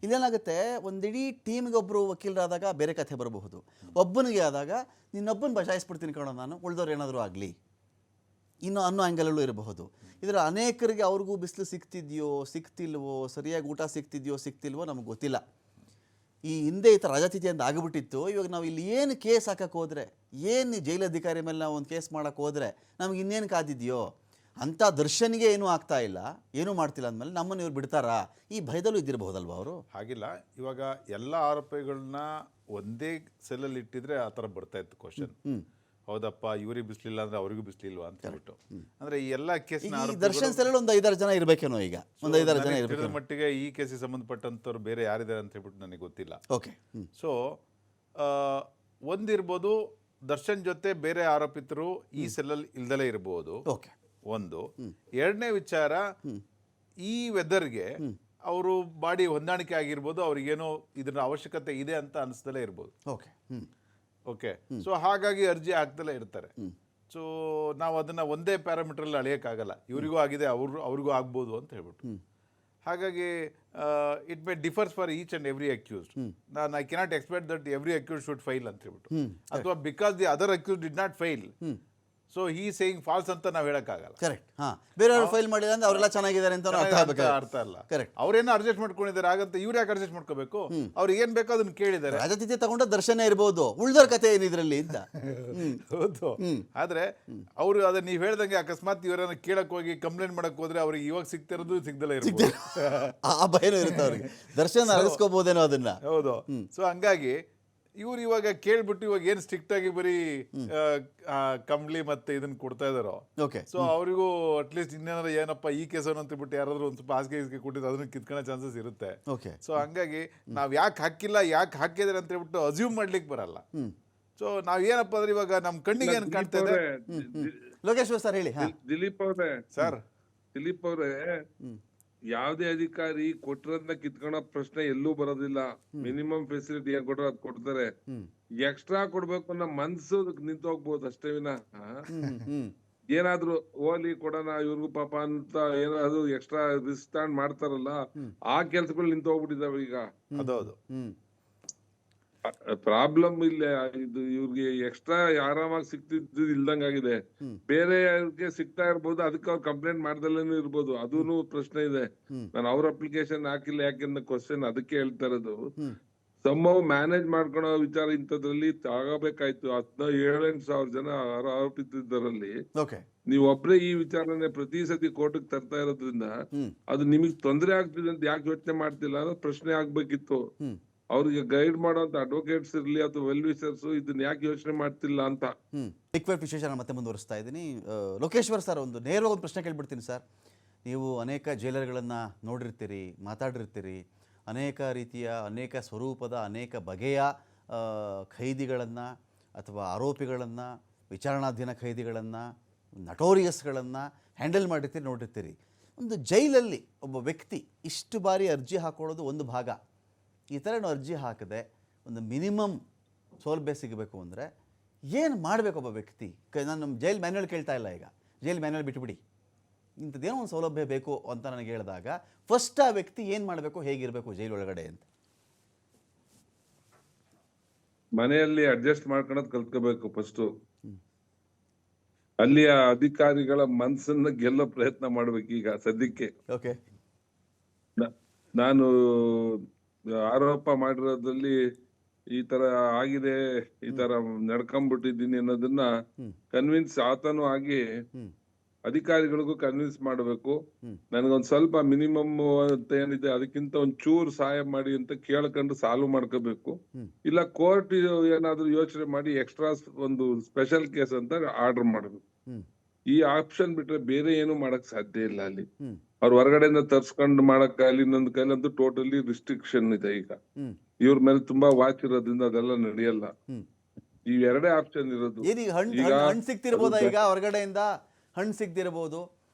ಇಲ್ಲೇನಾಗುತ್ತೆ, ಒಂದಿಡೀ ಟೀಮ್ಗೆ ಒಬ್ಬರು ವಕೀಲರಾದಾಗ ಬೇರೆ ಕಥೆ ಬರಬಹುದು, ಒಬ್ಬನಿಗೆ ಆದಾಗ ನಿನ್ನೊಬ್ಬನ ಬಚಾಯಿಸ್ಬಿಡ್ತೀನಿ ಕಣೋ ನಾನು, ಉಳಿದವ್ರು ಏನಾದರೂ ಆಗಲಿ ಅನ್ನೋ ಆ್ಯಂಗಲಲ್ಲೂ ಇರಬಹುದು. ಇದರ ಅನೇಕರಿಗೆ ಅವ್ರಿಗೂ ಬಿಸಿಲು ಸಿಗ್ತಿಲ್ವೋ, ಸರಿಯಾಗಿ ಊಟ ಸಿಗ್ತಿಲ್ವೋ ನಮಗೆ ಗೊತ್ತಿಲ್ಲ. ಈ ಹಿಂದೆ ಈ ಥರ ರಾಜಾತಿಥ್ಯ ಅಂತ ಆಗಿಬಿಟ್ಟಿತ್ತು. ಇವಾಗ ನಾವು ಇಲ್ಲಿ ಏನು ಕೇಸ್ ಹಾಕಕ್ಕೆ ಹೋದರೆ, ಏನು ಜೈಲಧಿಕಾರಿ ಮೇಲೆ ನಾವು ಒಂದು ಕೇಸ್ ಮಾಡೋಕ್ಕೆ ಹೋದರೆ ನಮ್ಗೆ ಇನ್ನೇನು ಕಾದಿದೆಯೋ ಅಂಥ ದರ್ಶನ್ಗೆ ಏನೂ ಆಗ್ತಾ ಇಲ್ಲ, ಏನೂ ಮಾಡ್ತಿಲ್ಲ ಅಂದಮೇಲೆ ನಮ್ಮನ್ನು ಇವ್ರು ಬಿಡ್ತಾರಾ? ಈ ಭಯದಲ್ಲೂ ಇದ್ದಿರಬಹುದಲ್ವ ಅವರು? ಹಾಗಿಲ್ಲ. ಇವಾಗ ಎಲ್ಲ ಆರೋಪಿಗಳನ್ನ ಒಂದೇ ಸೆಲ್ಲಲ್ಲಿ ಇಟ್ಟಿದ್ರೆ ಆ ಥರ ಬರ್ತಾ ಇತ್ತು ಕ್ವಶನ್. ಹೌದಪ್ಪ, ಇವ್ರಿಗೆ ಬಿಸ್ಲಿಲ್ಲ ಅಂದ್ರೆ ಅವ್ರಿಗೂ ಬಿಸ್ಲಿಲ್ವಾ ಅಂತ ಹೇಳ್ಬಿಟ್ಟು. ಅಂದ್ರೆ ಈ ಎಲ್ಲ ಕೇಸ್ನ ದರ್ಶನ್ ಸೆಲ್ಲಲ್ಲಿ ಒಂದು 5-6 ಜನ ಇರಬೇಕೇನೋ. ಈಗ ಒಂದು 5-6 ಜನ ಇರಬೇಕು ಮಟ್ಟಿಗೆ. ಈ ಕೇಸಿಗೆ ಸಂಬಂಧಪಟ್ಟಂಥವ್ರು ಬೇರೆ ಯಾರಿದ್ದಾರೆ ಅಂತ ಹೇಳ್ಬಿಟ್ಟು ನನಗೆ ಗೊತ್ತಿಲ್ಲ. ಸೊ ಒಂದಿರ್ಬೋದು, ದರ್ಶನ್ ಜೊತೆ ಬೇರೆ ಆರೋಪಿತರು ಈ ಸೆಲ್ಲಲ್ಲಿ ಇಲ್ದಲೇ ಇರಬಹುದು. ಒಂದು. ಎರಡನೇ ವಿಚಾರ, ಈ ವೆದರ್ಗೆ ಅವರು ಬಾಡಿ ಹೊಂದಾಣಿಕೆ ಆಗಿರ್ಬೋದು, ಅವ್ರಿಗೇನೋ ಇದ್ರ ಅವಶ್ಯಕತೆ ಇದೆ ಅಂತ ಅನಿಸ್ದಲೇ ಇರ್ಬೋದು. ಓಕೆ. ಸೊ ಹಾಗಾಗಿ ಅರ್ಜಿ ಹಾಕ್ದಲೇ ಇರ್ತಾರೆ. ಸೊ ನಾವು ಅದನ್ನ ಒಂದೇ ಪ್ಯಾರಾಮೀಟರ್ ಅಳೆಯೋಕ್ಕಾಗಲ್ಲ, ಇವರಿಗೂ ಆಗಿದೆ ಅವ್ರಿಗೂ ಆಗ್ಬೋದು ಅಂತ ಹೇಳ್ಬಿಟ್ಟು. ಹಾಗಾಗಿ it may differs for each and every accused. I cannot expect that every accused should file ಅಂತ ಹೇಳ್ಬಿಟ್ಟು, ಅಥವಾ because the other accused did not file so ಈ ಸೇಯಿಂಗ್ ಫಾಲ್ಸ್ ಅಂತ ನಾವು ಹೇಳಕ್ಕಾಗಲ್ಲ. ಕರೆಕ್ಟ್. ಹಾ, ಬೇರೆಯವರು ಫೈಲ್ ಮಾಡಿಲ್ಲ ಅಂದ್ರೆ ಅವರೆಲ್ಲ ಚೆನ್ನಾಗಿದ್ದಾರೆ ಅಂತ ಅರ್ಥ ಆಗ್ಬೇಕು. ಅರ್ಥ ಅಲ್ಲ. ಕರೆಕ್ಟ್. ಅವ್ರೇನೋ ಅಡ್ಜಸ್ಟ್ ಮಾಡ್ಕೊಂಡಿದ್ದಾರೆ ಆಗಂತ ಇವ್ರು ಯಾಕೆ ಅಡ್ಜಸ್ಟ್ ಮಾಡ್ಕೋಬೇಕು? ಅವ್ರಿಗೆ ಏನ್ ಬೇಕೋ ಅದನ್ನ ಕೇಳಿದ್ದಾರೆ. ರಾಜತಿಥ್ಯ ತಗೊಂಡ ದರ್ಶನ ಇರ್ಬೋದು, ಉಳ್ದವ್ರ ಕತೆ ಏನಿದ್ರಲ್ಲಿ ಅಂತ. ಹೌದು. ಆದ್ರೆ ಅವರು ಅದನ್ನ ನೀವ್ ಹೇಳ್ದಂಗೆ ಅಕಸ್ಮಾತ್ ಇವರನ್ನ ಕೇಳಕ್ ಹೋಗಿ ಕಂಪ್ಲೇಂಟ್ ಮಾಡಕ್ ಹೋದ್ರೆ ಅವ್ರಿಗೆ ಇವಾಗ ಸಿಗ್ತಿರೋದು ಸಿಗ್ದಲ್ಲ ಇರ್ಬೋದು. ಆ ಭಯನೂ ಇರುತ್ತೆ ಅವ್ರಿಗೆ, ದರ್ಶನ ಅರಗಿಸ್ಕೋಬಹುದೇನೋ ಅದನ್ನ. ಹೌದು. ಸೊ ಹಂಗಾಗಿ ಇವ್ರು ಇವಾಗ ಕೇಳ್ಬಿಟ್ಟು ಇವಾಗ ಏನ್ ಸ್ಟ್ರಿಕ್ಟ್ ಆಗಿ ಬರೀ ಕಂಬ್ಳಿ ಮತ್ತೆ ಇದನ್ನ ಕೊಡ್ತಾ ಇದಾರೋ, ಓಕೆ. ಸೊ ಅವರಿಗೂ ಅಟ್ಲೀಸ್ಟ್ ಇನ್ನೇನಾದ್ರು ಏನಪ್ಪ ಈ ಕೇಸನ್ನು ಅಂತ ಬಿಟ್ಟು ಯಾರಾದ್ರೂ ಒಂದ್ ಸ್ವಲ್ಪ ಹಾಸಿಗೆ ಕೊಟ್ಟಿದ್ದು ಅದನ್ನ ಕಿತ್ಕೊಳ್ಳೋ ಚಾನ್ಸಸ್ ಇರುತ್ತೆ. ಓಕೆ. ಸೊ ಹಂಗಾಗಿ ನಾವ್ ಯಾಕೆ ಹಾಕಿಲ್ಲ, ಯಾಕೆ ಹಾಕಿದ್ರೆ ಅಂತ ಹೇಳ್ಬಿಟ್ಟು ಅಸ್ಯೂಮ್ ಮಾಡ್ಲಿಕ್ಕೆ ಬರಲ್ಲ. ಸೊ ನಾವ್ ಏನಪ್ಪ ಅಂದ್ರೆ ಇವಾಗ ನಮ್ ಕಣ್ಣಿಗೆ ಏನ್ ಕಾಣ್ತಾ ಇದೆ. ಲೋಕೇಶ್ವರ್ ಸರ್ ಹೇಳಿ. ದಿಲೀಪ್ ಅವ್ರೆ, ಸರ್ ದಿಲೀಪ್ ಅವ್ರೆ, ಯಾವ್ದೇ ಅಧಿಕಾರಿ ಕೊಟ್ಟಿರೋದನ್ನ ಕಿತ್ಕೊಳ್ಳೋ ಪ್ರಶ್ನೆ ಎಲ್ಲೂ ಬರೋದಿಲ್ಲ. ಮಿನಿಮಮ್ ಫೆಸಿಲಿಟಿ ಏನ್ ಕೊಟ್ರೆ ಅದ್ ಕೊಡ್ತಾರೆ. ಎಕ್ಸ್ಟ್ರಾ ಕೊಡ್ಬೇಕು ಅನ್ನೋ ಮನ್ಸು ನಿಂತು ಹೋಗ್ಬೋದು ಅಷ್ಟೇ ವಿನ ಏನಾದ್ರು ಓಲಿ ಕೊಡೋಣ ಇವ್ರಿಗೂ ಪಾಪ ಅಂತ ಏನಾದ್ರು ಎಕ್ಸ್ಟ್ರಾ ರಿಸ್ಕ್ ತಗೊಂಡ್ ಮಾಡ್ತಾರಲ್ಲ, ಆ ಕೆಲ್ಸಗಳು ನಿಂತು ಹೋಗ್ಬಿಟ್ಟಿದಾವೆ ಈಗ. ಅದೌದು. ಪ್ರಾಬ್ಲಮ್ ಇಲ್ಲ, ಇದು ಇವ್ರಿಗೆ ಎಕ್ಸ್ಟ್ರಾ ಆರಾಮಾಗಿ ಸಿಕ್ತಿದ್ದು ಇಲ್ದಂಗಾಗಿದೆ. ಬೇರೆ ಸಿಗ್ತಾ ಇರ್ಬೋದು, ಅದಕ್ಕೆ ಅವ್ರು ಕಂಪ್ಲೇಂಟ್ ಮಾಡ್ದಲ್ಲೇನು ಇರ್ಬೋದು, ಅದೂನು ಪ್ರಶ್ನೆ ಇದೆ. ನಾನು ಅವ್ರ ಅಪ್ಲಿಕೇಶನ್ ಹಾಕಿಲ್ಲ ಯಾಕೆಂದ್ರೆ ಕ್ವಶನ್ ಅದಕ್ಕೆ ಹೇಳ್ತಾ ಇರೋದು. ಸಂಭವ ಮ್ಯಾನೇಜ್ ಮಾಡ್ಕೊಳೋ ವಿಚಾರ ಇಂಥದ್ರಲ್ಲಿ ಆಗಬೇಕಾಯ್ತು. 17,000 ಜನ ಆರೋಪಿತರಲ್ಲಿ ನೀವು ಒಬ್ರೇ ಈ ವಿಚಾರನೆ ಪ್ರತಿ ಸತಿ ಕೋರ್ಟ್ಗೆ ತರ್ತಾ ಇರೋದ್ರಿಂದ ಅದು ನಿಮಗ್ ತೊಂದರೆ ಆಗ್ತಿದೆ ಅಂತ ಯಾಕೆ ಯೋಚನೆ ಮಾಡ್ತಿಲ್ಲ ಅನ್ನೋ ಪ್ರಶ್ನೆ ಆಗ್ಬೇಕಿತ್ತು. ಅವ್ರಿಗೆ ಗೈಡ್ ಮಾಡೋಂತ ಅಡ್ವೊಕೇಟ್ಸ್ ಇರ್ಲಿ ಅಥವಾ ವೆಲ್ ವಿಷರ್ಸ್ ಇದನ್ನ ಯಾಕೆ ಯೋಚನೆ ಮಾಡ್ತಿಲ್ಲ ಅಂತ. ಲಿಕ್ವಿಡ್ ವಿಶೇಷ ಮತ್ತೆ ಮುಂದುವರಿಸ್ತಾ ಇದ್ದೀನಿ. ಲೋಕೇಶ್ವರ್ ಸರ್, ಒಂದು ನೇರವಾಗಿ ಒಂದು ಪ್ರಶ್ನೆ ಕೇಳ್ಬಿಡ್ತೀನಿ ಸರ್. ನೀವು ಅನೇಕ ಜೈಲರ್ಗಳನ್ನು ನೋಡಿರ್ತೀರಿ, ಮಾತಾಡಿರ್ತೀರಿ, ಅನೇಕ ರೀತಿಯ, ಅನೇಕ ಸ್ವರೂಪದ, ಅನೇಕ ಬಗೆಯ ಖೈದಿಗಳನ್ನು ಅಥವಾ ಆರೋಪಿಗಳನ್ನು, ವಿಚಾರಣಾಧೀನ ಖೈದಿಗಳನ್ನು, ನಟೋರಿಯಸ್ಗಳನ್ನು ಹ್ಯಾಂಡಲ್ ಮಾಡಿರ್ತೀರಿ, ನೋಡಿರ್ತೀರಿ. ಒಂದು ಜೈಲಲ್ಲಿ ಒಬ್ಬ ವ್ಯಕ್ತಿ ಇಷ್ಟು ಬಾರಿ ಅರ್ಜಿ ಹಾಕೊಳ್ಳೋದು ಒಂದು ಭಾಗ. ಈ ಥರ ಅರ್ಜಿ ಹಾಕದೆ ಒಂದು ಮಿನಿಮಮ್ ಸೌಲಭ್ಯ ಸಿಗಬೇಕು ಅಂದರೆ ಏನು ಮಾಡಬೇಕು ಒಬ್ಬ ವ್ಯಕ್ತಿ? ನಾನು ನಮ್ಮ ಜೈಲ್ ಮ್ಯಾನ್ಯಲ್ ಕೇಳ್ತಾ ಇಲ್ಲ, ಈಗ ಜೈಲ್ ಮ್ಯಾನ್ಯಲ್ ಬಿಟ್ಬಿಡಿ, ಇಂಥದ್ದೇನೋ ಒಂದು ಸೌಲಭ್ಯ ಬೇಕು ಅಂತ ನನಗೆ ಹೇಳಿದಾಗ ಫಸ್ಟ್ ಆ ವ್ಯಕ್ತಿ ಏನು ಮಾಡಬೇಕು, ಹೇಗಿರಬೇಕು ಜೈಲ್ ಒಳಗಡೆ ಅಂತ? ಮನೆಯಲ್ಲಿ ಅಡ್ಜಸ್ಟ್ ಮಾಡ್ಕೊಳೋದು ಕಲ್ತ್ಕೋಬೇಕು ಫಸ್ಟು. ಅಲ್ಲಿಯ ಅಧಿಕಾರಿಗಳ ಮನಸ್ಸನ್ನ ಗೆಲ್ಲೋ ಪ್ರಯತ್ನ ಮಾಡ್ಬೇಕು ಈಗ ಸದ್ಯಕ್ಕೆ. ಓಕೆ. ನಾನು ಆರೋಪ ಮಾಡಿರೋದ್ರಲ್ಲಿ ಈ ತರ ಆಗಿದೆ, ಈ ತರ ನಡ್ಕೊಂಡ್ಬಿಟ್ಟಿದ್ದೀನಿ ಅನ್ನೋದನ್ನ ಕನ್ವಿನ್ಸ್ ಆತನೂ ಆಗಿ ಅಧಿಕಾರಿಗಳಿಗೂ ಕನ್ವಿನ್ಸ್ ಮಾಡಬೇಕು. ನನಗೊಂದ್ ಸ್ವಲ್ಪ ಮಿನಿಮಮ್ ಅಂತ ಏನಿದೆ ಅದಕ್ಕಿಂತ ಒಂದ್ ಚೂರು ಸಹಾಯ ಮಾಡಿ ಅಂತ ಕೇಳ್ಕೊಂಡು ಸಾಲ್ವ್ ಮಾಡ್ಕೋಬೇಕು. ಇಲ್ಲ ಕೋರ್ಟ್ ಏನಾದ್ರು ಯೋಚನೆ ಮಾಡಿ ಎಕ್ಸ್ಟ್ರಾ ಒಂದು ಸ್ಪೆಷಲ್ ಕೇಸ್ ಅಂತ ಆರ್ಡರ್ ಮಾಡ್ಬೇಕು. ಈ ಆಪ್ಷನ್ ಬಿಟ್ರೆ ಬೇರೆ ಏನು ಮಾಡಕ್ ಸಾಧ್ಯ ಇಲ್ಲ ಅಲ್ಲಿ. ಅವ್ರ ಹೊರಗಡೆಯಿಂದ ತರ್ಸ್ಕೊಂಡು ಮಾಡಕ್ ಅಲ್ಲಿ ಇನ್ನೊಂದು ಕೈಲಂತೂ ಟೋಟಲಿ ರಿಸ್ಟ್ರಿಕ್ಷನ್ ಇದೆ ಈಗ. ಇವ್ರ ಮೇಲೆ ತುಂಬಾ ವಾಚ್ ಇರೋದ್ರಿಂದ ಅದೆಲ್ಲ ನಡೆಯಲ್ಲ. ಈ ಎರಡೇ ಆಪ್ಷನ್ ಇರೋದು. ಹಣ್ಣು ಸಿಗ್ತಿರ್ಬೋದಾ ಈಗ ಹೊರಗಡೆಯಿಂದ? ಹಣ್ಣು ಸಿಗ್ತಿರ್ಬೋದು,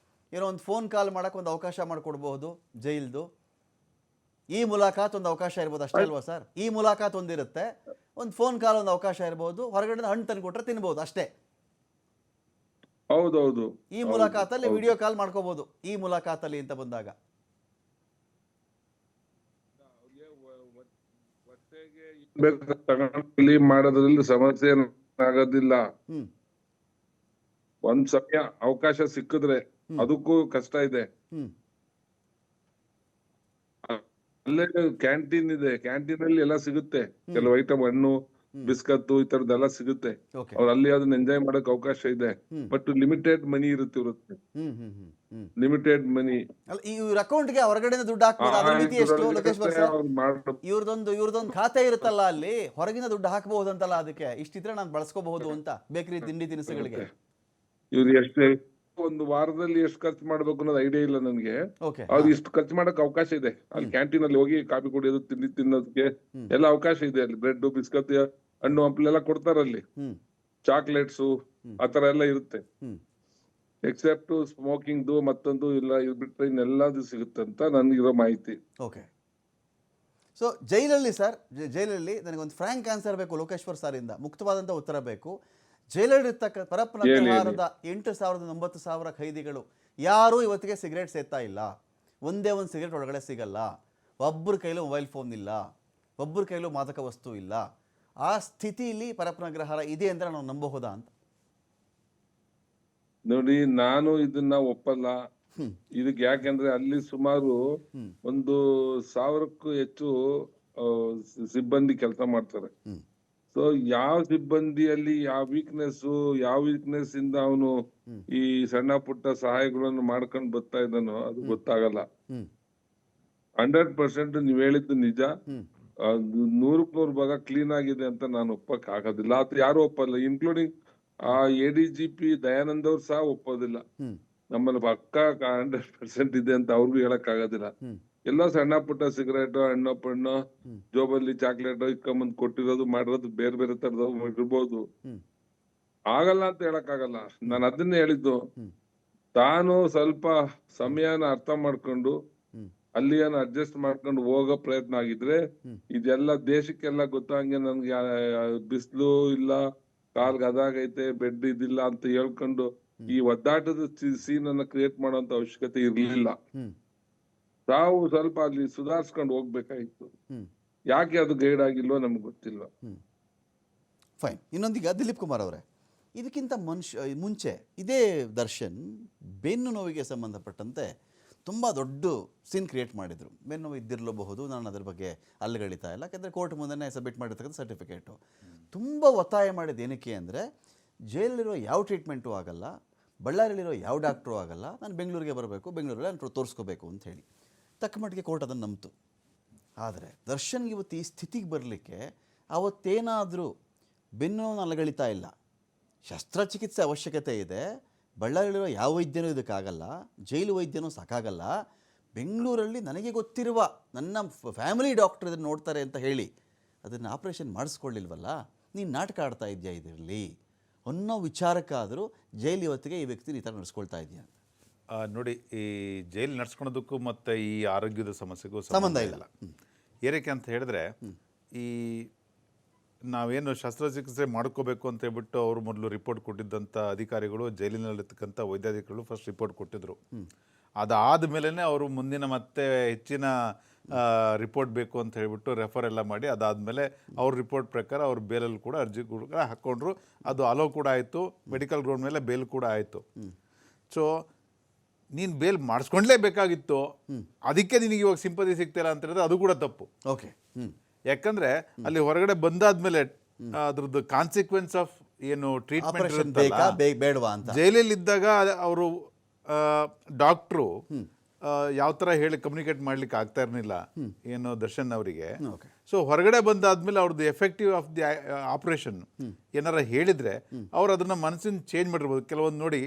ಏನೋ ಒಂದು ಫೋನ್ ಕಾಲ್ ಮಾಡಕ್ ಒಂದು ಅವಕಾಶ ಮಾಡ್ಕೊಡ್ಬಹುದು ಜೈಲ್ದು. ಈ ಮುಲಾಕಾತ್ ಒಂದು ಅವಕಾಶ ಇರ್ಬೋದು ಅಷ್ಟೇ ಅಲ್ವಾ ಸರ್? ಈ ಮುಲಾಕಾತ್ ಒಂದಿರುತ್ತೆ, ಒಂದು ಫೋನ್ ಕಾಲ್ ಒಂದು ಅವಕಾಶ ಇರ್ಬೋದು, ಹೊರಗಡೆ ಹಣ್ಣು ತಂದು ಕೊಟ್ರೆ ತಿನ್ಬಹುದು ಅಷ್ಟೇ. ಹೌದೌದು. ಈ ಮುಲಾಕಾತಲ್ಲಿ ವಿಡಿಯೋ ಕಾಲ್ ಮಾಡ್ಕೋಬಹುದು ಈ ಮುಲಾಕಾತಲ್ಲಿ ಅಂತ ಬಂದಾಗ. ಮಾಡೋದ್ರಲ್ಲಿ ಸಮಸ್ಯೆ ಆಗೋದಿಲ್ಲ. ಒಂದ್ ಸಮಯ ಅವಕಾಶ ಸಿಕ್ಕಿದ್ರೆ ಅದಕ್ಕೂ ಕಷ್ಟ ಇದೆ. ಅಲ್ಲೇ ಕ್ಯಾಂಟೀನ್ ಇದೆ, ಕ್ಯಾಂಟೀನ್ ಅಲ್ಲಿ ಎಲ್ಲ ಸಿಗುತ್ತೆ, ಕೆಲವು ಐಟಮ್ ಹಣ್ಣು ಬಿಸ್ಕತ್ ಈ ತರದೆಲ್ಲ ಸಿಗುತ್ತೆ. ಅವ್ರು ಅಲ್ಲಿ ಅದನ್ನ ಎಂಜಾಯ್ ಮಾಡಕ್ ಅವಕಾಶ ಇದೆ. ಬಟ್ ಲಿಮಿಟೆಡ್ ಮನಿ ಇರುತ್ತೆ, ಲಿಮಿಟೆಡ್ ಮನಿ. ಇವ್ರ ಅಕೌಂಟ್ಗೆ ಹೊರಗಡೆ ದುಡ್ಡು ಹಾಕ್ಬೋದು, ಅದ್ರ ಮಿತಿ ಎಷ್ಟು ಲೋಕೇಶ್ವರ್ ಸರ್? ಇವ್ರದೊಂದು ಖಾತೆ ಇರುತ್ತಲ್ಲ ಅಲ್ಲಿ, ಹೊರಗಿನ ದುಡ್ಡು ಹಾಕಬಹುದಂತಲ್ಲ, ಅದಕ್ಕೆ ಇಷ್ಟಿದ್ರೆ ನಾನು ಬಳಸ್ಕೋಬಹುದು ಅಂತ ಬೇಕರಿ ತಿಂಡಿ ತಿನಿಸುಗಳಿಗೆ. ಇವ್ರು ಎಷ್ಟೇ ಒಂದು ವಾರದಲ್ಲಿ ಎಷ್ಟು ಖರ್ಚು ಮಾಡ್ಬೇಕು ಅನ್ನೋದು ಐಡಿಯಾ ಇಲ್ಲ ನನ್ಗೆ. ಅವ್ರು ಇಷ್ಟು ಖರ್ಚು ಮಾಡಕ್ ಅವಕಾಶ ಇದೆ ಅಲ್ಲಿ. ಕ್ಯಾಂಟೀನ್ ಅಲ್ಲಿ ಹೋಗಿ ಕಾಫಿ ಕುಡಿಯೋದು, ತಿಂಡಿ ತಿನ್ನೋದಕ್ಕೆ ಎಲ್ಲ ಅವಕಾಶ ಇದೆ ಅಲ್ಲಿ. ಬ್ರೆಡ್, ಬಿಸ್ಕತ್, ಹಣ್ಣು ಹಂಪಲೆಲ್ಲ ಕೊಡ್ತಾರಲ್ಲಿ, ಚಾಕ್ಲೇಟ್ಸು ಆತರ ಎಲ್ಲ ಇರುತ್ತೆ. ಎಕ್ಸೆಪ್ಟ್ ಸ್ಮೋಕಿಂಗ್ ಮತ್ತೊಂದು ಇಲ್ಲ, ಇದು ಬಿಟ್ರೆ ಇನ್ನೆಲ್ಲದು ಸಿಗುತ್ತೆ ಅಂತ ನನ್ಗಿರೋ ಮಾಹಿತಿ. ಓಕೆ. ಸೊ ಜೈಲಲ್ಲಿ ಸರ್, ಜೈಲಲ್ಲಿ ನನಗೊಂದು ಫ್ರಾಂಕ್ ಆನ್ಸರ್ ಬೇಕು ಲೋಕೇಶ್ವರ್ ಸರ್ ಇಂದ, ಮುಕ್ತವಾದಂಥ ಉತ್ತರ ಬೇಕು. ಜೈಲಲ್ಲಿರ್ತಕ್ಕ ಪರಪ್ಪನ ಅಗ್ರಹಾರದ 8,000-9,000 ಖೈದಿಗಳು ಯಾರೂ ಇವತ್ತಿಗೆ ಸಿಗರೇಟ್ ಸೇರ್ತಾ ಇಲ್ಲ. ಒಂದೇ ಒಂದು ಸಿಗರೇಟ್ ಒಳಗಡೆ ಸಿಗಲ್ಲ. ಒಬ್ಬರ ಕೈಲೂ ಮೊಬೈಲ್ ಫೋನ್ ಇಲ್ಲ, ಒಬ್ಬರ ಕೈಲೂ ಮಾದಕ ವಸ್ತು ಇಲ್ಲ. ಆ ಸ್ಥಿತಿಯಲ್ಲಿ ಪರಪ್ಪನ ಅಗ್ರಹಾರ ಇದೆ ಅಂತ ನಾವು ನಂಬಬಹುದಾ ಅಂತ? ನೋಡಿ, ನಾನು ಇದನ್ನ ಒಪ್ಪಲ್ಲ. ಇದಕ್ಕೆ ಯಾಕೆಂದ್ರೆ ಅಲ್ಲಿ ಸುಮಾರು 1,000ಕ್ಕೂ ಹೆಚ್ಚು ಸಿಬ್ಬಂದಿ ಕೆಲಸ ಮಾಡ್ತಾರೆ. ಸೊ ಯಾವ ಸಿಬ್ಬಂದಿಯಲ್ಲಿ ಯಾವ ವೀಕ್ನೆಸ್ ಇಂದ ಅವನು ಈ ಸಣ್ಣ ಪುಟ್ಟ ಸಹಾಯಗಳನ್ನು ಮಾಡ್ಕೊಂಡು ಬರ್ತಾ ಇದ್ದಾನೋ ಅದು ಗೊತ್ತಾಗಲ್ಲ. 100% ನೀವ್ ಹೇಳಿದ್ದು ನಿಜ. 100ಕ್ಕೆ 100 ಭಾಗ ಕ್ಲೀನ್ ಆಗಿದೆ ಅಂತ ನಾನು ಒಪ್ಪಕ್ ಆಗೋದಿಲ್ಲ. ಅದು ಯಾರು ಒಪ್ಪಲ್ಲ, ಇನ್ಕ್ಲೂಡಿಂಗ್ ಆ ADGP ದಯಾನಂದ್ ಅವ್ರು ಸಹ ಒಪ್ಪೋದಿಲ್ಲ. ನಮ್ಮಲ್ಲಿ ಪಕ್ಕ 100% ಇದೆ ಅಂತ ಅವ್ರಿಗೂ ಹೇಳಕ್ ಆಗೋದಿಲ್ಲ. ಎಲ್ಲ ಸಣ್ಣ ಪುಟ್ಟ ಸಿಗರೇಟ್, ಹಣ್ಣು ಪಣ್ಣು, ಜೋಬಲ್ಲಿ ಚಾಕ್ಲೇಟ್ ಇಕ್ಕೊಂಬಂದ್ ಕೊಟ್ಟಿರೋದು ಮಾಡಿರೋದು ಬೇರೆ ಬೇರೆ ತರದವು ಇರ್ಬೋದು. ಆಗಲ್ಲ ಅಂತ ಹೇಳಕ್ ಆಗಲ್ಲ. ನಾನು ಅದನ್ನೇ ಹೇಳಿದ್ದು. ತಾನು ಸ್ವಲ್ಪ ಸಮಯನ ಅರ್ಥ ಮಾಡ್ಕೊಂಡು ಅಲ್ಲಿಯನ್ನ ಅಡ್ಜಸ್ಟ್ ಮಾಡ್ಕೊಂಡು ಹೋಗೋ ಪ್ರಯತ್ನ ಆಗಿದ್ರೆ ಇದೆಲ್ಲ ದೇಶಕ್ಕೆಲ್ಲ ಗೊತ್ತಾಗಂಗೆ ನನ್ಗೆ ಬಿಸಿಲು ಇಲ್ಲ, ಕಾಲ್ಗೆ ಅದಾಗೈತೆ, ಬೆಡ್ ಇದಿಲ್ಲ ಅಂತ ಹೇಳ್ಕೊಂಡು ಈ ಒದ್ದಾಟದ ಸೀನ್ ಅನ್ನ ಕ್ರಿಯೇಟ್ ಮಾಡುವಂತ ಅವಶ್ಯಕತೆ ಇರ್ಲಿಲ್ಲ. ತಾವು ಸ್ವಲ್ಪ ಅಲ್ಲಿ ಸುಧಾರಿಸ್ಕೊಂಡು ಹೋಗ್ಬೇಕಾಗಿತ್ತು. ಯಾಕೆ ಅದು ಗೈಡ್ ಆಗಿಲ್ವೋ ನಮ್ಗೆ ಗೊತ್ತಿಲ್ಲ. ಫೈನ್. ಇನ್ನೊಂದೀಗ ದಿಲೀಪ್ ಕುಮಾರ್ ಅವರೇ, ಇದಕ್ಕಿಂತ ಮುಂಚೆ ಇದೇ ದರ್ಶನ್ ಬೆನ್ನು ನೋವಿಗೆ ಸಂಬಂಧಪಟ್ಟಂತೆ ತುಂಬ ದೊಡ್ಡ ಸೀನ್ ಕ್ರಿಯೇಟ್ ಮಾಡಿದರು. ಬೆನ್ನು ನೋವು ಇದ್ದಿರಲಬಹುದು, ನಾನು ಅದ್ರ ಬಗ್ಗೆ ಅಲ್ಲಗಳಿತಾ ಇಲ್ಲ, ಯಾಕೆಂದರೆ ಕೋರ್ಟ್ ಮುಂದೆ ಸಬ್ಮಿಟ್ ಮಾಡಿರ್ತಕ್ಕಂಥ ಸರ್ಟಿಫಿಕೇಟು. ತುಂಬ ಒತ್ತಾಯ ಮಾಡಿದ ಏನಕ್ಕೆ ಅಂದರೆ, ಜೈಲಲ್ಲಿರೋ ಯಾವ ಟ್ರೀಟ್ಮೆಂಟು ಆಗಲ್ಲ, ಬಳ್ಳಾರಿಯಲ್ಲಿರೋ ಯಾವ ಡಾಕ್ಟ್ರು ಆಗಲ್ಲ, ನಾನು ಬೆಂಗಳೂರಿಗೆ ಬರಬೇಕು, ಬೆಂಗಳೂರಲ್ಲಿ ನಾನು ತೋರಿಸ್ಕೋಬೇಕು ಅಂತ ಹೇಳಿ ತಕ್ಕ ಮಟ್ಟಿಗೆ ಕೋರ್ಟ್ ಅದನ್ನು ನಂಬಿತು. ಆದರೆ ದರ್ಶನ್ಗೆ ಇವತ್ತು ಈ ಸ್ಥಿತಿಗೆ ಬರಲಿಕ್ಕೆ ಅವತ್ತೇನಾದರೂ ಬೆನ್ನು ಅಲಗಳಿತಾ ಇಲ್ಲ, ಶಸ್ತ್ರಚಿಕಿತ್ಸೆ ಅವಶ್ಯಕತೆ ಇದೆ, ಬಳ್ಳಾರಿಯಲ್ಲಿರೋ ಯಾವ ವೈದ್ಯನೂ ಇದಕ್ಕಾಗಲ್ಲ, ಜೈಲು ವೈದ್ಯನೂ ಸಾಕಾಗಲ್ಲ, ಬೆಂಗಳೂರಲ್ಲಿ ನನಗೆ ಗೊತ್ತಿರುವ ನನ್ನ ಫ್ಯಾಮಿಲಿ ಡಾಕ್ಟರ್ ಇದನ್ನು ನೋಡ್ತಾರೆ ಅಂತ ಹೇಳಿ ಅದನ್ನು ಆಪ್ರೇಷನ್ ಮಾಡಿಸ್ಕೊಳ್ಳಿಲ್ವಲ್ಲ, ನೀನು ನಾಟಕ ಆಡ್ತಾ ಇದೆಯಾ ಇದರಲ್ಲಿ ಅನ್ನೋ ವಿಚಾರಕ್ಕಾದರೂ ಜೈಲು ಇವತ್ತಿಗೆ ಈ ವ್ಯಕ್ತಿ ಈ ಥರ ನಡೆಸ್ಕೊಳ್ತಾ ಇದೆಯಾ ಅಂತ. ನೋಡಿ, ಈ ಜೈಲು ನಡ್ಸ್ಕೊಳೋದಕ್ಕೂ ಮತ್ತು ಈ ಆರೋಗ್ಯದ ಸಮಸ್ಯೆಗೂ ಸಂಬಂಧ ಇಲ್ಲ. ಏನಕ್ಕೆ ಅಂತ ಹೇಳಿದ್ರೆ, ಈ ನಾವೇನು ಶಸ್ತ್ರಚಿಕಿತ್ಸೆ ಮಾಡ್ಕೋಬೇಕು ಅಂತ ಹೇಳ್ಬಿಟ್ಟು ಅವರು ಮೊದಲು ರಿಪೋರ್ಟ್ ಕೊಟ್ಟಿದ್ದಂಥ ಅಧಿಕಾರಿಗಳು, ಜೈಲಿನಲ್ಲಿರ್ತಕ್ಕಂಥ ವೈದ್ಯಾಧಿಕಾರಿಗಳು ಫಸ್ಟ್ ರಿಪೋರ್ಟ್ ಕೊಟ್ಟಿದ್ರು. ಅದಾದ ಮೇಲೇ ಅವರು ಮುಂದಿನ ಮತ್ತೆ ಹೆಚ್ಚಿನ ರಿಪೋರ್ಟ್ ಬೇಕು ಅಂತ ಹೇಳ್ಬಿಟ್ಟು ರೆಫರ್ ಎಲ್ಲ ಮಾಡಿ, ಅದಾದಮೇಲೆ ಅವ್ರ ರಿಪೋರ್ಟ್ ಪ್ರಕಾರ ಅವ್ರು ಬೇಲಲ್ಲಿ ಕೂಡ ಅರ್ಜಿ ಕೂಡ ಹಾಕ್ಕೊಂಡ್ರು. ಅದು ಅಲೋ ಕೂಡ ಆಯಿತು, ಮೆಡಿಕಲ್ ಗ್ರೌಂಡ್ ಮೇಲೆ ಬೇಲ್ ಕೂಡ ಆಯಿತು. ಸೊ ನೀನು ಬೇಲ್ ಮಾಡಿಸ್ಕೊಂಡ್ಲೇಬೇಕಾಗಿತ್ತು, ಅದಕ್ಕೆ ನಿನಗೆ ಇವಾಗ ಸಿಂಪತಿ ಸಿಗ್ತಿಲ್ಲ ಅಂತ ಹೇಳಿದ್ರೆ ಅದು ಕೂಡ ತಪ್ಪು. ಓಕೆ. ಯಾಕಂದ್ರೆ ಅಲ್ಲಿ ಹೊರಗಡೆ ಬಂದಾದ್ಮೇಲೆ ಅದ್ರದ್ದು ಕಾನ್ಸಿಕ್ವೆನ್ಸ್ ಆಫ್ ಏನು ಟ್ರೀಟ್ಮೆಂಟ್ ಬೇಡವಾ ಅಂತ ಜೈಲಲ್ಲಿ ಇದ್ದಾಗ ಅವರು ಡಾಕ್ಟ್ರು ಯಾವ ಥರ ಹೇಳಿ ಕಮ್ಯುನಿಕೇಟ್ ಮಾಡ್ಲಿಕ್ಕೆ ಆಗ್ತಾ ಇರಲಿಲ್ಲ ಏನು ದರ್ಶನ್ ಅವರಿಗೆ. ಸೊ ಹೊರಗಡೆ ಬಂದಾದ್ಮೇಲೆ ಅವ್ರದ್ದು ಎಫೆಕ್ಟಿವ್ ಆಫ್ ದಿ ಆಪರೇಷನ್ ಏನಾರ ಹೇಳಿದ್ರೆ ಅವ್ರು ಅದನ್ನ ಮನಸ್ಸಿನ ಚೇಂಜ್ ಮಾಡಿರ್ಬೋದು. ಕೆಲವೊಂದು ನೋಡಿ,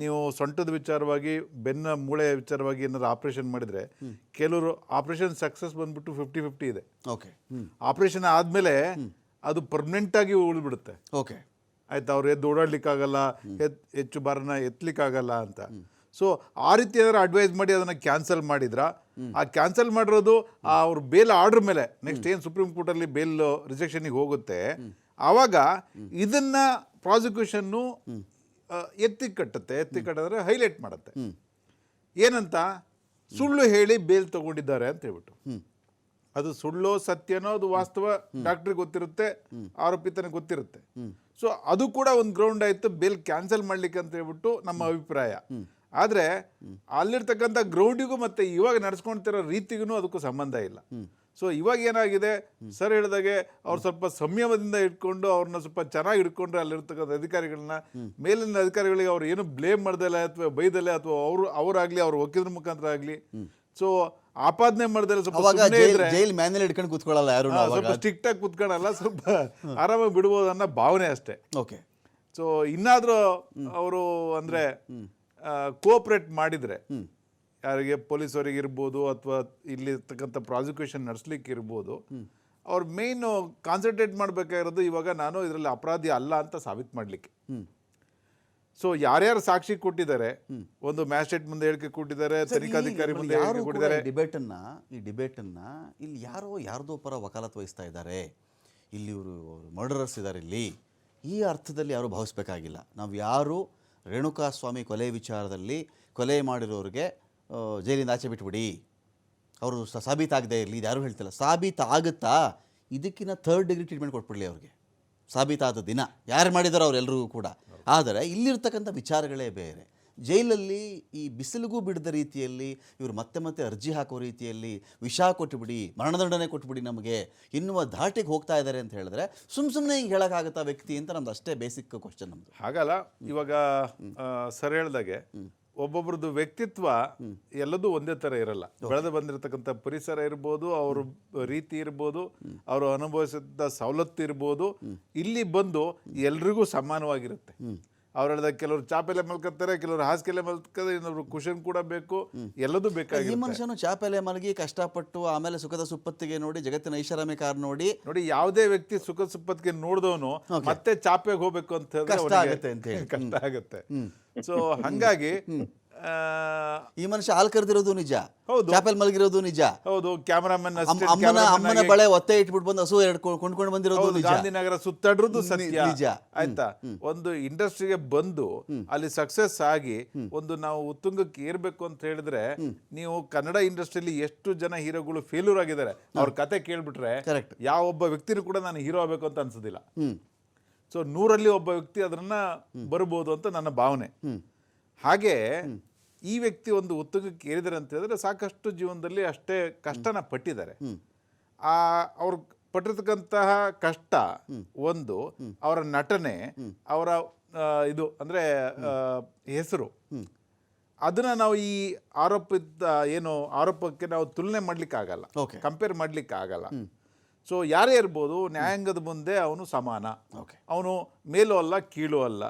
ನೀವು ಸೊಂಟದ ವಿಚಾರವಾಗಿ, ಬೆನ್ನ ಮೂಳೆ ವಿಚಾರವಾಗಿ ಏನಾರು ಆಪರೇಷನ್ ಮಾಡಿದ್ರೆ ಕೆಲವರು ಆಪರೇಷನ್ ಸಕ್ಸಸ್ ಬಂದ್ಬಿಟ್ಟು 50-50 ಇದೆ. ಆಪರೇಷನ್ ಆದ್ಮೇಲೆ ಅದು ಪರ್ಮನೆಂಟ್ ಆಗಿ ಉಳಿದ್ಬಿಡುತ್ತೆ. ಆಯ್ತು, ಅವ್ರು ಎದ್ದು ಓಡಾಡ್ಲಿಕ್ಕಾಗಲ್ಲ, ಹೆಚ್ಚು ಭಾರನ ಎತ್ತಲಿಕ್ಕಾಗಲ್ಲ ಅಂತ. ಸೊ ಆ ರೀತಿ ಏನಾದ್ರು ಅಡ್ವೈಸ್ ಮಾಡಿ ಅದನ್ನ ಕ್ಯಾನ್ಸಲ್ ಮಾಡಿದ್ರ, ಆ ಕ್ಯಾನ್ಸಲ್ ಮಾಡಿರೋದು ಅವ್ರ ಬೇಲ್ ಆರ್ಡರ್ ಮೇಲೆ ನೆಕ್ಸ್ಟ್ ಏನು ಸುಪ್ರೀಂ ಕೋರ್ಟಲ್ಲಿ ಬೇಲ್ ರಿಜೆಕ್ಷನ್ಗೆ ಹೋಗುತ್ತೆ, ಆವಾಗ ಇದನ್ನ ಪ್ರಾಸಿಕ್ಯೂಷನ್ನು ಎತ್ತಿ ಕಟ್ಟಿದ್ರೆ ಹೈಲೈಟ್ ಮಾಡುತ್ತೆ. ಏನಂತ, ಸುಳ್ಳು ಹೇಳಿ ಬೇಲ್ ತಗೊಂಡಿದ್ದಾರೆ ಅಂತ ಹೇಳ್ಬಿಟ್ಟು. ಅದು ಸುಳ್ಳು ಸತ್ಯನೋ ಅದು ವಾಸ್ತವ ಡಾಕ್ಟ್ರಿಗೆ ಗೊತ್ತಿರುತ್ತೆ, ಆರೋಪಿತನಿಗೆ ಗೊತ್ತಿರುತ್ತೆ. ಸೊ ಅದು ಕೂಡ ಒಂದು ಗ್ರೌಂಡ್ ಆಯ್ತು ಬೇಲ್ ಕ್ಯಾನ್ಸಲ್ ಮಾಡ್ಲಿಕ್ಕೆ ಅಂತ ಹೇಳ್ಬಿಟ್ಟು ನಮ್ಮ ಅಭಿಪ್ರಾಯ. ಆದರೆ ಅಲ್ಲಿರ್ತಕ್ಕಂಥ ಗ್ರೌಂಡಿಗೂ ಮತ್ತೆ ಇವಾಗ ನಡೆಸ್ಕೊಳ್ತಿರೋ ರೀತಿಗೂ ಅದಕ್ಕೂ ಸಂಬಂಧ ಇಲ್ಲ. ಸೊ ಇವಾಗ ಏನಾಗಿದೆ, ಸರ್ ಹೇಳಿದಾಗೆ ಅವ್ರು ಸ್ವಲ್ಪ ಸಂಯಮದಿಂದ ಇಟ್ಕೊಂಡು ಅವ್ರನ್ನ ಸ್ವಲ್ಪ ಚೆನ್ನಾಗಿ ಇಟ್ಕೊಂಡ್ರೆ ಅಲ್ಲಿರ್ತಕ್ಕಂಥ ಅಧಿಕಾರಿಗಳನ್ನ, ಮೇಲಿನ ಅಧಿಕಾರಿಗಳಿಗೆ ಅವ್ರು ಏನು ಬ್ಲೇಮ್ ಮಾಡ್ದಲ್ಲ ಅಥವಾ ಬೈದಲ್ಲ, ಅಥವಾ ಅವರಾಗ್ಲಿ ಅವ್ರ ವಕೀಲರ ಮುಖಾಂತರ ಆಗಲಿ ಸೊ ಆಪಾದನೆ ಮಾಡಿದ್ರೆ ಸ್ವಲ್ಪ ಸ್ಟ್ರಿಕ್ಟ್ ಆಗಿ ಕುತ್ಕೊಳ್ಳಲ್ಲ, ಸ್ವಲ್ಪ ಆರಾಮಾಗಿ ಬಿಡ್ಬೋದು ಅನ್ನೋ ಭಾವನೆ ಅಷ್ಟೇ. ಸೊ ಇನ್ನಾದ್ರೂ ಅವರು ಅಂದ್ರೆ ಕೋಆಪರೇಟ್ ಮಾಡಿದ್ರೆ, ಯಾರಿಗೆ ಪೊಲೀಸರಿಗೆ ಇರ್ಬೋದು ಅಥವಾ ಇಲ್ಲಿರ್ತಕ್ಕಂಥ ಪ್ರಾಸಿಕ್ಯೂಷನ್ ನಡೆಸ್ಲಿಕ್ಕೆ ಇರ್ಬೋದು, ಅವ್ರ ಮೇನ್ ಕಾನ್ಸಂಟ್ರೇಟ್ ಮಾಡಬೇಕಾಗಿರೋದು ಇವಾಗ ನಾನು ಇದರಲ್ಲಿ ಅಪರಾಧಿ ಅಲ್ಲ ಅಂತ ಸಾಬೀತು ಮಾಡಲಿಕ್ಕೆ. ಸೊ ಯಾರ್ಯಾರು ಸಾಕ್ಷಿ ಕೊಟ್ಟಿದ್ದಾರೆ, ಒಂದು ಮ್ಯಾಜಿಸ್ಟ್ರೇಟ್ ಮುಂದೆ ಹೇಳಿಕೆ ಕೊಟ್ಟಿದ್ದಾರೆ, ತನಿಖಾಧಿಕಾರಿ ಮುಂದೆ ಹೇಳಿಕೆ ಕೊಟ್ಟಿದ್ದಾರೆ. ಈ ಡಿಬೇಟನ್ನ ಇಲ್ಲಿ ಯಾರ್ದೋ ಪರ ವಕಾಲತ್ ವಹಿಸ್ತಾ ಇದ್ದಾರೆ, ಇಲ್ಲಿ ಇವರು ಮರ್ಡರರ್ಸ್ ಇದ್ದಾರೆ, ಇಲ್ಲಿ ಈ ಅರ್ಥದಲ್ಲಿ ಯಾರು ಭಾವಿಸ್ಬೇಕಾಗಿಲ್ಲ. ನಾವು ಯಾರು ರೇಣುಕಾಸ್ವಾಮಿ ಕೊಲೆ ವಿಚಾರದಲ್ಲಿ ಕೊಲೆ ಮಾಡಿರೋರಿಗೆ ಜೈಲಿಂದ ಆಚೆ ಬಿಟ್ಬಿಡಿ, ಅವರು ಸಾಬೀತಾಗದೇ ಇರಲಿ, ಇದು ಯಾರು ಹೇಳ್ತಿಲ್ಲ. ಸಾಬೀತಾಗುತ್ತಾ, ಇದಕ್ಕಿಂತ 3rd ಡಿಗ್ರಿ ಟ್ರೀಟ್ಮೆಂಟ್ ಕೊಟ್ಬಿಡಲಿ ಅವ್ರಿಗೆ. ಸಾಬೀತಾದ ದಿನ ಯಾರು ಮಾಡಿದಾರೋ ಅವರೆಲ್ಲರಿಗೂ ಕೂಡ. ಆದರೆ ಇಲ್ಲಿರ್ತಕ್ಕಂಥ ವಿಚಾರಗಳೇ ಬೇರೆ. ಜೈಲಲ್ಲಿ ಈ ಬಿಸಿಲಿಗೂ ಬಿಡದ ರೀತಿಯಲ್ಲಿ ಇವರು ಮತ್ತೆ ಮತ್ತೆ ಅರ್ಜಿ ಹಾಕೋ ರೀತಿಯಲ್ಲಿ ವಿಷ ಕೊಟ್ಟುಬಿಡಿ, ಮರಣದಂಡನೆ ಕೊಟ್ಬಿಡಿ ನಮಗೆ ಎನ್ನುವ ಧಾಟಿಗೆ ಹೋಗ್ತಾ ಇದ್ದಾರೆ ಅಂತ ಹೇಳಿದ್ರೆ ಸುಮ್ಮನೆ ಹಿಂಗೆ ಹೇಳೋಕ್ಕಾಗತ್ತಾ ವ್ಯಕ್ತಿ ಅಂತ ನಮ್ದು ಅಷ್ಟೇ ಬೇಸಿಕ್ ಕ್ವಶನ್ ನಮ್ಮದು. ಹಾಗಲ್ಲ, ಇವಾಗ ಸರ್ ಹೇಳ್ದಾಗೆ ಒಬ್ಬೊಬ್ರದ್ದು ವ್ಯಕ್ತಿತ್ವ ಎಲ್ಲದೂ ಒಂದೇ ಥರ ಇರಲ್ಲ. ಬೆಳೆದು ಬಂದಿರತಕ್ಕಂಥ ಪರಿಸರ ಇರ್ಬೋದು, ಅವ್ರ ರೀತಿ ಇರ್ಬೋದು, ಅವರು ಅನುಭವಿಸಿದ ಸವಲತ್ತು ಇರ್ಬೋದು, ಇಲ್ಲಿ ಬಂದು ಎಲ್ರಿಗೂ ಸಮಾನವಾಗಿರುತ್ತೆ. ಅವ್ರು ಹೇಳಿದಾಗ ಕೆಲವರು ಚಾಪೆಲೆ ಮಲ್ಕೊತಾರೆ, ಕೆಲವರು ಹಾಸಿಗೆಲೆ ಮಲ್ಕೋತಾರೆ, ಇನ್ನೊಬ್ರು ಕುಶನ್ ಕೂಡ ಬೇಕು, ಎಲ್ಲದೂ ಈ ಬೇಕಾಗಿ. ಮನುಷ್ಯನು ಚಾಪೆಲೆ ಮಲಗಿ ಕಷ್ಟಪಟ್ಟು ಆಮೇಲೆ ಸುಖದ ಸುಪ್ಪತ್ತಿಗೆ ನೋಡಿ ಜಗತ್ತಿನ ಐಷಾರಾಮಿ ಕಾರ್ ನೋಡಿ ಯಾವುದೇ ವ್ಯಕ್ತಿ ಸುಖ ಸುಪ್ಪತ್ತಿಗೆ ನೋಡಿದವನು ಮತ್ತೆ ಚಾಪೆಗೆ ಹೋಗ್ಬೇಕು ಅಂತ ಹೇಳಿದ್ರೆ ಕಷ್ಟ ಅವ್ನಿಗೆ ಆಗುತ್ತೆ ಅಂತ ಹೇಳಿ. ಕಷ್ಟ ಆಗುತ್ತೆ. ಸೊ ಹಂಗಾಗಿ ಈ ಮನುಷ್ಯ ಹಾಲು ಕರೆದಿರೋದು ನಿಜ, ಹೌದು. ಚಾಪೆಲ್ ಮಲಗಿರೋದು ನಿಜ, ಹೌದು. ಕ್ಯಾಮರಾಮನ್ ಅಮ್ಮನ ಬಳೆ ಒತ್ತೆ ಇಟ್ಬಿಟ್ಟು ಬಂದು ಹಸು ಕೊಂಡ್ಕೊಂಡು ಬಂದಿರೋದು ನಿಜ, ಗಾಂಧಿನಗರ ಸುತ್ತಾಡಿರೋದು ಸತ್ಯ ನಿಜ. ಆಯ್ತಾ. ಒಂದು ಇಂಡಸ್ಟ್ರಿಗೆ ಬಂದು ಅಲ್ಲಿ ಸಕ್ಸಸ್ ಆಗಿ ಒಂದು ನಾವು ಉತ್ತುಂಗಕ್ಕೆ ಏರ್ಬೇಕು ಅಂತ ಹೇಳಿದ್ರೆ, ನೀವು ಕನ್ನಡ ಇಂಡಸ್ಟ್ರಿಯಲ್ಲಿ ಎಷ್ಟು ಜನ ಹೀರೋಗಳು ಫೇಲ್ಯೂರ್ ಆಗಿದ್ದಾರೆ ಅವ್ರ ಕತೆ ಕೇಳ್ಬಿಟ್ರೆ Correct. ಯಾವ ಒಬ್ಬ ವ್ಯಕ್ತಿನೂ ಕೂಡ ನಾನು ಹೀರೋ ಆಗ್ಬೇಕು ಅಂತ ಅನ್ಸೋದಿಲ್ಲ. ಸೊ 100ರಲ್ಲಿ ಒಬ್ಬ ವ್ಯಕ್ತಿ ಅದನ್ನ ಬರ್ಬೋದು ಅಂತ ನನ್ನ ಭಾವನೆ. ಹಾಗೆ ಈ ವ್ಯಕ್ತಿ ಒಂದು ಉತ್ತುಂಗಕ್ಕೆ ಏರಿದ್ದಾರೆ ಅಂತ ಹೇಳಿದ್ರೆ ಸಾಕಷ್ಟು ಜೀವನದಲ್ಲಿ ಅಷ್ಟೇ ಕಷ್ಟನ ಪಟ್ಟಿದ್ದಾರೆ. ಅವ್ರು ಪಟ್ಟಿರ್ತಕ್ಕಂತಹ ಕಷ್ಟ ಒಂದು, ಅವರ ನಟನೆ, ಅವರ ಇದು ಅಂದರೆ ಹೆಸರು, ಅದನ್ನ ನಾವು ಈ ಆರೋಪಕ್ಕೆ ನಾವು ತುಲನೆ ಮಾಡ್ಲಿಕ್ಕೆ ಆಗಲ್ಲ, ಕಂಪೇರ್ ಮಾಡ್ಲಿಕ್ಕೆ ಆಗಲ್ಲ. ಸೊ ಯಾರೇ ಇರ್ಬೋದು, ನ್ಯಾಯಾಂಗದ ಮುಂದೆ ಅವನು ಸಮಾನ, ಅವನು ಮೇಲೂ ಅಲ್ಲ ಕೀಳು ಅಲ್ಲ.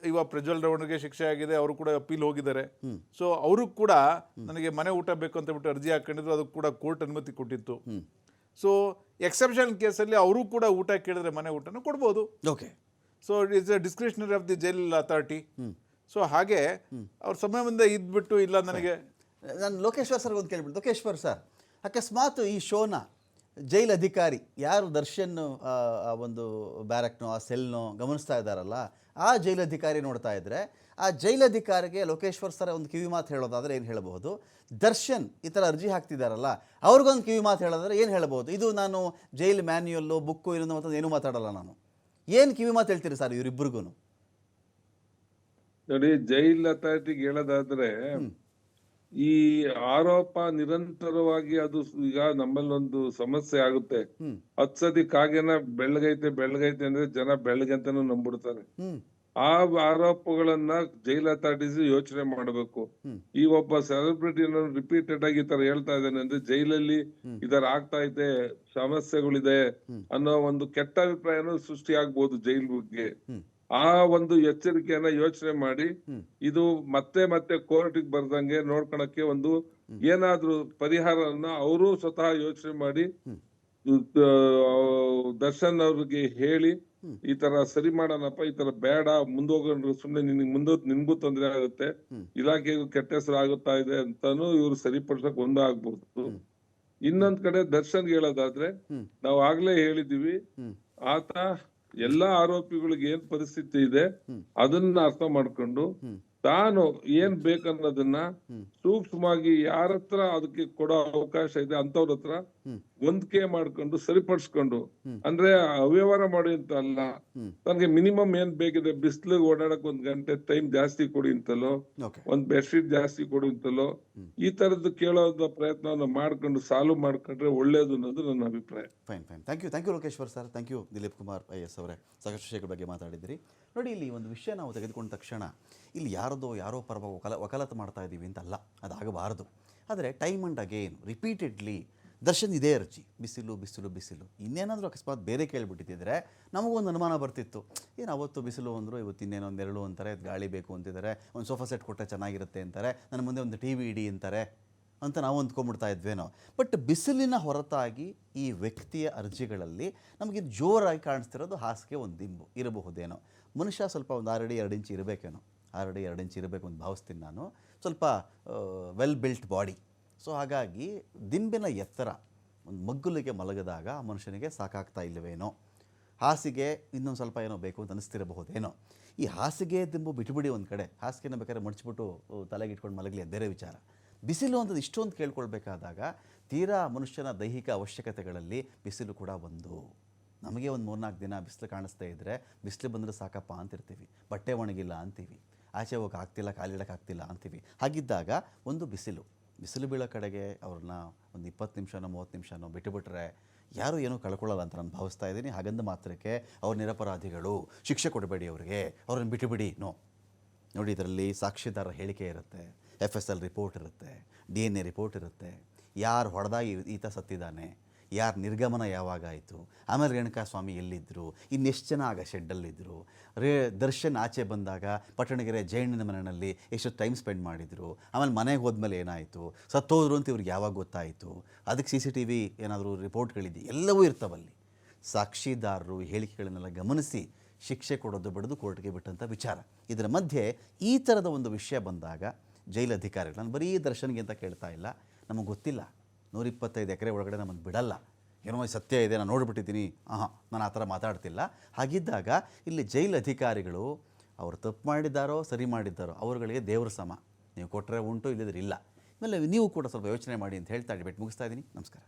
ಇವಾಗ ಪ್ರಜ್ವಲ್ ರೇವಣ್ಣಗೆ ಶಿಕ್ಷೆ ಆಗಿದೆ, ಅವರು ಕೂಡ ಅಪೀಲ್ ಹೋಗಿದ್ದಾರೆ. ಸೊ ಅವರು ಕೂಡ ನನಗೆ ಮನೆ ಊಟ ಬೇಕು ಅಂತ ಬಿಟ್ಟು ಅರ್ಜಿ ಹಾಕೊಂಡಿದ್ರು, ಅದಕ್ಕೆ ಕೂಡ ಕೋರ್ಟ್ ಅನುಮತಿ ಕೊಟ್ಟಿತ್ತು. ಸೊ ಎಕ್ಸೆಪ್ಷನ್ ಕೇಸಲ್ಲಿ ಅವರು ಕೂಡ ಊಟ ಕೇಳಿದ್ರೆ ಮನೆ ಊಟನ ಕೊಡ್ಬೋದು. So it's A discretionary of the jail authority. So ಹಾಗೆ ಅವ್ರ ಸಮಯ ಮುಂದೆ ಇದ್ಬಿಟ್ಟು ಇಲ್ಲ ನನಗೆ. ನಾನು ಲೋಕೇಶ್ವರ್ ಸರ್ ಒಂದು ಕೇಳ್ಬಿಟ್ಟು, ಲೋಕೇಶ್ವರ್ ಸರ್, ಅಕಸ್ಮಾತ್ ಈ ಶೋನ ಜೈಲ್ ಅಧಿಕಾರಿ ಯಾರು ದರ್ಶನ್ ಒಂದು ಬ್ಯಾರಕ್ನೋ ಆ ಸೆಲ್ನೋ ಗಮನಿಸ್ತಾ ಇದ್ದಾರಲ್ಲ, ಆ ಜೈಲ್ ಅಧಿಕಾರಿ ನೋಡ್ತಾ ಇದ್ರೆ, ಆ ಜೈಲ್ ಅಧಿಕಾರಿಗೆ ಲೋಕೇಶ್ವರ್ ಸರ್ ಒಂದು ಕಿವಿ ಮಾತು ಹೇಳೋದಾದ್ರೆ ಏನು ಹೇಳಬಹುದು? ದರ್ಶನ್ ಈ ಥರ ಅರ್ಜಿ ಹಾಕ್ತಿದ್ದಾರಲ್ಲ ಅವ್ರಿಗೊಂದು ಕಿವಿ ಮಾತು ಹೇಳೋದಾದ್ರೆ ಏನು ಹೇಳ್ಬೋದು? ಇದು ನಾನು ಜೈಲ್ ಮ್ಯಾನ್ಯುಯಲ್ಲು ಬುಕ್ಕು ಇನ್ನೊಂದು ಮಾತು ಏನೂ ಮಾತಾಡಲ್ಲ ನಾನು. ಏನು ಕಿವಿ ಮಾತು ಹೇಳ್ತೀರಿ ಸರ್ ಇವರಿಬ್ಬರಿಗೂ? ನೋಡಿ, ಜೈಲ್ ಅಥಾರಿಟಿಗೆ ಹೇಳೋದಾದ್ರೆ, ಈ ಆರೋಪ ನಿರಂತರವಾಗಿ ಅದು ಈಗ ನಮ್ಮಲ್ಲಿ ಒಂದು ಸಮಸ್ಯೆ ಆಗುತ್ತೆ. 10 ಸತಿ ಕಾಗೆನ ಬೆಳ್ಳಗೈತೆ ಅಂದ್ರೆ ಜನ ಬೆಳ್ಳಗಂತಾನು ನಂಬಿಡ್ತಾರೆ. ಆ ಆರೋಪಗಳನ್ನ ಜೈಲ್ ಅಥಾರಿಟೀಸ್ ಯೋಚನೆ ಮಾಡಬೇಕು. ಈ ಒಬ್ಬ ಸೆಲೆಬ್ರಿಟಿ ರಿಪೀಟೆಡ್ ಆಗಿ ಈ ತರ ಹೇಳ್ತಾ ಇದ್ದಾನೆ ಅಂದ್ರೆ ಜೈಲಲ್ಲಿ ಇದರ ಆಗ್ತಾ ಇದೆ, ಸಮಸ್ಯೆಗಳಿದೆ ಅನ್ನೋ ಒಂದು ಕೆಟ್ಟ ಅಭಿಪ್ರಾಯನೂ ಸೃಷ್ಟಿ ಆಗ್ಬೋದು ಜೈಲ್ ಬಗ್ಗೆ. ಆ ಒಂದು ಎಚ್ಚರಿಕೆಯನ್ನ ಯೋಚನೆ ಮಾಡಿ ಇದು ಮತ್ತೆ ಮತ್ತೆ ಕೋರ್ಟಿಗೆ ಬರ್ದಂಗೆ ನೋಡ್ಕೊಳಕ್ಕೆ ಒಂದು ಏನಾದ್ರೂ ಪರಿಹಾರವನ್ನ ಅವರು ಸ್ವತಃ ಯೋಚನೆ ಮಾಡಿ ದರ್ಶನ್ ಅವ್ರಿಗೆ ಹೇಳಿ ಈ ತರ ಸರಿ ಮಾಡೋಣಪ್ಪ, ಈ ತರ ಬೇಡ, ಮುಂದೋಗ್ರು ಸುಮ್ನೆ ನಿನ್ಗೂ ತೊಂದರೆ ಆಗುತ್ತೆ, ಇಲಾಖೆಗೂ ಕೆಟ್ಟ ಹೆಸರು ಆಗುತ್ತಾ ಇದೆ ಅಂತಾನು ಇವ್ರು ಸರಿಪಡಿಸಕ್ ಆಗ್ಬಹುದು. ಇನ್ನೊಂದ್ ಕಡೆ ದರ್ಶನ್ ಹೇಳೋದಾದ್ರೆ, ನಾವ್ ಆಗ್ಲೇ ಹೇಳಿದೀವಿ, ಆತ ಎಲ್ಲಾ ಆರೋಪಿಗಳಿಗೆ ಏನ್ ಪರಿಸ್ಥಿತಿ ಇದೆ ಅದನ್ನ ಅರ್ಥ ಮಾಡ್ಕೊಂಡು ತಾನು ಏನ್ ಬೇಕನ್ನೋದನ್ನ ಸೂಕ್ಷ್ಮವಾಗಿ ಯಾರ ಹತ್ರ ಅದಕ್ಕೆ ಕೊಡೋ ಅವಕಾಶ ಇದೆ ಅಂತವ್ರ ಹತ್ರ ಹೊಂದಿಕೆ ಮಾಡ್ಕೊಂಡು ಸರಿಪಡಿಸ್ಕೊಂಡು, ಅಂದ್ರೆ ಅವ್ಯವಹಾರ ಮಾಡಿ ಅಂತ ಅಲ್ಲ, ತನ್ಗೆ ಮಿನಿಮಮ್ ಏನ್ ಬೇಕಿದೆ, ಬಿಸಿಲಿಗೆ ಓಡಾಡಕ್ 1 ಗಂಟೆ ಟೈಮ್ ಜಾಸ್ತಿ ಕೊಡಿ ಅಂತಲೋ, ಒಂದ್ ಬೆಡ್ಶೀಟ್ ಜಾಸ್ತಿ ಕೊಡಿ ಅಂತಲೋ, ಈ ತರದ್ದು ಕೇಳೋದ ಪ್ರಯತ್ನವನ್ನ ಮಾಡ್ಕೊಂಡು ಸಾಲ್ವ್ ಮಾಡ್ಕೊಂಡ್ರೆ ಒಳ್ಳೇದು ಅನ್ನೋದು ನನ್ನ ಅಭಿಪ್ರಾಯ. Fine. Thank you Lokeshwar sir, thank you Dilip Kumar IAS ಅವರೇ, ಸಾಕಷ್ಟು ವಿಷಯಗಳ ಬಗ್ಗೆ ಮಾತಾಡಿದ್ದೀರಿ. ನೋಡಿ, ಇಲ್ಲಿ ಒಂದು ವಿಷಯ ನಾವು ತೆಗೆದುಕೊಂಡ ತಕ್ಷಣ ಇಲ್ಲಿ ಯಾರೋ ಪರವಾಗಿ ವಕಾಲತ್ತು ಮಾಡ್ತಾ ಇದ್ದೀವಿ ಅಂತಲ್ಲ, ಅದಾಗಬಾರದು. ಆದರೆ time and again repeatedly Darshan ಇದೇ ಅರ್ಜಿ, ಬಿಸಿಲು ಇನ್ನೇನಾದರೂ ಅಕಸ್ಮಾತ್ ಬೇರೆ ಕೇಳಿಬಿಟ್ಟಿದ್ದರೆ ನಮಗೊಂದು ಅನುಮಾನ ಬರ್ತಿತ್ತು, ಏನು ಅವತ್ತು ಬಿಸಿಲು ಅಂದರು, ಇವತ್ತು ಇನ್ನೇನೊಂದು ನೆರಳು ಅಂತಾರೆ, ಗಾಳಿ ಬೇಕು ಅಂತಿದ್ದಾರೆ, ಒಂದು ಸೋಫಾ ಸೆಟ್ ಕೊಟ್ಟರೆ ಚೆನ್ನಾಗಿರುತ್ತೆ ಅಂತಾರೆ, ನನ್ನ ಮುಂದೆ ಒಂದು TV ಇಡಿ ಅಂತಾರೆ ಅಂತ ನಾವು ಅಂದ್ಕೊಂಡ್ಬಿಡ್ತಾ ಇದ್ವೇನೋ. ಬಟ್ ಬಿಸಿಲಿನ ಹೊರತಾಗಿ ಈ ವ್ಯಕ್ತಿಯ ಅರ್ಜಿಗಳಲ್ಲಿ ನಮಗೆ ಜೋರಾಗಿ ಕಾಣಿಸ್ತಿರೋದು ಹಾಸಿಗೆ ಒಂದು ದಿಂಬು ಇರಬಹುದೇನೋ. ಮನುಷ್ಯ ಸ್ವಲ್ಪ ಒಂದು 6 ಅಡಿ 2 ಇಂಚ್ ಇರಬೇಕೇನೋ, 6 ಅಡಿ 2 ಇಂಚ್ ಇರಬೇಕು ಅಂತ ಭಾವಿಸ್ತೀನಿ ನಾನು. ಸ್ವಲ್ಪ ವೆಲ್ ಬಿಲ್ಟ್ ಬಾಡಿ. ಸೊ ಹಾಗಾಗಿ ದಿಂಬಿನ ಎತ್ತರ ಒಂದು ಮಗ್ಗುಲಿಗೆ ಮಲಗಿದಾಗ ಆ ಮನುಷ್ಯನಿಗೆ ಸಾಕಾಗ್ತಾ ಇಲ್ಲವೇನೋ, ಹಾಸಿಗೆ ಇನ್ನೊಂದು ಸ್ವಲ್ಪ ಏನೋ ಬೇಕು ಅಂತ ಅನಿಸ್ತಿರಬಹುದೇನೋ. ಈ ಹಾಸಿಗೆ ದಿಂಬು ಬಿಟ್ಬಿಡಿ ಒಂದು ಕಡೆ, ಹಾಸಿಗೆನ ಬೇಕಾದ್ರೆ ಮಡಚಿಬಿಟ್ಟು ತಲೆಗೆ ಇಟ್ಕೊಂಡು ಮಲಗಲಿ, ಬೇರೆ ವಿಚಾರ. ಬಿಸಿಲು ಅಂತದ್ದು ಇಷ್ಟೊಂದು ಕೇಳ್ಕೊಳ್ಬೇಕಾದಾಗ ತೀರಾ ಮನುಷ್ಯನ ದೈಹಿಕ ಅವಶ್ಯಕತೆಗಳಲ್ಲಿ ಬಿಸಿಲು ಕೂಡ ಒಂದು. ನಮಗೆ ಒಂದು 3-4 ದಿನ ಬಿಸಿಲು ಕಾಣಿಸ್ತಾ ಇದ್ದರೆ ಬಿಸಿಲು ಬಂದರೆ ಸಾಕಪ್ಪ ಅಂತಿರ್ತೀವಿ, ಬಟ್ಟೆ ಒಣಗಿಲ್ಲ ಅಂತೀವಿ, ಆಚೆ ಹೋಗಿ ಆಗ್ತಿಲ್ಲ, ಕಾಲಿಡೋಕ್ಕಾಗ್ತಿಲ್ಲ ಅಂತೀವಿ. ಹಾಗಿದ್ದಾಗ ಒಂದು ಬಿಸಿಲು ಬೀಳೋ ಕಡೆಗೆ ಅವ್ರನ್ನ ಒಂದು 20 ನಿಮಿಷನೋ 30 ನಿಮಿಷನೋ ಬಿಟ್ಟುಬಿಟ್ರೆ ಯಾರೂ ಏನೂ ಕಳ್ಕೊಳ್ಳಲ್ಲ ಅಂತ ನಾನು ಭಾವಿಸ್ತಾ ಇದ್ದೀನಿ. ಹಾಗಂದ ಮಾತ್ರಕ್ಕೆ ಅವ್ರು ನಿರಪರಾಧಿಗಳು, ಶಿಕ್ಷೆ ಕೊಡಬೇಡಿ ಅವ್ರಿಗೆ, ಅವ್ರನ್ನ ಬಿಟ್ಟುಬಿಡಿ, ನೋ. ನೋಡಿ, ಇದರಲ್ಲಿ ಸಾಕ್ಷಿದಾರರ ಹೇಳಿಕೆ ಇರುತ್ತೆ, FSL ರಿಪೋರ್ಟ್ ಇರುತ್ತೆ, DNA ರಿಪೋರ್ಟ್ ಇರುತ್ತೆ, ಯಾರು ಹೊಡೆದಾಗಿ ಈತ ಸತ್ತಿದ್ದಾನೆ, ಯಾರು ನಿರ್ಗಮನ ಯಾವಾಗ ಆಯಿತು, ಆಮೇಲೆ ರೇಣುಕಾಸ್ವಾಮಿ ಎಲ್ಲಿದ್ದರು, ಇನ್ನೆಷ್ಟು ಜನ ಆಗ ಶೆಡ್ಡಲ್ಲಿದ್ದರು, ದರ್ಶನ್ ಆಚೆ ಬಂದಾಗ ಪಟ್ಟಣಗೆರೆ ಜೈನಿನ ಮನೆಯಲ್ಲಿ ಎಷ್ಟು ಟೈಮ್ ಸ್ಪೆಂಡ್ ಮಾಡಿದರು, ಆಮೇಲೆ ಮನೆಗೆ ಹೋದ್ಮೇಲೆ ಏನಾಯಿತು, ಸತ್ತೋದ್ರು ಅಂತ ಇವ್ರಿಗೆ ಯಾವಾಗ ಗೊತ್ತಾಯಿತು, ಅದಕ್ಕೆ CCTV ಏನಾದರೂ ರಿಪೋರ್ಟ್ಗಳಿದೆ, ಎಲ್ಲವೂ ಇರ್ತವಲ್ಲಿ. ಸಾಕ್ಷಿದಾರರು ಹೇಳಿಕೆಗಳನ್ನೆಲ್ಲ ಗಮನಿಸಿ ಶಿಕ್ಷೆ ಕೊಡೋದು ಬಿಡೋದು ಕೋರ್ಟ್ಗೆ ಬಿಟ್ಟಂಥ ವಿಚಾರ. ಇದರ ಮಧ್ಯೆ ಈ ಥರದ ಒಂದು ವಿಷಯ ಬಂದಾಗ ಜೈಲು ಅಧಿಕಾರಿಗಳು, ನಾನು ಬರೀ ದರ್ಶನ್ಗೆ ಅಂತ ಕೇಳ್ತಾ ಇಲ್ಲ, ನಮಗೆ ಗೊತ್ತಿಲ್ಲ, 125 ಎಕರೆ ಒಳಗಡೆ ನಮಗೆ ಬಿಡಲ್ಲ, ಏನೋ ಸತ್ಯ ಇದೆ, ನಾನು ನೋಡಿಬಿಟ್ಟಿದ್ದೀನಿ, ನಾನು ಆ ಥರ ಮಾತಾಡ್ತಿಲ್ಲ. ಹಾಗಿದ್ದಾಗ ಇಲ್ಲಿ ಜೈಲು ಅಧಿಕಾರಿಗಳು ಅವರು ತಪ್ಪು ಮಾಡಿದ್ದಾರೋ ಸರಿ ಮಾಡಿದ್ದಾರೋ ಅವರುಗಳಿಗೆ ದೇವ್ರ ಸಮ, ನೀವು ಕೊಟ್ಟರೆ ಉಂಟು, ಇಲ್ಲದಿದ್ರೆ ಇಲ್ಲ. ಆಮೇಲೆ ನೀವು ಕೂಡ ಸ್ವಲ್ಪ ಯೋಚನೆ ಮಾಡಿ ಅಂತ ಹೇಳ್ತಾ ಡಿಬೇಟ್ ಮುಗಿಸ್ತಾ ಇದ್ದೀನಿ. ನಮಸ್ಕಾರ.